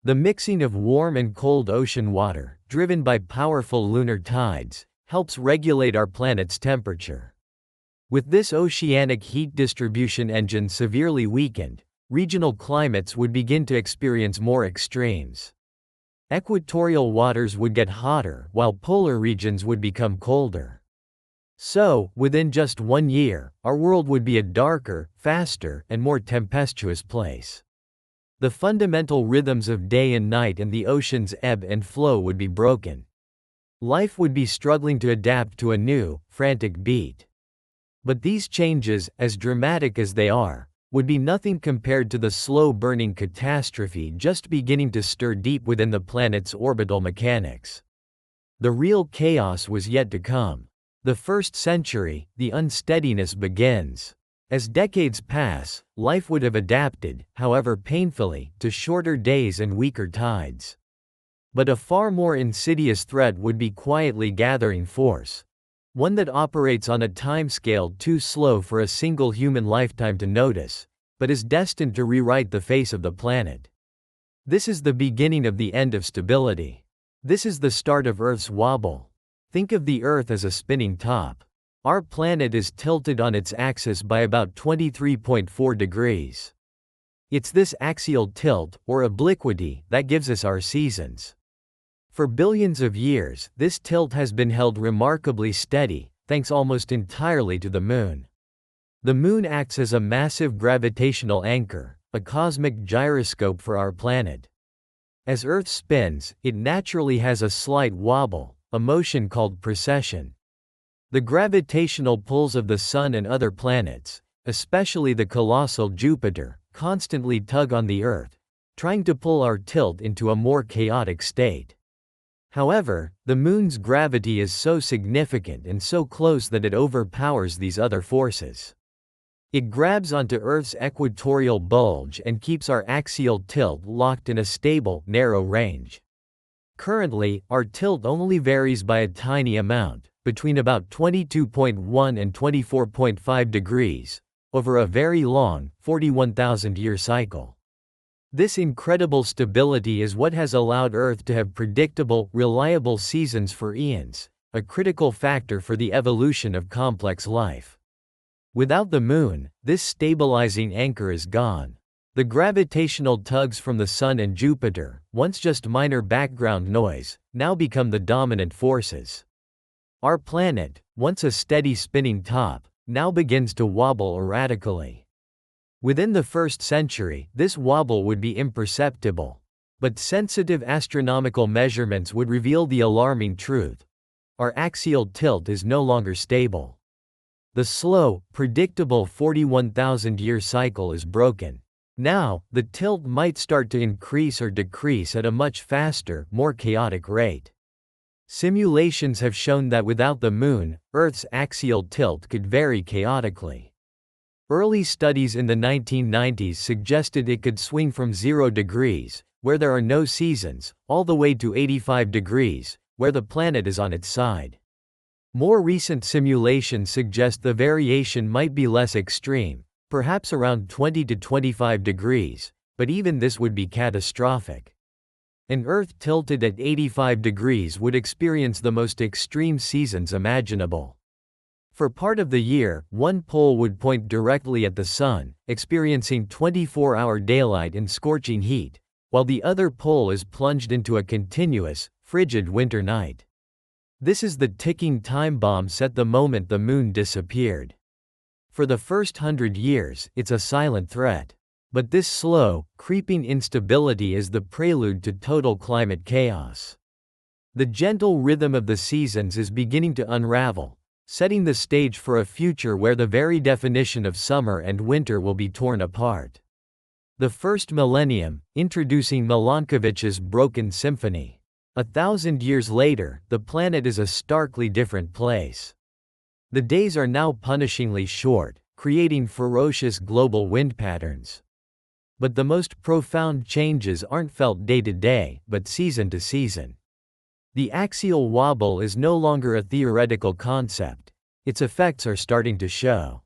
The mixing of warm and cold ocean water, driven by powerful lunar tides, helps regulate our planet's temperature. With this oceanic heat distribution engine severely weakened, regional climates would begin to experience more extremes. Equatorial waters would get hotter while polar regions would become colder. So, within just 1 year, our world would be a darker, faster, and more tempestuous place. The fundamental rhythms of day and night and the ocean's ebb and flow would be broken. Life would be struggling to adapt to a new, frantic beat. But these changes, as dramatic as they are, would be nothing compared to the slow-burning catastrophe just beginning to stir deep within the planet's orbital mechanics. The real chaos was yet to come. The first century, the unsteadiness begins. As decades pass, life would have adapted, however painfully, to shorter days and weaker tides. But a far more insidious threat would be quietly gathering force. One that operates on a timescale too slow for a single human lifetime to notice, but is destined to rewrite the face of the planet. This is the beginning of the end of stability. This is the start of Earth's wobble. Think of the Earth as a spinning top. Our planet is tilted on its axis by about 23.4 degrees. It's this axial tilt, or obliquity, that gives us our seasons. For billions of years, this tilt has been held remarkably steady, thanks almost entirely to the Moon. The Moon acts as a massive gravitational anchor, a cosmic gyroscope for our planet. As Earth spins, it naturally has a slight wobble, a motion called precession. The gravitational pulls of the Sun and other planets, especially the colossal Jupiter, constantly tug on the Earth, trying to pull our tilt into a more chaotic state. However, the Moon's gravity is so significant and so close that it overpowers these other forces. It grabs onto Earth's equatorial bulge and keeps our axial tilt locked in a stable, narrow range. Currently, our tilt only varies by a tiny amount, between about 22.1 and 24.5 degrees, over a very long, 41,000-year cycle. This incredible stability is what has allowed Earth to have predictable, reliable seasons for eons, a critical factor for the evolution of complex life. Without the Moon, this stabilizing anchor is gone. The gravitational tugs from the Sun and Jupiter, once just minor background noise, now become the dominant forces. Our planet, once a steady spinning top, now begins to wobble erratically. Within the first century, this wobble would be imperceptible. But sensitive astronomical measurements would reveal the alarming truth. Our axial tilt is no longer stable. The slow, predictable 41,000-year cycle is broken. Now, the tilt might start to increase or decrease at a much faster, more chaotic rate. Simulations have shown that without the Moon, Earth's axial tilt could vary chaotically. Early studies in the 1990s suggested it could swing from 0 degrees, where there are no seasons, all the way to 85 degrees, where the planet is on its side. More recent simulations suggest the variation might be less extreme, perhaps around 20 to 25 degrees, but even this would be catastrophic. An Earth tilted at 85 degrees would experience the most extreme seasons imaginable. For part of the year, one pole would point directly at the Sun, experiencing 24-hour daylight and scorching heat, while the other pole is plunged into a continuous, frigid winter night. This is the ticking time bomb set the moment the Moon disappeared. For the first 100 years, it's a silent threat. But this slow, creeping instability is the prelude to total climate chaos. The gentle rhythm of the seasons is beginning to unravel, setting the stage for a future where the very definition of summer and winter will be torn apart. The first millennium, introducing Milankovich's Broken Symphony. 1,000 years later, the planet is a starkly different place. The days are now punishingly short, creating ferocious global wind patterns. But the most profound changes aren't felt day to day, but season to season. The axial wobble is no longer a theoretical concept. Its effects are starting to show.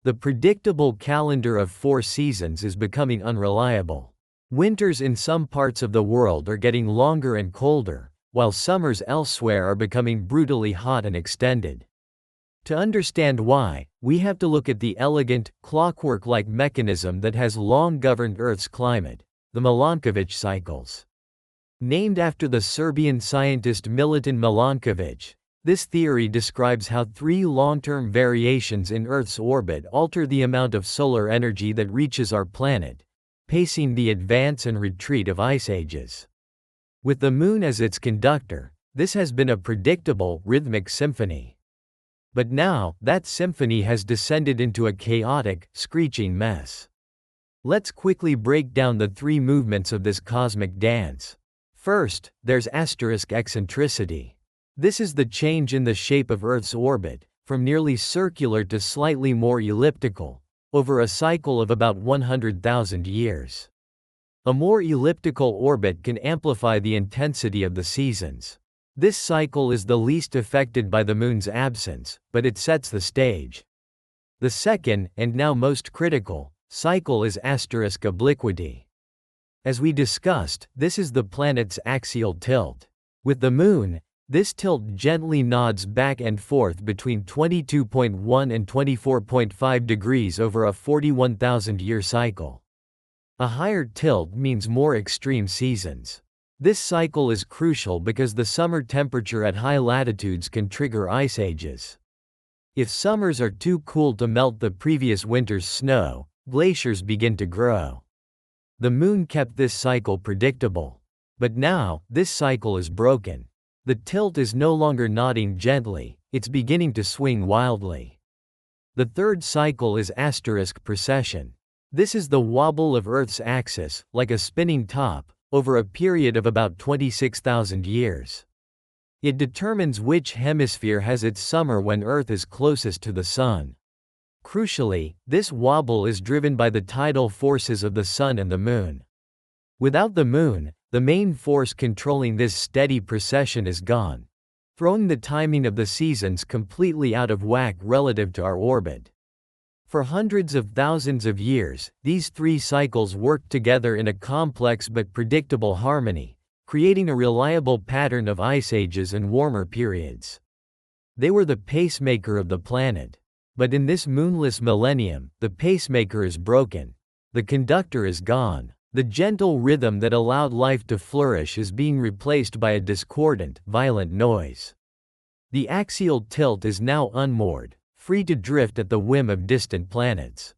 The predictable calendar of 4 seasons is becoming unreliable. Winters in some parts of the world are getting longer and colder, while summers elsewhere are becoming brutally hot and extended. To understand why, we have to look at the elegant, clockwork-like mechanism that has long governed Earth's climate, the Milankovitch cycles. Named after the Serbian scientist Milutin Milankovic, this theory describes how 3 long-term variations in Earth's orbit alter the amount of solar energy that reaches our planet, pacing the advance and retreat of ice ages. With the Moon as its conductor, this has been a predictable, rhythmic symphony. But now, that symphony has descended into a chaotic, screeching mess. Let's quickly break down the 3 movements of this cosmic dance. First, there's eccentricity. This is the change in the shape of Earth's orbit, from nearly circular to slightly more elliptical, over a cycle of about 100,000 years. A more elliptical orbit can amplify the intensity of the seasons. This cycle is the least affected by the Moon's absence, but it sets the stage. The second, and now most critical, cycle is obliquity. As we discussed, this is the planet's axial tilt. With the Moon, this tilt gently nods back and forth between 22.1 and 24.5 degrees over a 41,000-year cycle. A higher tilt means more extreme seasons. This cycle is crucial because the summer temperature at high latitudes can trigger ice ages. If summers are too cool to melt the previous winter's snow, glaciers begin to grow. The Moon kept this cycle predictable. But now, this cycle is broken. The tilt is no longer nodding gently, it's beginning to swing wildly. The third cycle is precession. This is the wobble of Earth's axis, like a spinning top, over a period of about 26,000 years. It determines which hemisphere has its summer when Earth is closest to the Sun. Crucially, this wobble is driven by the tidal forces of the Sun and the Moon. Without the Moon, the main force controlling this steady precession is gone, throwing the timing of the seasons completely out of whack relative to our orbit. For hundreds of thousands of years, these three cycles worked together in a complex but predictable harmony, creating a reliable pattern of ice ages and warmer periods. They were the pacemaker of the planet. But in this moonless millennium, the pacemaker is broken. The conductor is gone. The gentle rhythm that allowed life to flourish is being replaced by a discordant, violent noise. The axial tilt is now unmoored, free to drift at the whim of distant planets.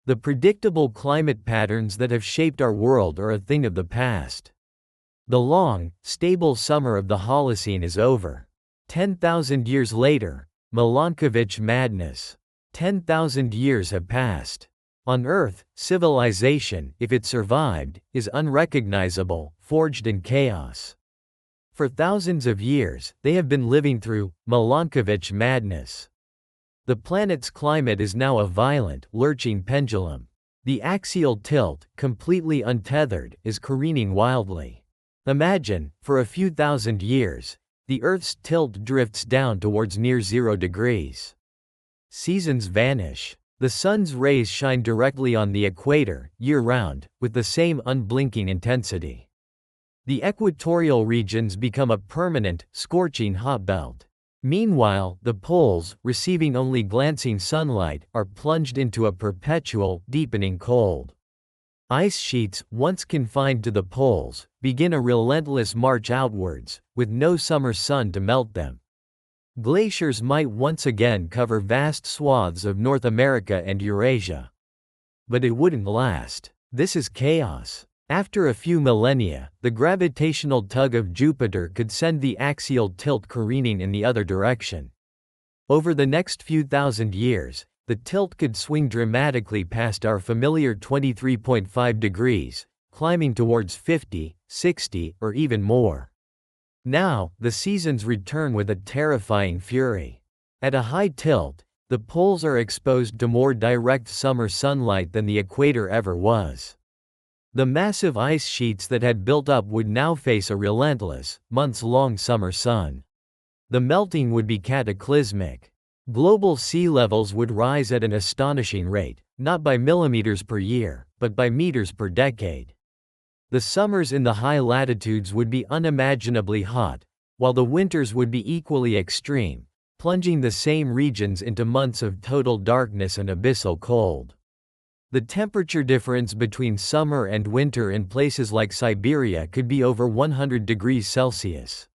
The predictable climate patterns that have shaped our world are a thing of the past. The long, stable summer of the Holocene is over. 10,000 years later, Milankovitch madness. 10,000 years have passed. On Earth, civilization, if it survived, is unrecognizable, forged in chaos. For thousands of years, they have been living through Milankovitch madness. The planet's climate is now a violent, lurching pendulum. The axial tilt, completely untethered, is careening wildly. Imagine, for a few thousand years, the Earth's tilt drifts down towards near 0 degrees. Seasons vanish. The sun's rays shine directly on the equator, year-round, with the same unblinking intensity. The equatorial regions become a permanent, scorching hot belt. Meanwhile, the poles, receiving only glancing sunlight, are plunged into a perpetual, deepening cold. Ice sheets, once confined to the poles, begin a relentless march outwards, with no summer sun to melt them. Glaciers might once again cover vast swaths of North America and Eurasia. But it wouldn't last. This is chaos. After a few millennia, the gravitational tug of Jupiter could send the axial tilt careening in the other direction. Over the next few thousand years, the tilt could swing dramatically past our familiar 23.5 degrees, climbing towards 50, 60, or even more. Now, the seasons return with a terrifying fury. At a high tilt, the poles are exposed to more direct summer sunlight than the equator ever was. The massive ice sheets that had built up would now face a relentless, months-long summer sun. The melting would be cataclysmic. Global sea levels would rise at an astonishing rate, not by millimeters per year, but by meters per decade. The summers in the high latitudes would be unimaginably hot, while the winters would be equally extreme, plunging the same regions into months of total darkness and abyssal cold. The temperature difference between summer and winter in places like Siberia could be over 100 degrees Celsius.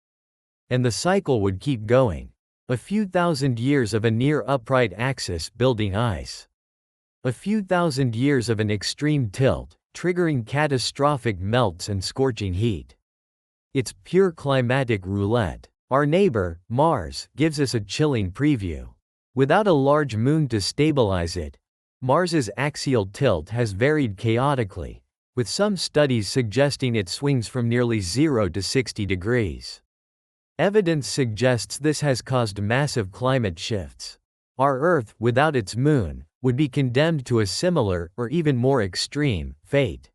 And the cycle would keep going. A few thousand years of a near-upright axis building ice. A few thousand years of an extreme tilt, triggering catastrophic melts and scorching heat. It's pure climatic roulette. Our neighbor, Mars, gives us a chilling preview. Without a large moon to stabilize it, Mars's axial tilt has varied chaotically, with some studies suggesting it swings from nearly 0 to 60 degrees. Evidence suggests this has caused massive climate shifts. Our Earth, without its moon, would be condemned to a similar, or even more extreme, fate.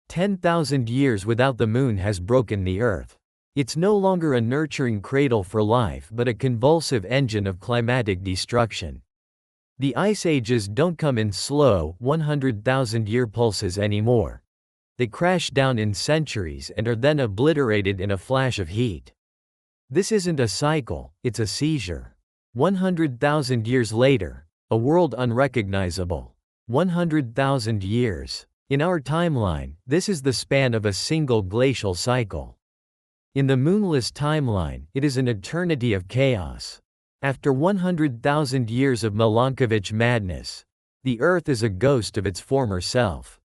10,000 years without the moon has broken the Earth. It's no longer a nurturing cradle for life but a convulsive engine of climatic destruction. The ice ages don't come in slow, 100,000-year pulses anymore. They crash down in centuries and are then obliterated in a flash of heat. This isn't a cycle, it's a seizure. 100,000 years later, a world unrecognizable. 100,000 years. In our timeline, this is the span of a single glacial cycle. In the moonless timeline, it is an eternity of chaos. After 100,000 years of Milankovitch madness, the Earth is a ghost of its former self.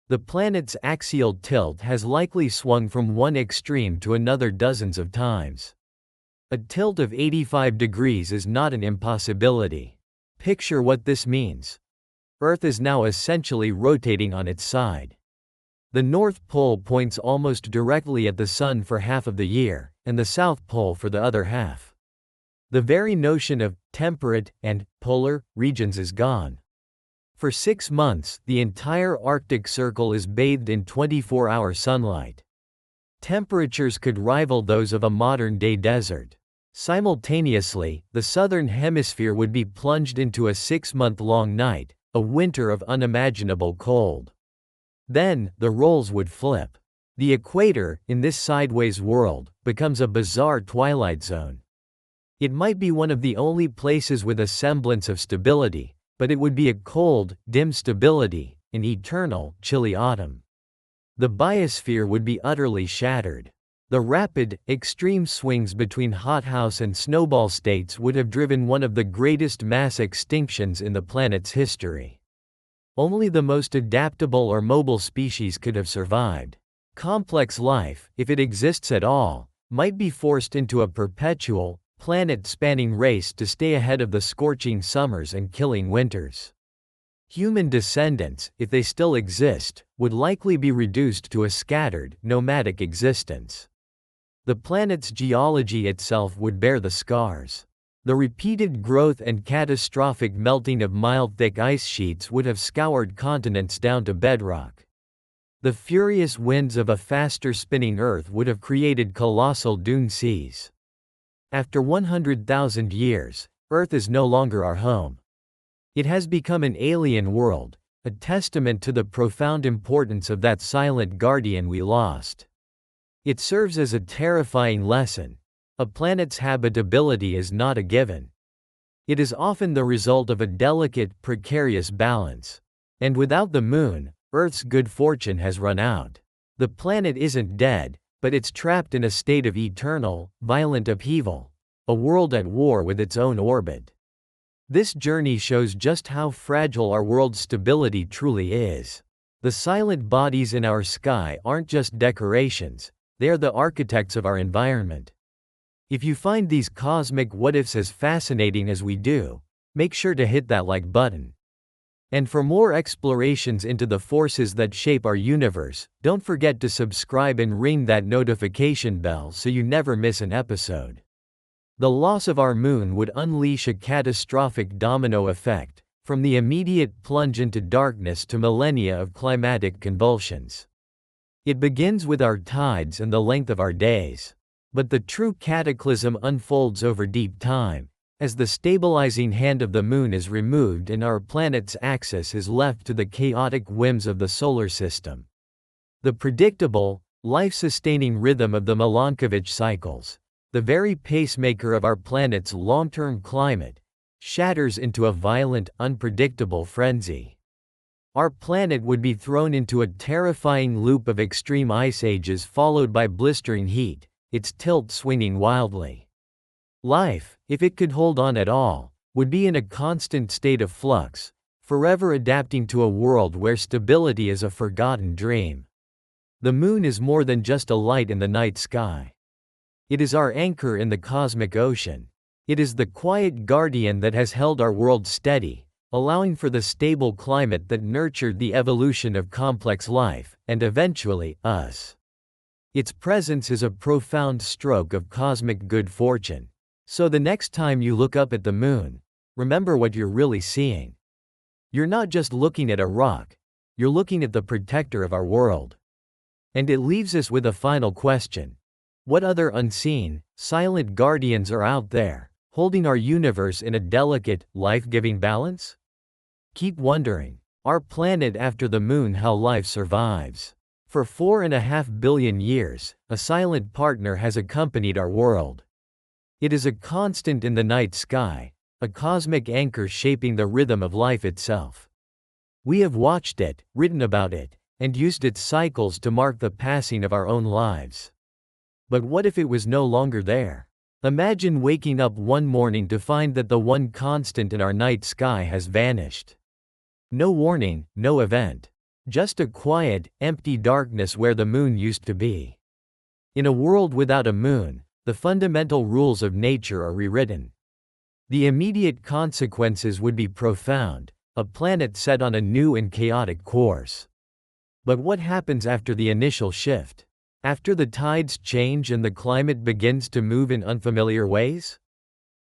The planet's axial tilt has likely swung from one extreme to another dozens of times. A tilt of 85 degrees is not an impossibility. Picture what this means. Earth is now essentially rotating on its side. The North Pole points almost directly at the Sun for half of the year, and the South Pole for the other half. The very notion of temperate and polar regions is gone. For 6 months, the entire Arctic Circle is bathed in 24-hour sunlight. Temperatures could rival those of a modern-day desert. Simultaneously, the southern hemisphere would be plunged into a 6-month-long night, a winter of unimaginable cold. Then, the roles would flip. The equator, in this sideways world, becomes a bizarre twilight zone. It might be one of the only places with a semblance of stability, but it would be a cold, dim stability, an eternal, chilly autumn. The biosphere would be utterly shattered. The rapid, extreme swings between hothouse and snowball states would have driven one of the greatest mass extinctions in the planet's history. Only the most adaptable or mobile species could have survived. Complex life, if it exists at all, might be forced into a perpetual, planet-spanning race to stay ahead of the scorching summers and killing winters. Human descendants, if they still exist, would likely be reduced to a scattered, nomadic existence. The planet's geology itself would bear the scars. The repeated growth and catastrophic melting of mile-thick ice sheets would have scoured continents down to bedrock. The furious winds of a faster spinning Earth would have created colossal dune seas. After 100,000 years, Earth is no longer our home. It has become an alien world, a testament to the profound importance of that silent guardian we lost. It serves as a terrifying lesson. A planet's habitability is not a given. It is often the result of a delicate, precarious balance. And without the moon, Earth's good fortune has run out. The planet isn't dead, but it's trapped in a state of eternal, violent upheaval, a world at war with its own orbit. This journey shows just how fragile our world's stability truly is. The silent bodies in our sky aren't just decorations, they are the architects of our environment. If you find these cosmic what-ifs as fascinating as we do, make sure to hit that like button. And for more explorations into the forces that shape our universe, don't forget to subscribe and ring that notification bell so you never miss an episode. The loss of our moon would unleash a catastrophic domino effect, from the immediate plunge into darkness to millennia of climatic convulsions. It begins with our tides and the length of our days. But the true cataclysm unfolds over deep time, as the stabilizing hand of the moon is removed and our planet's axis is left to the chaotic whims of the solar system. The predictable, life-sustaining rhythm of the Milankovitch cycles, the very pacemaker of our planet's long-term climate, shatters into a violent, unpredictable frenzy. Our planet would be thrown into a terrifying loop of extreme ice ages followed by blistering heat, its tilt swinging wildly. Life, if it could hold on at all, would be in a constant state of flux, forever adapting to a world where stability is a forgotten dream. The moon is more than just a light in the night sky. It is our anchor in the cosmic ocean. It is the quiet guardian that has held our world steady, allowing for the stable climate that nurtured the evolution of complex life, and eventually, us. Its presence is a profound stroke of cosmic good fortune. So the next time you look up at the moon, remember what you're really seeing. You're not just looking at a rock, you're looking at the protector of our world. And it leaves us with a final question. What other unseen, silent guardians are out there, holding our universe in a delicate, life-giving balance? Keep wondering. Our planet after the moon, how life survives. For 4.5 billion years, a silent partner has accompanied our world. It is a constant in the night sky, a cosmic anchor shaping the rhythm of life itself. We have watched it, written about it, and used its cycles to mark the passing of our own lives. But what if it was no longer there? Imagine waking up one morning to find that the one constant in our night sky has vanished. No warning, no event. Just a quiet, empty darkness where the moon used to be. In a world without a moon, the fundamental rules of nature are rewritten. The immediate consequences would be profound, a planet set on a new and chaotic course. But what happens after the initial shift? After the tides change and the climate begins to move in unfamiliar ways?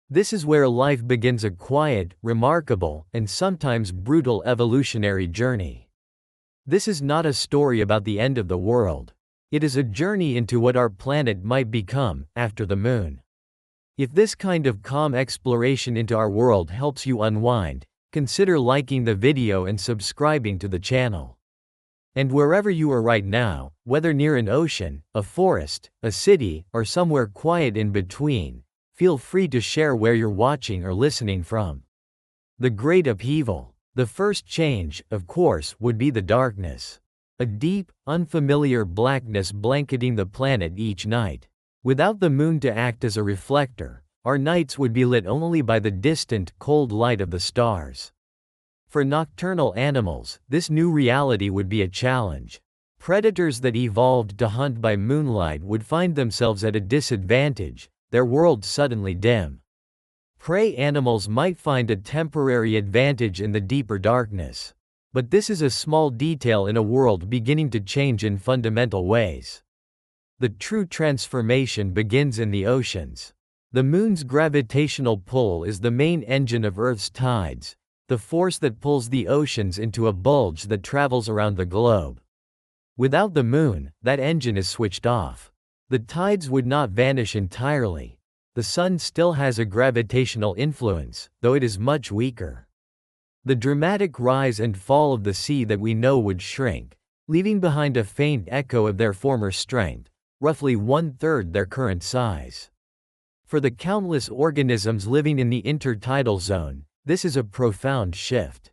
This is where life begins a quiet, remarkable, and sometimes brutal evolutionary journey. This is not a story about the end of the world. It is a journey into what our planet might become after the moon. If this kind of calm exploration into our world helps you unwind, consider liking the video and subscribing to the channel. And wherever you are right now, whether near an ocean, a forest, a city, or somewhere quiet in between, feel free to share where you're watching or listening from. The Great Upheaval. The first change, of course, would be the darkness. A deep, unfamiliar blackness blanketing the planet each night. Without the moon to act as a reflector, our nights would be lit only by the distant, cold light of the stars. For nocturnal animals, this new reality would be a challenge. Predators that evolved to hunt by moonlight would find themselves at a disadvantage, their world suddenly dim. Prey animals might find a temporary advantage in the deeper darkness. But this is a small detail in a world beginning to change in fundamental ways. The true transformation begins in the oceans. The moon's gravitational pull is the main engine of Earth's tides, the force that pulls the oceans into a bulge that travels around the globe. Without the moon, that engine is switched off. The tides would not vanish entirely. The sun still has a gravitational influence, though it is much weaker. The dramatic rise and fall of the sea that we know would shrink, leaving behind a faint echo of their former strength, roughly 1/3 their current size. For the countless organisms living in the intertidal zone, this is a profound shift.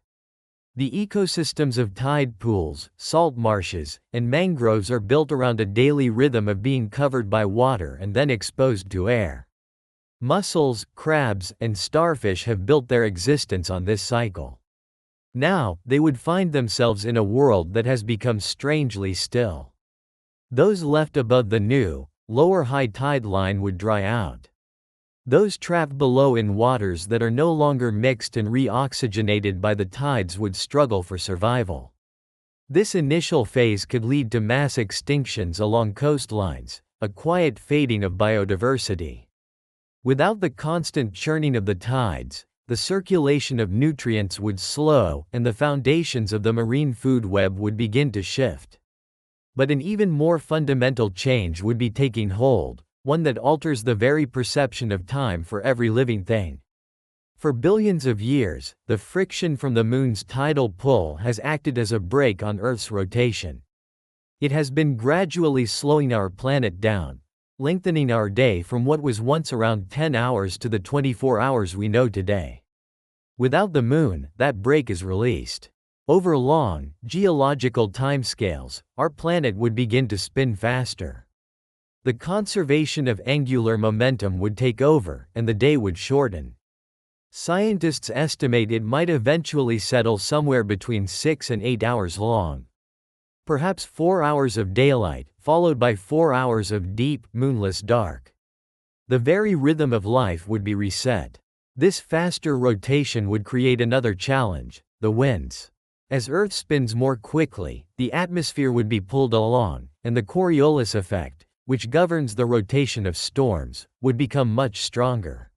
The ecosystems of tide pools, salt marshes, and mangroves are built around a daily rhythm of being covered by water and then exposed to air. Mussels, crabs, and starfish have built their existence on this cycle. Now, they would find themselves in a world that has become strangely still. Those left above the new, lower high tide line would dry out. Those trapped below in waters that are no longer mixed and re-oxygenated by the tides would struggle for survival. This initial phase could lead to mass extinctions along coastlines, a quiet fading of biodiversity. Without the constant churning of the tides, the circulation of nutrients would slow and the foundations of the marine food web would begin to shift. But an even more fundamental change would be taking hold, one that alters the very perception of time for every living thing. For billions of years, the friction from the moon's tidal pull has acted as a brake on Earth's rotation. It has been gradually slowing our planet down, lengthening our day from what was once around 10 hours to the 24 hours we know today. Without the moon, that brake is released. Over long, geological timescales, our planet would begin to spin faster. The conservation of angular momentum would take over, and the day would shorten. Scientists estimate it might eventually settle somewhere between 6 and 8 hours long. Perhaps 4 hours of daylight, followed by 4 hours of deep, moonless dark. The very rhythm of life would be reset. This faster rotation would create another challenge: the winds. As Earth spins more quickly, the atmosphere would be pulled along, and the Coriolis effect, which governs the rotation of storms, would become much stronger.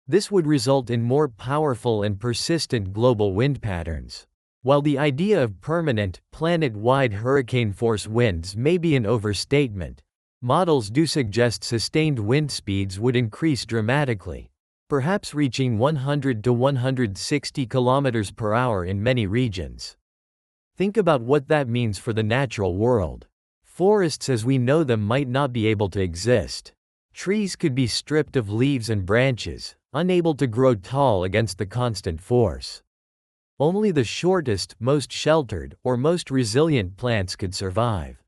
This would result in more powerful and persistent global wind patterns. While the idea of permanent, planet-wide hurricane-force winds may be an overstatement, models do suggest sustained wind speeds would increase dramatically, perhaps reaching 100 to 160 kilometers per hour in many regions. Think about what that means for the natural world. Forests as we know them might not be able to exist. Trees could be stripped of leaves and branches, unable to grow tall against the constant force. Only the shortest, most sheltered, or most resilient plants could survive.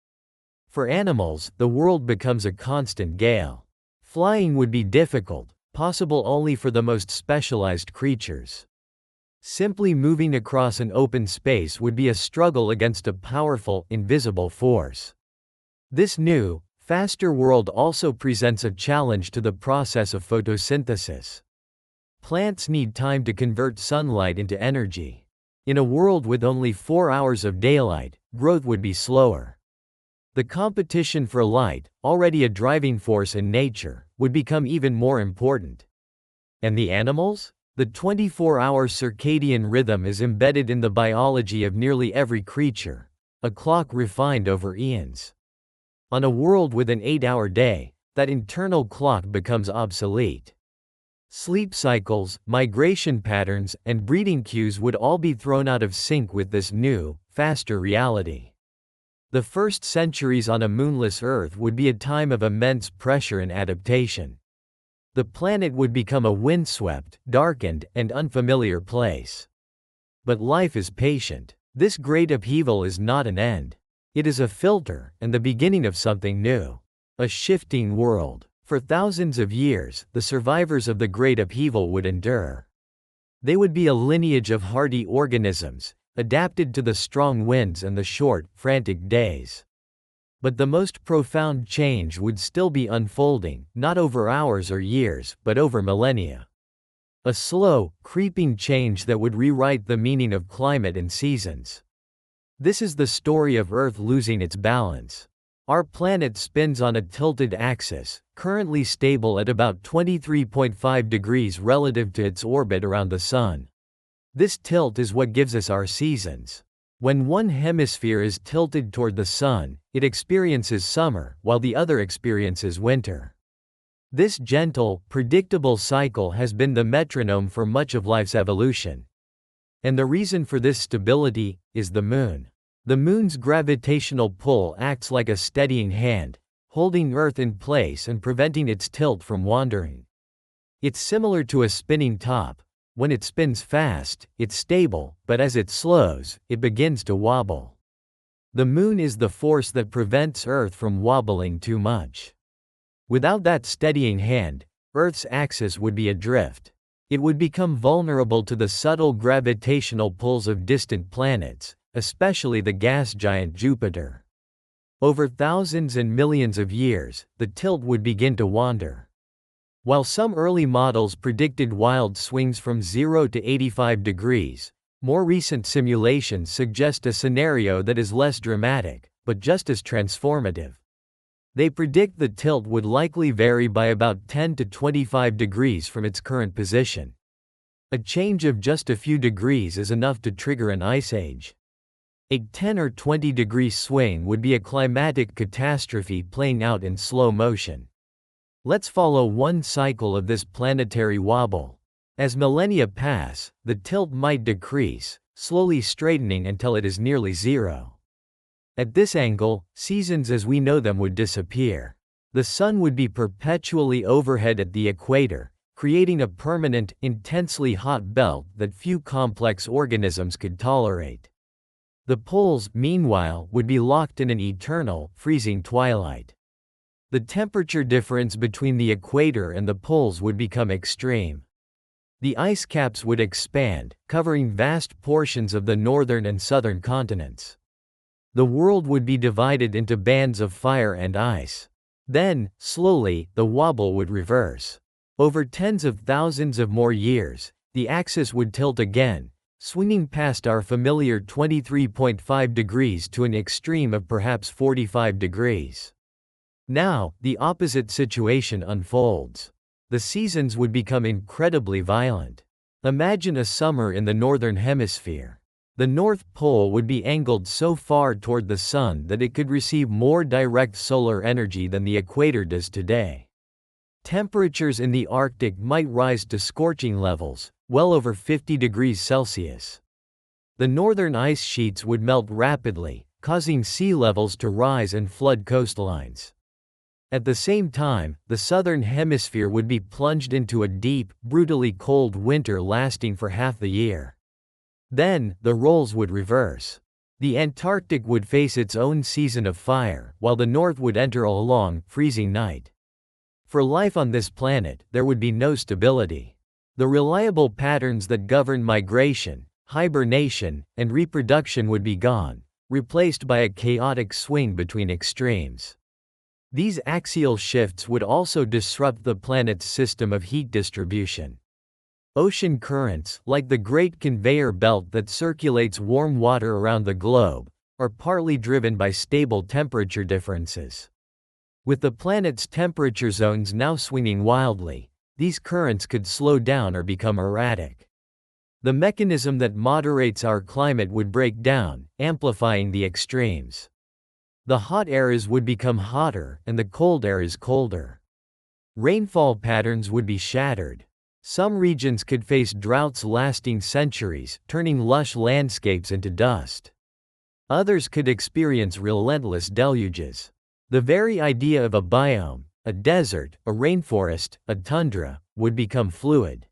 For animals, the world becomes a constant gale. Flying would be difficult, possible only for the most specialized creatures. Simply moving across an open space would be a struggle against a powerful, invisible force. This new, faster world also presents a challenge to the process of photosynthesis. Plants need time to convert sunlight into energy. In a world with only 4 hours of daylight, growth would be slower. The competition for light, already a driving force in nature, would become even more important. And the animals? The 24-hour circadian rhythm is embedded in the biology of nearly every creature, a clock refined over eons. On a world with an 8-hour day, that internal clock becomes obsolete. Sleep cycles, migration patterns, and breeding cues would all be thrown out of sync with this new, faster reality. The first centuries on a moonless Earth would be a time of immense pressure and adaptation. The planet would become a windswept, darkened, and unfamiliar place. But life is patient. This great upheaval is not an end. It is a filter, and the beginning of something new. A shifting world. For thousands of years, the survivors of the Great Upheaval would endure. They would be a lineage of hardy organisms, adapted to the strong winds and the short, frantic days. But the most profound change would still be unfolding, not over hours or years, but over millennia. A slow, creeping change that would rewrite the meaning of climate and seasons. This is the story of Earth losing its balance. Our planet spins on a tilted axis, currently stable at about 23.5 degrees relative to its orbit around the Sun. This tilt is what gives us our seasons. When one hemisphere is tilted toward the Sun, it experiences summer, while the other experiences winter. This gentle, predictable cycle has been the metronome for much of life's evolution. And the reason for this stability is the Moon. The Moon's gravitational pull acts like a steadying hand, holding Earth in place and preventing its tilt from wandering. It's similar to a spinning top. When it spins fast, it's stable, but as it slows, it begins to wobble. The Moon is the force that prevents Earth from wobbling too much. Without that steadying hand, Earth's axis would be adrift. It would become vulnerable to the subtle gravitational pulls of distant planets, especially the gas giant Jupiter. Over thousands and millions of years, the tilt would begin to wander. While some early models predicted wild swings from 0 to 85 degrees, more recent simulations suggest a scenario that is less dramatic, but just as transformative. They predict the tilt would likely vary by about 10 to 25 degrees from its current position. A change of just a few degrees is enough to trigger an ice age. A 10 or 20 degree swing would be a climatic catastrophe playing out in slow motion. Let's follow one cycle of this planetary wobble. As millennia pass, the tilt might decrease, slowly straightening until it is nearly zero. At this angle, seasons as we know them would disappear. The Sun would be perpetually overhead at the equator, creating a permanent, intensely hot belt that few complex organisms could tolerate. The poles, meanwhile, would be locked in an eternal, freezing twilight. The temperature difference between the equator and the poles would become extreme. The ice caps would expand, covering vast portions of the northern and southern continents. The world would be divided into bands of fire and ice. Then, slowly, the wobble would reverse. Over tens of thousands of more years, the axis would tilt again, swinging past our familiar 23.5 degrees to an extreme of perhaps 45 degrees. Now, the opposite situation unfolds. The seasons would become incredibly violent. Imagine a summer in the northern hemisphere. The North Pole would be angled so far toward the Sun that it could receive more direct solar energy than the equator does today. Temperatures in the Arctic might rise to scorching levels, well over 50 degrees Celsius. The northern ice sheets would melt rapidly, causing sea levels to rise and flood coastlines. At the same time, the southern hemisphere would be plunged into a deep, brutally cold winter lasting for half the year. Then, the roles would reverse. The Antarctic would face its own season of fire, while the North would enter a long, freezing night. For life on this planet, there would be no stability. The reliable patterns that govern migration, hibernation, and reproduction would be gone, replaced by a chaotic swing between extremes. These axial shifts would also disrupt the planet's system of heat distribution. Ocean currents, like the great conveyor belt that circulates warm water around the globe, are partly driven by stable temperature differences. With the planet's temperature zones now swinging wildly, these currents could slow down or become erratic. The mechanism that moderates our climate would break down, amplifying the extremes. The hot areas would become hotter and the cold areas colder. Rainfall patterns would be shattered. Some regions could face droughts lasting centuries, turning lush landscapes into dust. Others could experience relentless deluges. The very idea of a biome, a desert, a rainforest, a tundra, would become fluid.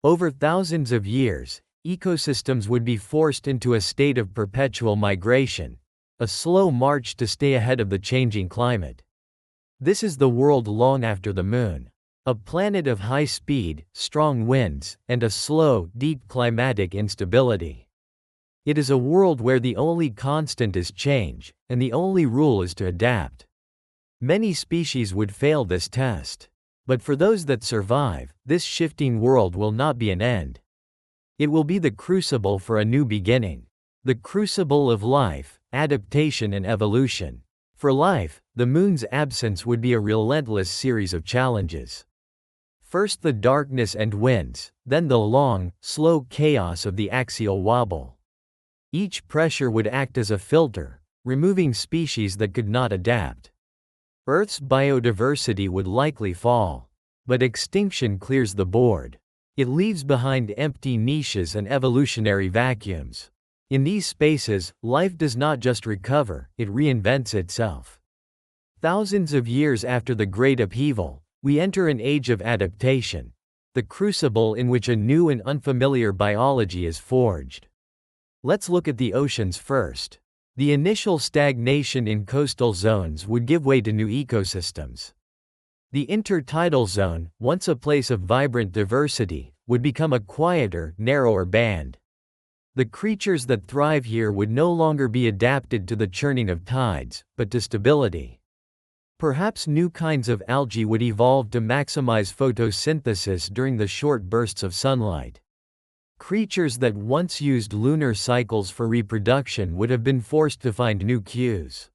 Over thousands of years, ecosystems would be forced into a state of perpetual migration, a slow march to stay ahead of the changing climate. This is the world long after the Moon. A planet of high speed, strong winds, and a slow, deep climatic instability. It is a world where the only constant is change, and the only rule is to adapt. Many species would fail this test. But for those that survive, this shifting world will not be an end. It will be the crucible for a new beginning. The crucible of life, adaptation and evolution. For life, the Moon's absence would be a relentless series of challenges. First the darkness and winds, then the long, slow chaos of the axial wobble. Each pressure would act as a filter, removing species that could not adapt. Earth's biodiversity would likely fall. But extinction clears the board. It leaves behind empty niches and evolutionary vacuums. In these spaces, life does not just recover, it reinvents itself. Thousands of years after the Great Upheaval, we enter an age of adaptation, the crucible in which a new and unfamiliar biology is forged. Let's look at the oceans first. The initial stagnation in coastal zones would give way to new ecosystems. The intertidal zone, once a place of vibrant diversity, would become a quieter, narrower band. The creatures that thrive here would no longer be adapted to the churning of tides, but to stability. Perhaps new kinds of algae would evolve to maximize photosynthesis during the short bursts of sunlight. Creatures that once used lunar cycles for reproduction would have been forced to find new cues.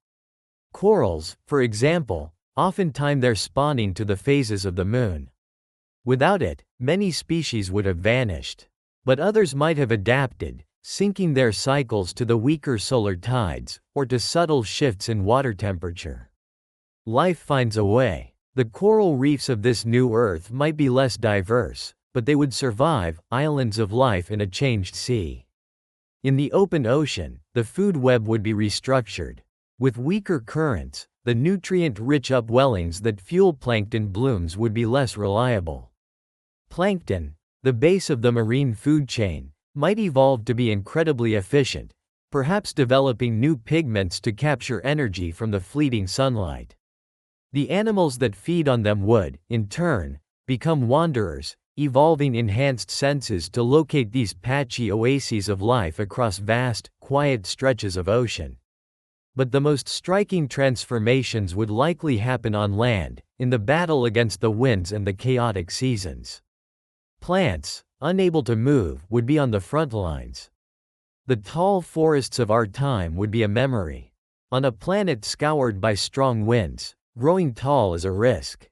Corals, for example, often time their spawning to the phases of the Moon. Without it, many species would have vanished. But others might have adapted, syncing their cycles to the weaker solar tides, or to subtle shifts in water temperature. Life finds a way. The coral reefs of this new Earth might be less diverse, but they would survive, islands of life in a changed sea. In the open ocean, the food web would be restructured. With weaker currents, the nutrient-rich upwellings that fuel plankton blooms would be less reliable. Plankton, the base of the marine food chain, might evolve to be incredibly efficient, perhaps developing new pigments to capture energy from the fleeting sunlight. The animals that feed on them would, in turn, become wanderers, evolving enhanced senses to locate these patchy oases of life across vast, quiet stretches of ocean. But the most striking transformations would likely happen on land, in the battle against the winds and the chaotic seasons. Plants, unable to move, would be on the front lines. The tall forests of our time would be a memory. On a planet scoured by strong winds, growing tall is a risk.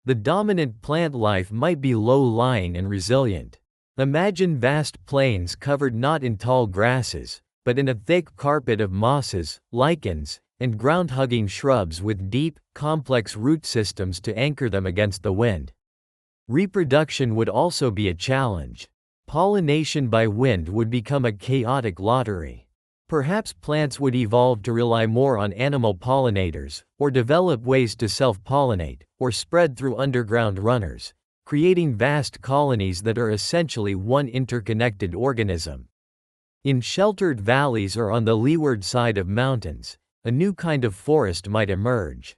The dominant plant life might be low-lying and resilient. Imagine vast plains covered not in tall grasses, but in a thick carpet of mosses, lichens, and ground-hugging shrubs with deep, complex root systems to anchor them against the wind. Reproduction would also be a challenge. Pollination by wind would become a chaotic lottery. Perhaps plants would evolve to rely more on animal pollinators, or develop ways to self-pollinate, or spread through underground runners, creating vast colonies that are essentially one interconnected organism. In sheltered valleys or on the leeward side of mountains, a new kind of forest might emerge.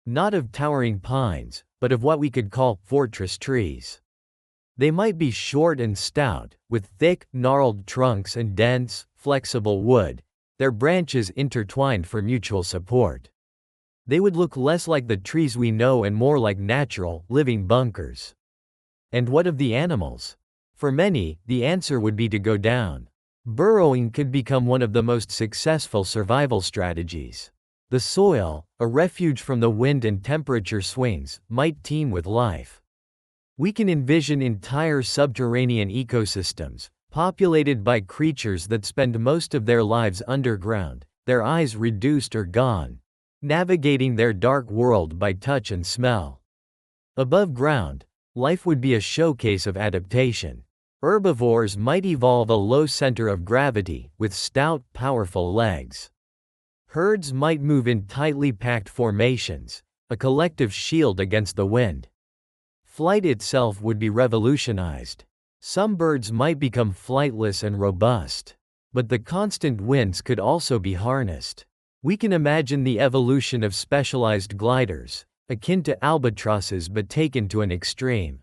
Not of towering pines, but of what we could call fortress trees. They might be short and stout, with thick, gnarled trunks and dense, flexible wood, their branches intertwined for mutual support. They would look less like the trees we know and more like natural, living bunkers. And what of the animals? For many, the answer would be to go down. Burrowing could become one of the most successful survival strategies. The soil, a refuge from the wind and temperature swings, might teem with life. We can envision entire subterranean ecosystems, populated by creatures that spend most of their lives underground, their eyes reduced or gone, navigating their dark world by touch and smell. Above ground, life would be a showcase of adaptation. Herbivores might evolve a low center of gravity, with stout, powerful legs. Herds might move in tightly packed formations, a collective shield against the wind. Flight itself would be revolutionized. Some birds might become flightless and robust. But the constant winds could also be harnessed. We can imagine the evolution of specialized gliders, akin to albatrosses but taken to an extreme.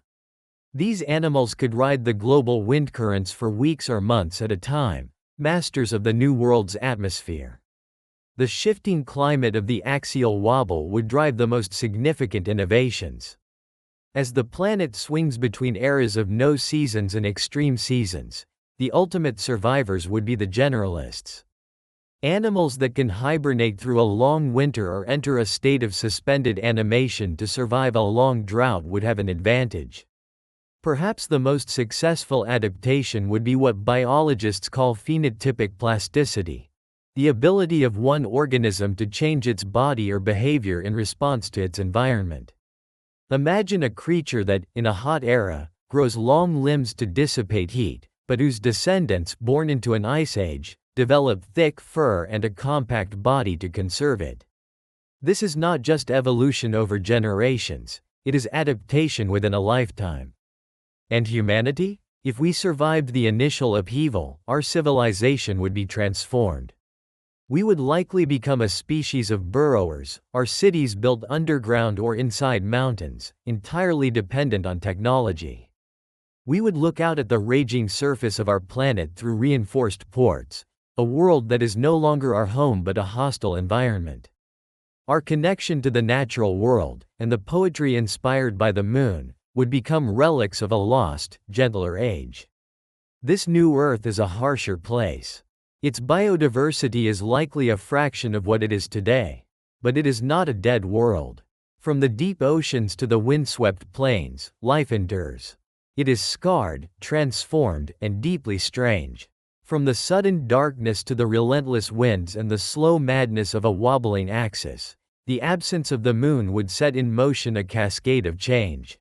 These animals could ride the global wind currents for weeks or months at a time, masters of the new world's atmosphere. The shifting climate of the axial wobble would drive the most significant innovations. As the planet swings between eras of no seasons and extreme seasons, the ultimate survivors would be the generalists. Animals that can hibernate through a long winter or enter a state of suspended animation to survive a long drought would have an advantage. Perhaps the most successful adaptation would be what biologists call phenotypic plasticity, the ability of one organism to change its body or behavior in response to its environment. Imagine a creature that, in a hot era, grows long limbs to dissipate heat, but whose descendants, born into an ice age, develop thick fur and a compact body to conserve it. This is not just evolution over generations, it is adaptation within a lifetime. And humanity? If we survived the initial upheaval, our civilization would be transformed. We would likely become a species of burrowers, our cities built underground or inside mountains, entirely dependent on technology. We would look out at the raging surface of our planet through reinforced ports, a world that is no longer our home but a hostile environment. Our connection to the natural world, and the poetry inspired by the moon, would become relics of a lost, gentler age. This new Earth is a harsher place. Its biodiversity is likely a fraction of what it is today. But it is not a dead world. From the deep oceans to the windswept plains, life endures. It is scarred, transformed, and deeply strange. From the sudden darkness to the relentless winds and the slow madness of a wobbling axis, the absence of the moon would set in motion a cascade of change.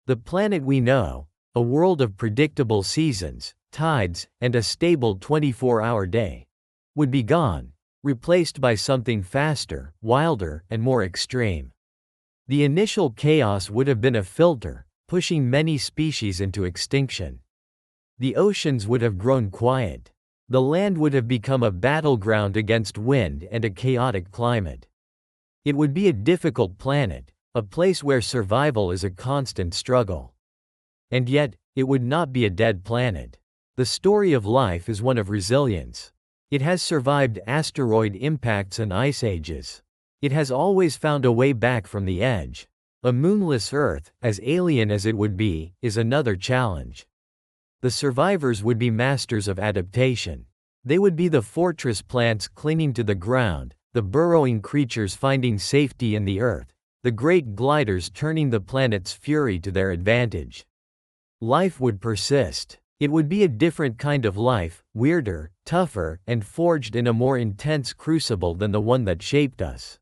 The planet we know, a world of predictable seasons, tides, and a stable 24-hour day, would be gone, replaced by something faster, wilder, and more extreme. The initial chaos would have been a filter, pushing many species into extinction. The oceans would have grown quiet. The land would have become a battleground against wind and a chaotic climate. It would be a difficult planet, a place where survival is a constant struggle. And yet, it would not be a dead planet. The story of life is one of resilience. It has survived asteroid impacts and ice ages. It has always found a way back from the edge. A moonless Earth, as alien as it would be, is another challenge. The survivors would be masters of adaptation. They would be the fortress plants clinging to the ground, the burrowing creatures finding safety in the earth, the great gliders turning the planet's fury to their advantage. Life would persist. It would be a different kind of life, weirder, tougher, and forged in a more intense crucible than the one that shaped us.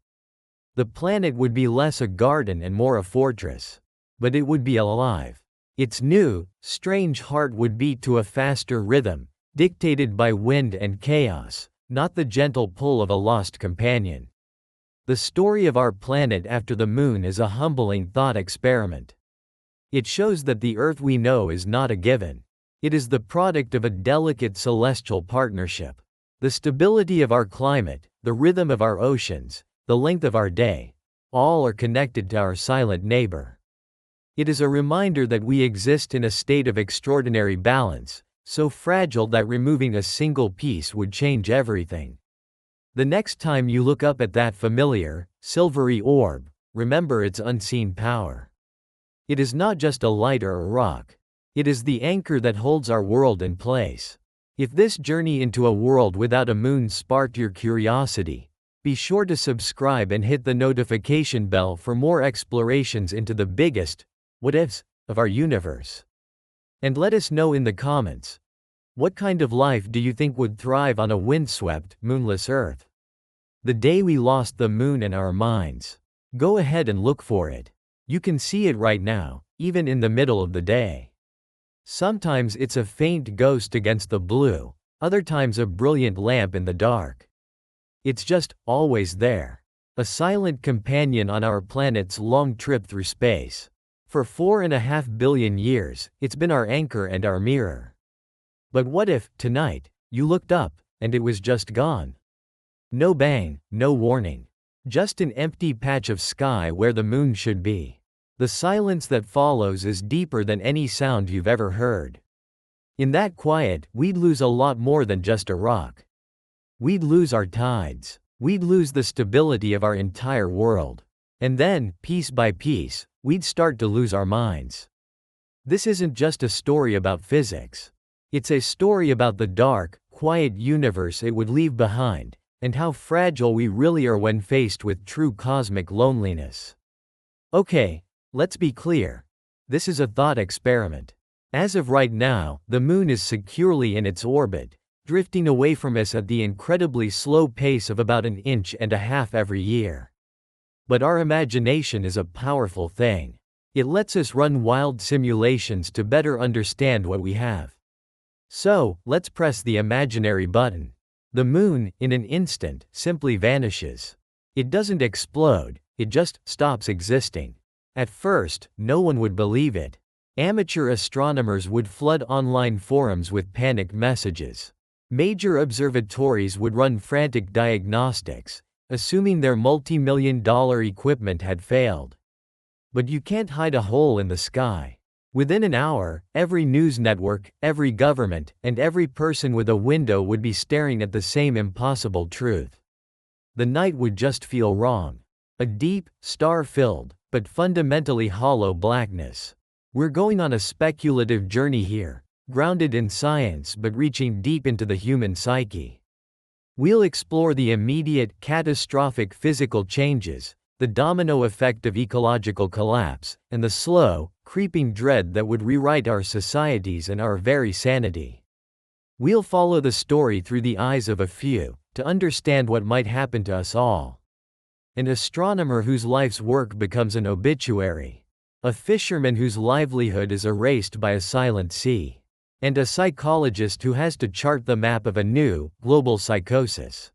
The planet would be less a garden and more a fortress. But it would be alive. Its new, strange heart would beat to a faster rhythm, dictated by wind and chaos, not the gentle pull of a lost companion. The story of our planet after the moon is a humbling thought experiment. It shows that the Earth we know is not a given. It is the product of a delicate celestial partnership. The stability of our climate, the rhythm of our oceans, the length of our day, all are connected to our silent neighbor. It is a reminder that we exist in a state of extraordinary balance, so fragile that removing a single piece would change everything. The next time you look up at that familiar, silvery orb, remember its unseen power. It is not just a light or a rock. It is the anchor that holds our world in place. If this journey into a world without a moon sparked your curiosity, be sure to subscribe and hit the notification bell for more explorations into the biggest what-ifs of our universe. And let us know in the comments, what kind of life do you think would thrive on a windswept, moonless Earth? The day we lost the moon in our minds. Go ahead and look for it. You can see it right now, even in the middle of the day. Sometimes it's a faint ghost against the blue, other times a brilliant lamp in the dark. It's just always there. A silent companion on our planet's long trip through space. For 4.5 billion years, it's been our anchor and our mirror. But what if, tonight, you looked up, and it was just gone? No bang, no warning. Just an empty patch of sky where the moon should be. The silence that follows is deeper than any sound you've ever heard. In that quiet, we'd lose a lot more than just a rock. We'd lose our tides. We'd lose the stability of our entire world. And then, piece by piece, we'd start to lose our minds. This isn't just a story about physics. It's a story about the dark, quiet universe it would leave behind, and how fragile we really are when faced with true cosmic loneliness. Okay, let's be clear. This is a thought experiment. As of right now, the moon is securely in its orbit, drifting away from us at the incredibly slow pace of about 1.5 inches every year. But our imagination is a powerful thing. It lets us run wild simulations to better understand what we have. So, let's press the imaginary button. The moon, in an instant, simply vanishes. It doesn't explode, it just stops existing. At first, no one would believe it. Amateur astronomers would flood online forums with panicked messages. Major observatories would run frantic diagnostics, assuming their multi-million-dollar equipment had failed. But you can't hide a hole in the sky. Within an hour, every news network, every government, and every person with a window would be staring at the same impossible truth. The night would just feel wrong. A deep, star-filled, but fundamentally hollow blackness. We're going on a speculative journey here, grounded in science but reaching deep into the human psyche. We'll explore the immediate, catastrophic physical changes, the domino effect of ecological collapse, and the slow, creeping dread that would rewrite our societies and our very sanity. We'll follow the story through the eyes of a few, to understand what might happen to us all. An astronomer whose life's work becomes an obituary. A fisherman whose livelihood is erased by a silent sea. And a psychologist who has to chart the map of a new, global psychosis.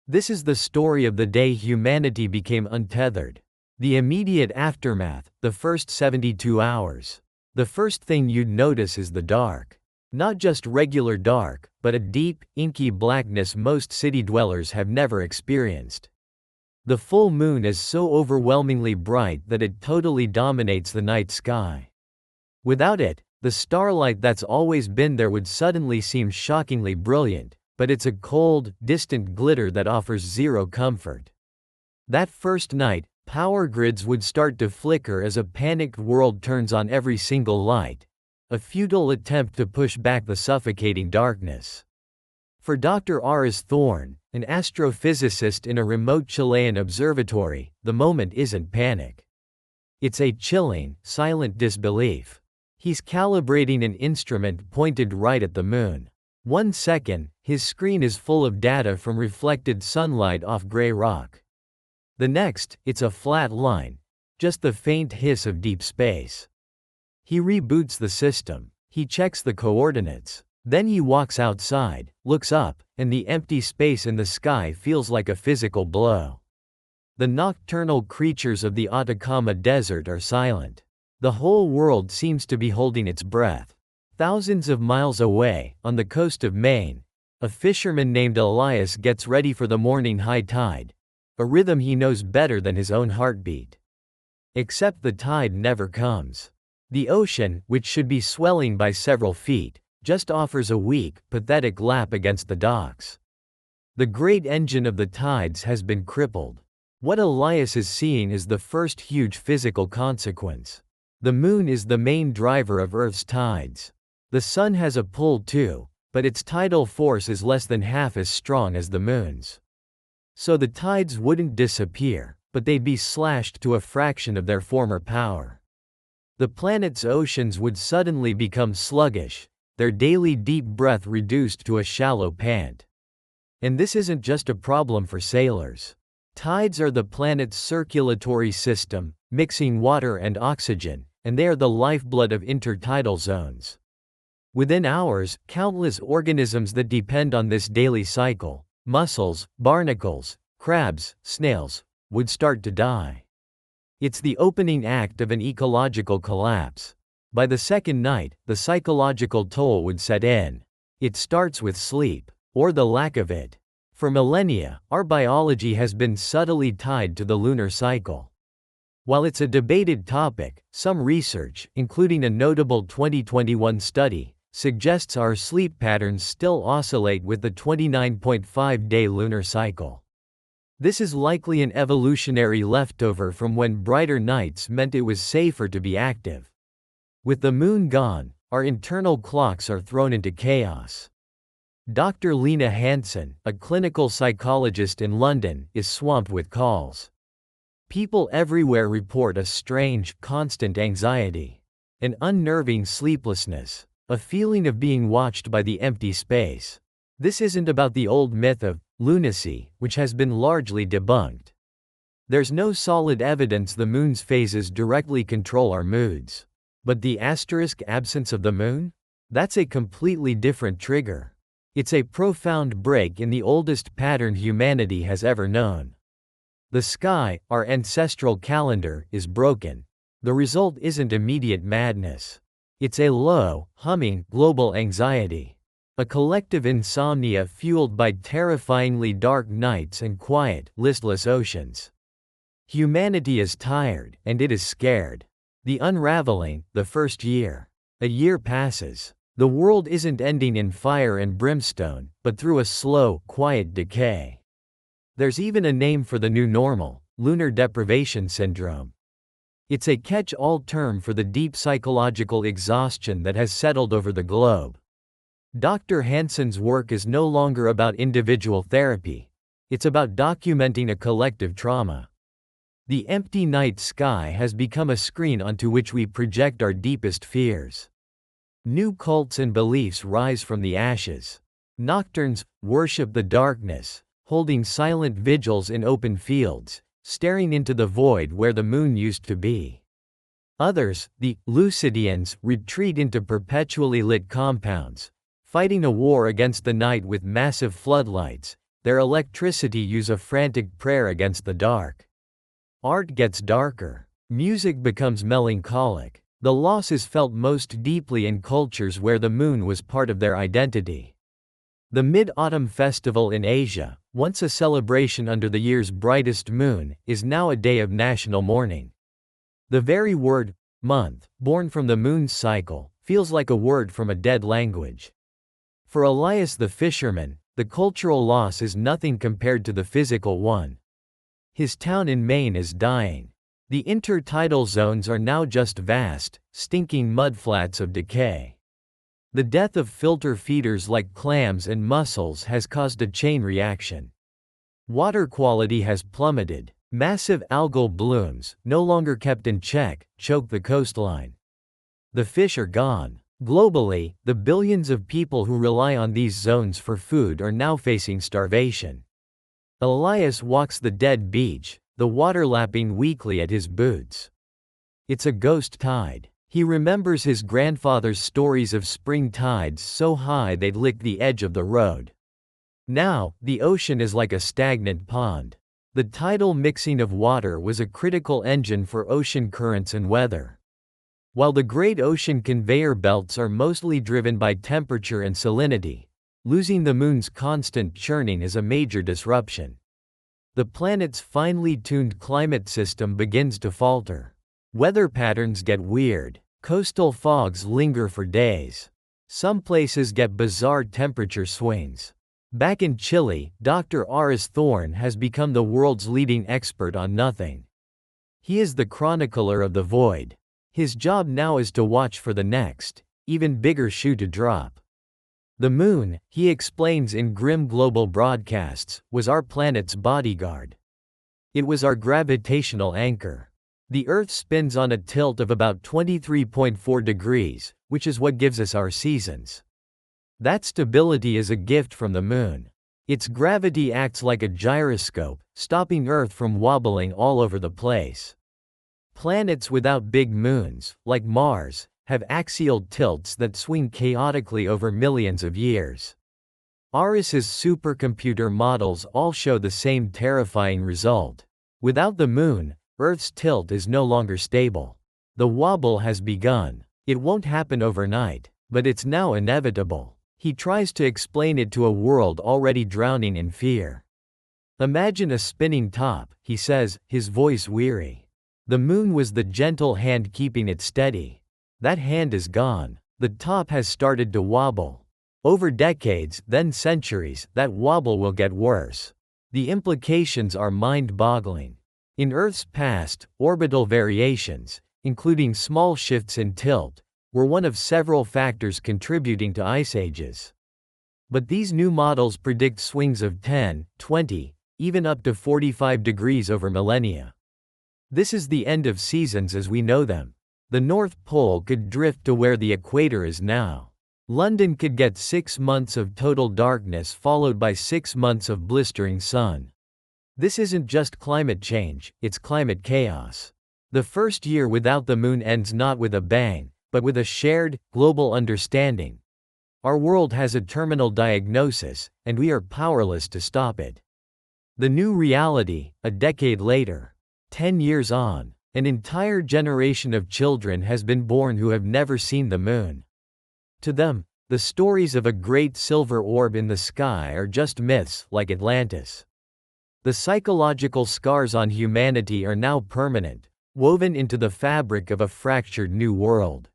This is the story of the day humanity became untethered. The immediate aftermath, the first 72 hours. The first thing you'd notice is the dark. Not just regular dark, but a deep, inky blackness most city dwellers have never experienced. The full moon is so overwhelmingly bright that it totally dominates the night sky. Without it, the starlight that's always been there would suddenly seem shockingly brilliant, but it's a cold, distant glitter that offers zero comfort. That first night, power grids would start to flicker as a panicked world turns on every single light, a futile attempt to push back the suffocating darkness. For Dr. Aris Thorne, an astrophysicist in a remote Chilean observatory, the moment isn't panic. It's a chilling, silent disbelief. He's calibrating an instrument pointed right at the moon. 1 second, his screen is full of data from reflected sunlight off gray rock. The next, it's a flat line, just the faint hiss of deep space. He reboots the system. He checks the coordinates. Then he walks outside, looks up, and the empty space in the sky feels like a physical blow. The nocturnal creatures of the Atacama Desert are silent. The whole world seems to be holding its breath. Thousands of miles away, on the coast of Maine, a fisherman named Elias gets ready for the morning high tide, a rhythm he knows better than his own heartbeat. Except the tide never comes. The ocean, which should be swelling by several feet, just offers a weak, pathetic lap against the docks. The great engine of the tides has been crippled. What Elias is seeing is the first huge physical consequence. The moon is the main driver of Earth's tides. The sun has a pull too, but its tidal force is less than half as strong as the moon's. So the tides wouldn't disappear, but they'd be slashed to a fraction of their former power. The planet's oceans would suddenly become sluggish, their daily deep breath reduced to a shallow pant. And this isn't just a problem for sailors. Tides are the planet's circulatory system, mixing water and oxygen, and they are the lifeblood of intertidal zones. Within hours, countless organisms that depend on this daily cycle, mussels, barnacles, crabs, snails, would start to die. It's the opening act of an ecological collapse. By the second night, the psychological toll would set in. It starts with sleep, or the lack of it. For millennia, our biology has been subtly tied to the lunar cycle. While it's a debated topic, some research, including a notable 2021 study, suggests our sleep patterns still oscillate with the 29.5-day lunar cycle. This is likely an evolutionary leftover from when brighter nights meant it was safer to be active. With the moon gone, our internal clocks are thrown into chaos. Dr. Lena Hansen, a clinical psychologist in London, is swamped with calls. People everywhere report a strange, constant anxiety, an unnerving sleeplessness, a feeling of being watched by the empty space. This isn't about the old myth of lunacy, which has been largely debunked. There's no solid evidence the moon's phases directly control our moods. But the asterisk absence of the moon? That's a completely different trigger. It's a profound break in the oldest pattern humanity has ever known. The sky, our ancestral calendar, is broken. The result isn't immediate madness. It's a low, humming, global anxiety. A collective insomnia fueled by terrifyingly dark nights and quiet, listless oceans. Humanity is tired, and it is scared. The unraveling, the first year. A year passes. The world isn't ending in fire and brimstone, but through a slow, quiet decay. There's even a name for the new normal: lunar deprivation syndrome. It's a catch-all term for the deep psychological exhaustion that has settled over the globe. Dr. Hansen's work is no longer about individual therapy. It's about documenting a collective trauma. The empty night sky has become a screen onto which we project our deepest fears. New cults and beliefs rise from the ashes. Nocturnes worship the darkness, holding silent vigils in open fields, staring into the void where the moon used to be. Others, the Lucidians, retreat into perpetually lit compounds, fighting a war against the night with massive floodlights. Their electricity use a frantic prayer against the dark. Art gets darker. Music becomes melancholic. The loss is felt most deeply in cultures where the moon was part of their identity. The Mid-Autumn Festival in Asia, once a celebration under the year's brightest moon, is now a day of national mourning. The very word, month, born from the moon's cycle, feels like a word from a dead language. For Elias the fisherman, the cultural loss is nothing compared to the physical one. His town in Maine is dying. The intertidal zones are now just vast, stinking mudflats of decay. The death of filter feeders like clams and mussels has caused a chain reaction. Water quality has plummeted. Massive algal blooms, no longer kept in check, choke the coastline. The fish are gone. Globally, the billions of people who rely on these zones for food are now facing starvation. Elias walks the dead beach, the water lapping weakly at his boots. It's a ghost tide. He remembers his grandfather's stories of spring tides so high they'd lick the edge of the road. Now, the ocean is like a stagnant pond. The tidal mixing of water was a critical engine for ocean currents and weather. While the great ocean conveyor belts are mostly driven by temperature and salinity, losing the moon's constant churning is a major disruption. The planet's finely tuned climate system begins to falter. Weather patterns get weird. Coastal fogs linger for days. Some places get bizarre temperature swings. Back in Chile, Dr. Aris Thorne has become the world's leading expert on nothing. He is the chronicler of the void. His job now is to watch for the next, even bigger shoe to drop. The moon, he explains in grim global broadcasts, was our planet's bodyguard. It was our gravitational anchor. The Earth spins on a tilt of about 23.4 degrees, which is what gives us our seasons. That stability is a gift from the moon. Its gravity acts like a gyroscope, stopping Earth from wobbling all over the place. Planets without big moons, like Mars, have axial tilts that swing chaotically over millions of years. Aris's supercomputer models all show the same terrifying result. Without the moon, Earth's tilt is no longer stable. The wobble has begun. It won't happen overnight, but it's now inevitable. He tries to explain it to a world already drowning in fear. Imagine a spinning top, he says, his voice weary. The moon was the gentle hand keeping it steady. That hand is gone. The top has started to wobble. Over decades, then centuries, that wobble will get worse. The implications are mind-boggling. In Earth's past, orbital variations, including small shifts in tilt, were one of several factors contributing to ice ages. But these new models predict swings of 10, 20, even up to 45 degrees over millennia. This is the end of seasons as we know them. The North Pole could drift to where the equator is now. London could get 6 months of total darkness followed by 6 months of blistering sun. This isn't just climate change, it's climate chaos. The first year without the moon ends not with a bang, but with a shared, global understanding. Our world has a terminal diagnosis, and we are powerless to stop it. The new reality, a decade later. 10 years on, an entire generation of children has been born who have never seen the moon. To them, the stories of a great silver orb in the sky are just myths, like Atlantis. The psychological scars on humanity are now permanent, woven into the fabric of a fractured new world.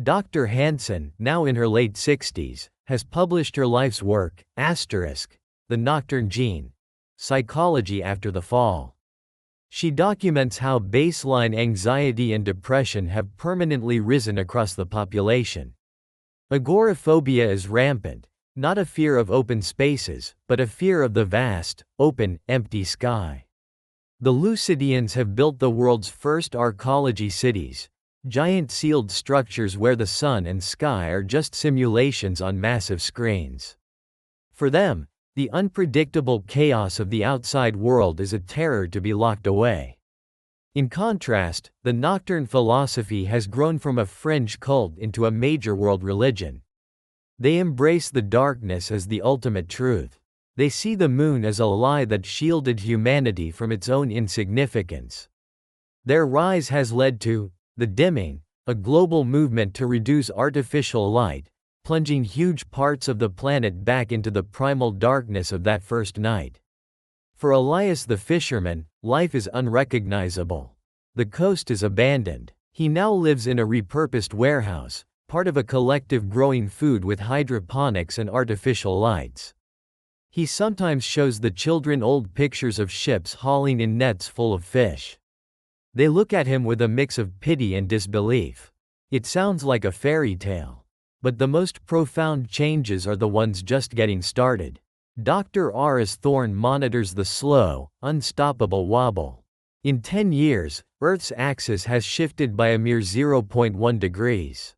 Dr. Hansen, now in her late 60s, has published her life's work, The Nocturne Gene: Psychology After the Fall. She documents how baseline anxiety and depression have permanently risen across the population. Agoraphobia is rampant, not a fear of open spaces, but a fear of the vast, open, empty sky. The Lucidians have built the world's first arcology cities, giant sealed structures where the sun and sky are just simulations on massive screens. For them, the unpredictable chaos of the outside world is a terror to be locked away. In contrast, the nocturne philosophy has grown from a fringe cult into a major world religion. They embrace the darkness as the ultimate truth. They see the moon as a lie that shielded humanity from its own insignificance. Their rise has led to the dimming, a global movement to reduce artificial light, plunging huge parts of the planet back into the primal darkness of that first night. For Elias the fisherman, life is unrecognizable. The coast is abandoned. He now lives in a repurposed warehouse, part of a collective growing food with hydroponics and artificial lights. He sometimes shows the children old pictures of ships hauling in nets full of fish. They look at him with a mix of pity and disbelief. It sounds like a fairy tale. But the most profound changes are the ones just getting started. Dr. Aris Thorne monitors the slow, unstoppable wobble. In 10 years, Earth's axis has shifted by a mere 0.1 degrees.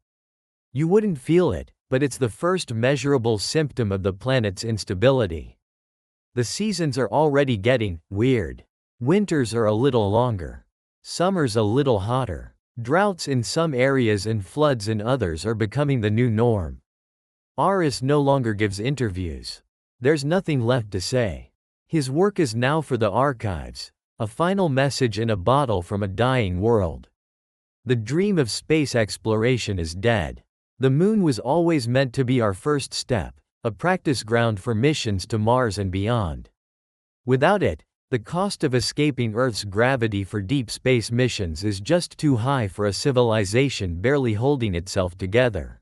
You wouldn't feel it, but it's the first measurable symptom of the planet's instability. The seasons are already getting weird. Winters are a little longer. Summers a little hotter. Droughts in some areas and floods in others are becoming the new norm. Aris no longer gives interviews. There's nothing left to say. His work is now for the archives, a final message in a bottle from a dying world. The dream of space exploration is dead. The moon was always meant to be our first step, a practice ground for missions to Mars and beyond. Without it, the cost of escaping Earth's gravity for deep space missions is just too high for a civilization barely holding itself together.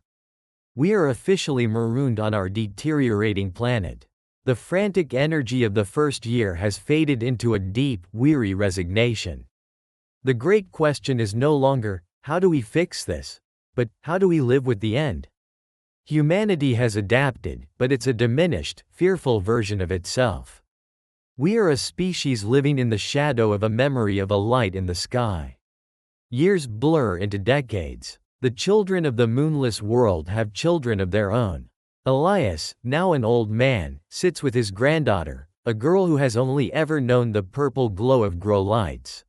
We are officially marooned on our deteriorating planet. The frantic energy of the first year has faded into a deep, weary resignation. The great question is no longer, how do we fix this? But, how do we live with the end? Humanity has adapted, but it's a diminished, fearful version of itself. We are a species living in the shadow of a memory of a light in the sky. Years blur into decades. The children of the moonless world have children of their own. Elias, now an old man, sits with his granddaughter, a girl who has only ever known the purple glow of grow lights.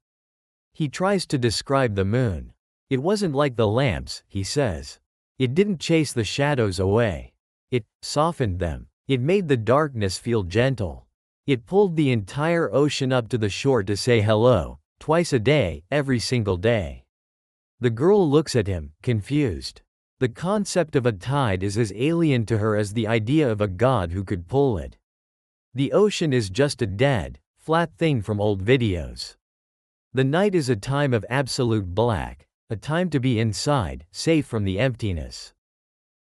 He tries to describe the moon. It wasn't like the lamps, he says. It didn't chase the shadows away. It softened them. It made the darkness feel gentle. It pulled the entire ocean up to the shore to say hello, twice a day, every single day. The girl looks at him, confused. The concept of a tide is as alien to her as the idea of a god who could pull it. The ocean is just a dead, flat thing from old videos. The night is a time of absolute black. A time to be inside, safe from the emptiness.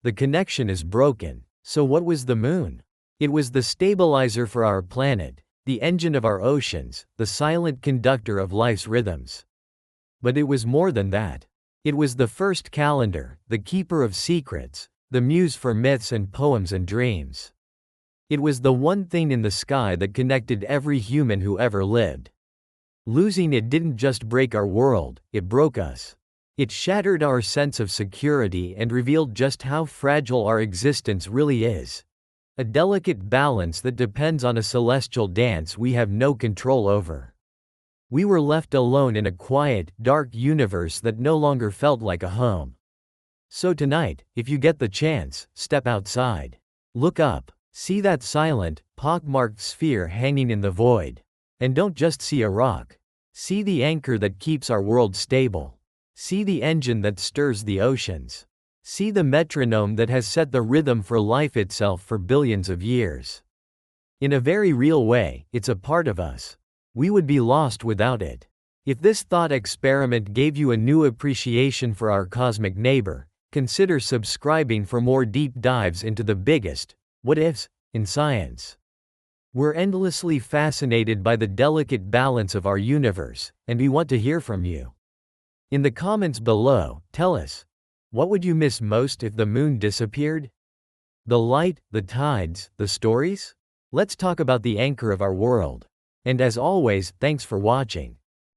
The connection is broken. So what was the moon? It was the stabilizer for our planet, the engine of our oceans, the silent conductor of life's rhythms. But it was more than that. It was the first calendar, the keeper of secrets, the muse for myths and poems and dreams. It was the one thing in the sky that connected every human who ever lived. Losing it didn't just break our world, it broke us. It shattered our sense of security and revealed just how fragile our existence really is. A delicate balance that depends on a celestial dance we have no control over. We were left alone in a quiet, dark universe that no longer felt like a home. So tonight, if you get the chance, step outside. Look up. See that silent, pockmarked sphere hanging in the void. And don't just see a rock. See the anchor that keeps our world stable. See the engine that stirs the oceans. See the metronome that has set the rhythm for life itself for billions of years. In a very real way, it's a part of us. We would be lost without it. If this thought experiment gave you a new appreciation for our cosmic neighbor, consider subscribing for more deep dives into the biggest what-ifs in science. We're endlessly fascinated by the delicate balance of our universe, and we want to hear from you. In the comments below, tell us, what would you miss most if the moon disappeared? The light, the tides, the stories? Let's talk about the anchor of our world. And as always, thanks for watching.